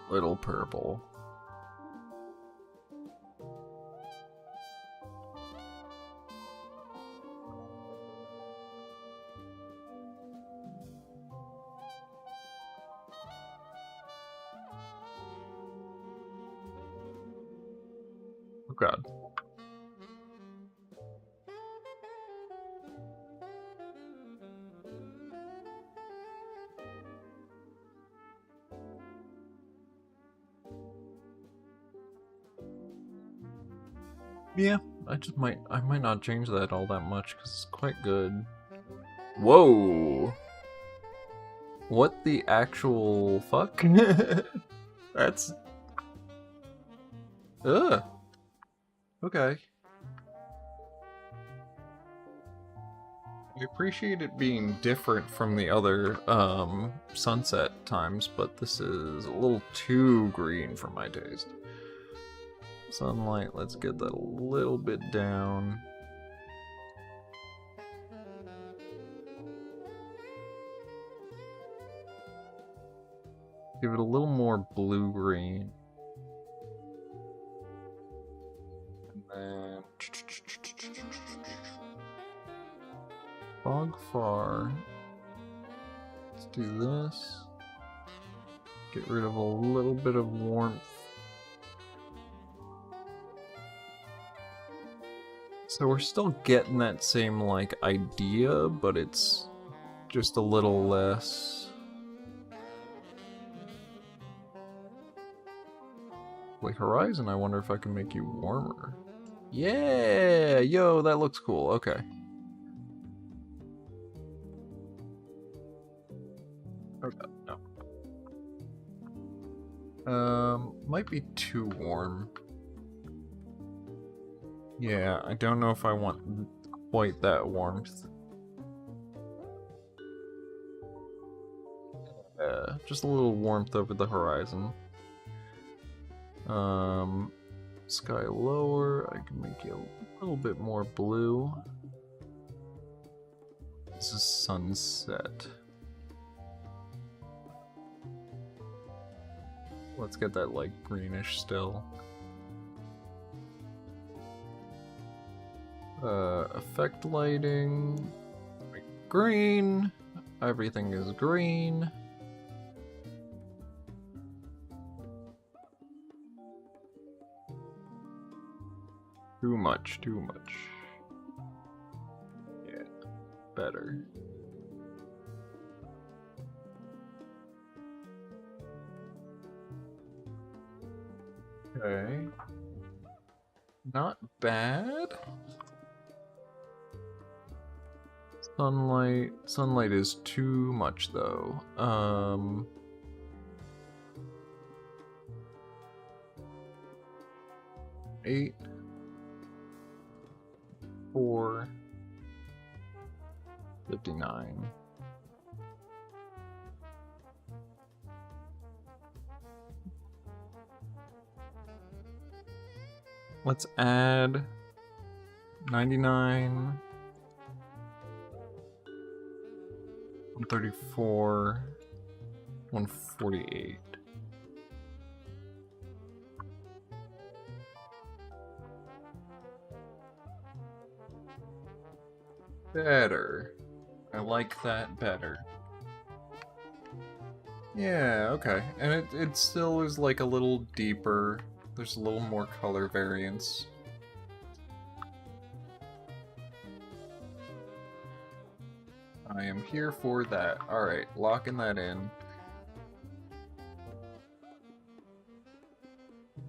Little purple. Oh god. Yeah, I might not change that all that much because it's quite good. Whoa! What the actual fuck? That's... Ugh! Okay. I appreciate it being different from the other, sunset times, but this is a little too green for my taste. Sunlight, let's get that a little bit down. Give it a little more blue-green. And then... Fog far. Let's do this. Get rid of a little bit of warmth. So we're still getting that same, like, idea, but it's just a little less... Wait, Horizon, I wonder if I can make you warmer. Yeah, yo, that looks cool. Okay. Okay, no. Might be too warm. Yeah, I don't know if I want quite that warmth. Just a little warmth over the horizon. Sky lower, I can make it a little bit more blue. This is sunset. Let's get that like greenish still. Effect lighting. Green. Everything is green. Too much, too much. Yeah, better. Okay. Not bad. Sunlight is too much though. 8, 4, 59. Let's add 99, 134, 148. Better. I like that better. Yeah, okay. And it still is like a little deeper. There's a little more color variance. I am here for that. Alright, locking that in.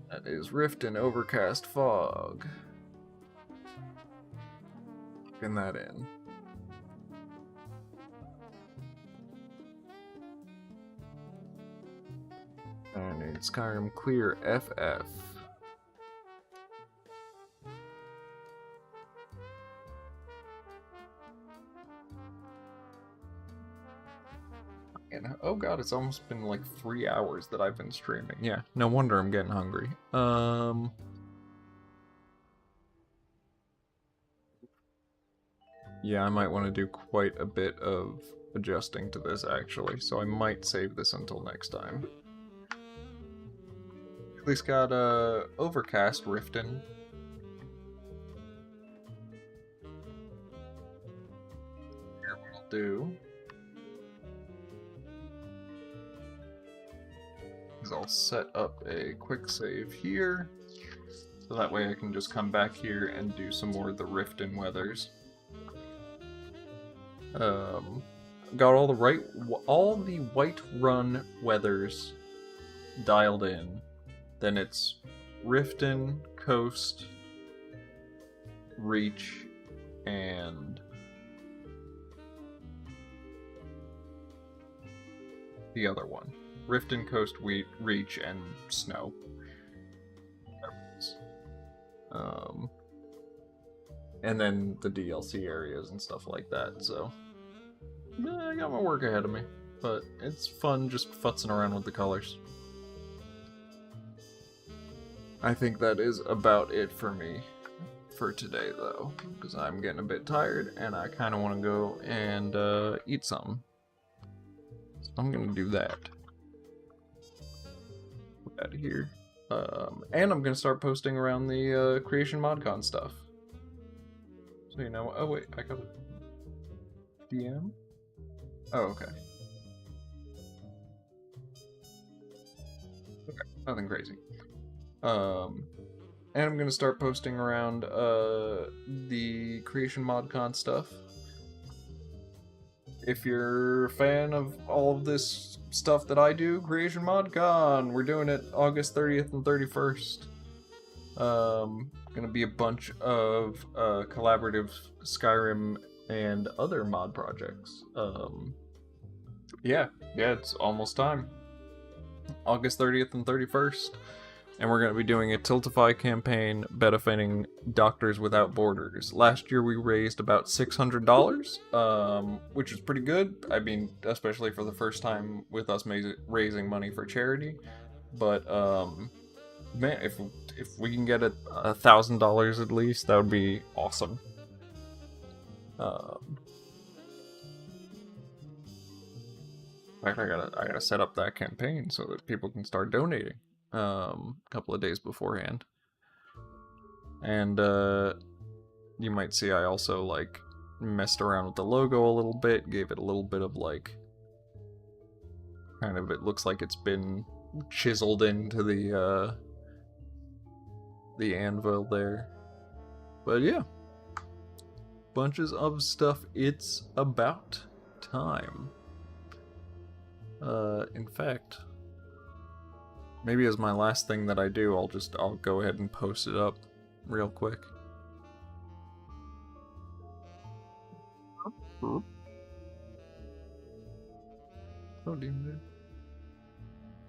That is Rift and Overcast Fog. Locking that in. I need Skyrim Clear FF. And oh god, it's almost been like 3 hours that I've been streaming. Yeah, no wonder I'm getting hungry. Yeah, I might want to do quite a bit of adjusting to this actually, so I might save this until next time. At least got Overcast Riften. Here we'll do is I'll set up a quick save here, so that way I can just come back here and do some more of the Riften weathers. Got all the Whiterun weathers dialed in. Then it's Riften, Coast, Reach, and the other one. Riften, Coast, Reach, and Snow. And then the DLC areas and stuff like that, so I got my work ahead of me, but it's fun just futzing around with the colors. I think that is about it for me for today, though, because I'm getting a bit tired and I kind of want to go and eat something. So I'm gonna do that. Put that here, and I'm gonna start posting around the Creation ModCon stuff. So you know, oh wait, I got a DM. Oh, okay. Okay, nothing crazy. And I'm gonna start posting around the Creation ModCon stuff. If you're a fan of all of this stuff that I do, Creation ModCon, we're doing it August 30th and 31st. Gonna Gonna be a bunch of collaborative Skyrim and other mod projects. Yeah, it's almost time. August 30th and 31st. And we're going to be doing a Tiltify campaign benefiting Doctors Without Borders. Last year we raised about $600, which is pretty good. I mean, especially for the first time with us raising money for charity. But, man, if we can get $1,000 at least, that would be awesome. In fact, I gotta set up that campaign so that people can start donating a couple of days beforehand. And you might see I also like messed around with the logo a little bit, gave it a little bit of like kind of, it looks like it's been chiseled into the anvil there. But yeah, bunches of stuff. It's about time. In fact, maybe as my last thing that I do, I'll go ahead and post it up real quick. Oh, damn.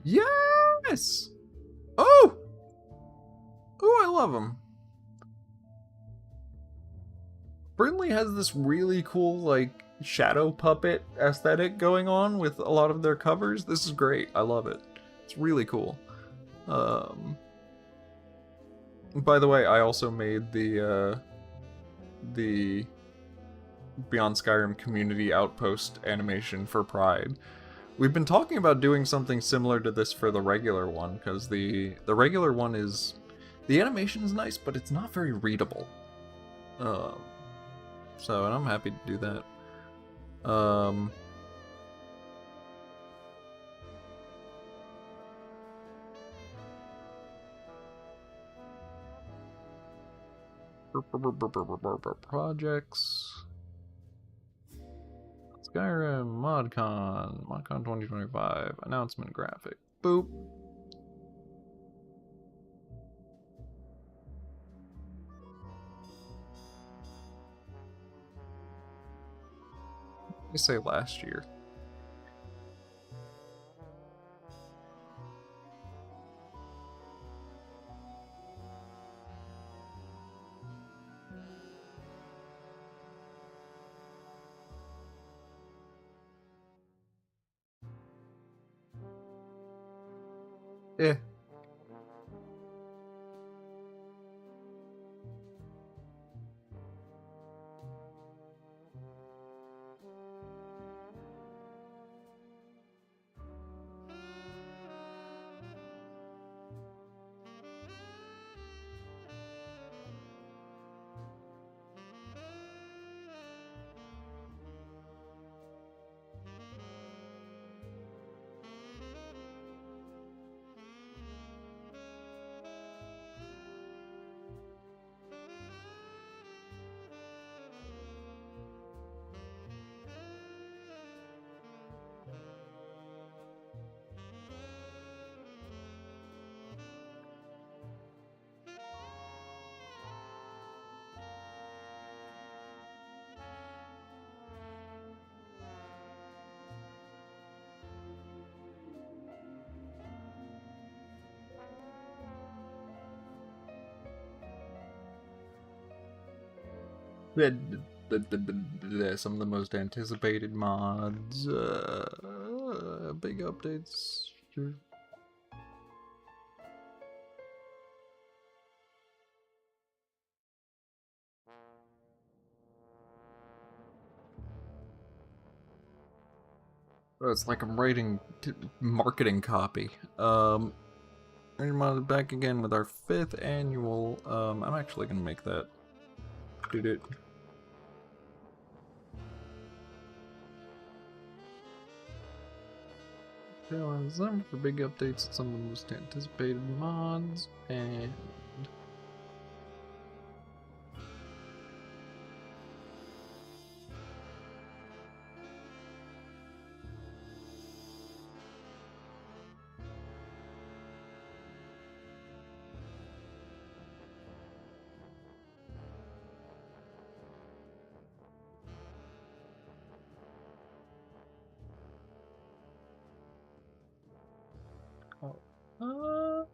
Yes! Oh! Oh, I love him. Brindley has this really cool, like, shadow puppet aesthetic going on with a lot of their covers. This is great. I love it. It's really cool. By the way, I also made the Beyond Skyrim community outpost animation for Pride. We've been talking about doing something similar to this for the regular one, because the regular one is... the animation is nice, but it's not very readable. So, and I'm happy to do that. Projects. Skyrim, ModCon 2025, announcement graphic. Boop. Let me say last year. Eh. Some of the most anticipated mods, big updates. Sure. Oh, it's like I'm writing marketing copy. Mod back again with our 5th annual. I'm actually gonna make that. Did it? Them for big updates, some of the most anticipated mods, and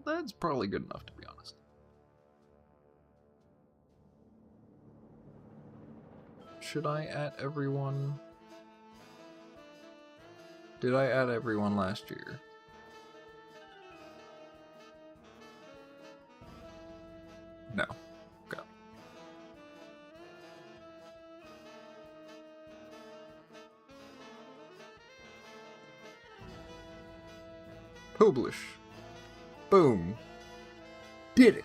That's probably good enough, to be honest. Should I add everyone? Did I add everyone last year? No. Okay. Publish. Boom. Did it.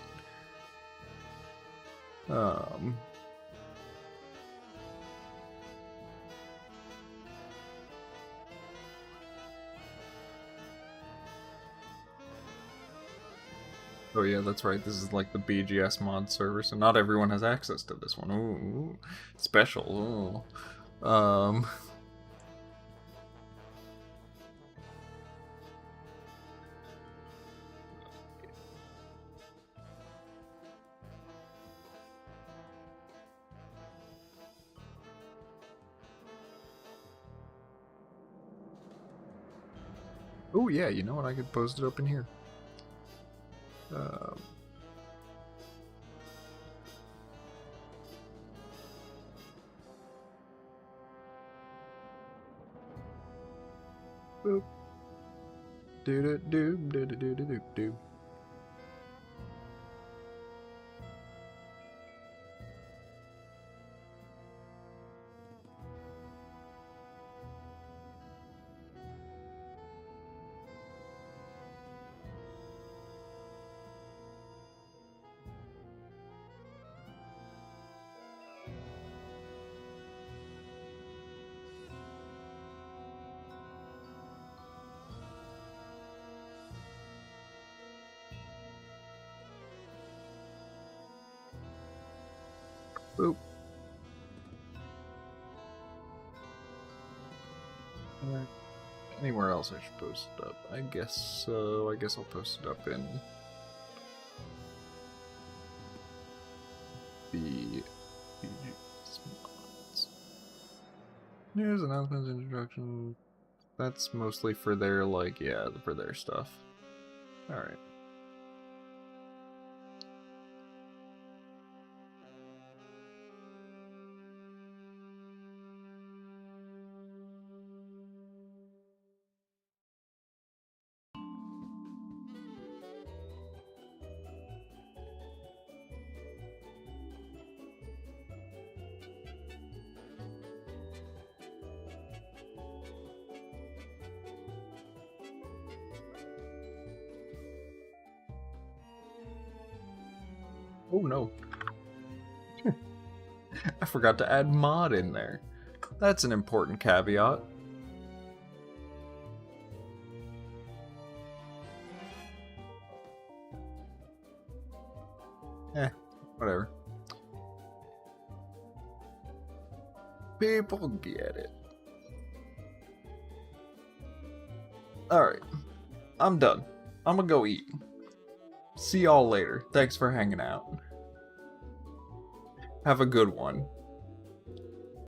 Oh yeah, that's right. This is like the BGS mod server, so not everyone has access to this one. Ooh, special. Ooh. Oh yeah, you know what? I could post it up in here. Boop. Do do do do do do do do. Boop. Anywhere else I should post it up? I guess so. I guess I'll post it up in the BGS mods. News, announcements, introduction. That's mostly for their, like, yeah, for their stuff. Alright. Oh no. I forgot to add mod in there. That's an important caveat. Whatever. People get it. Alright. I'm done. I'm gonna go eat. See y'all later. Thanks for hanging out. Have a good one.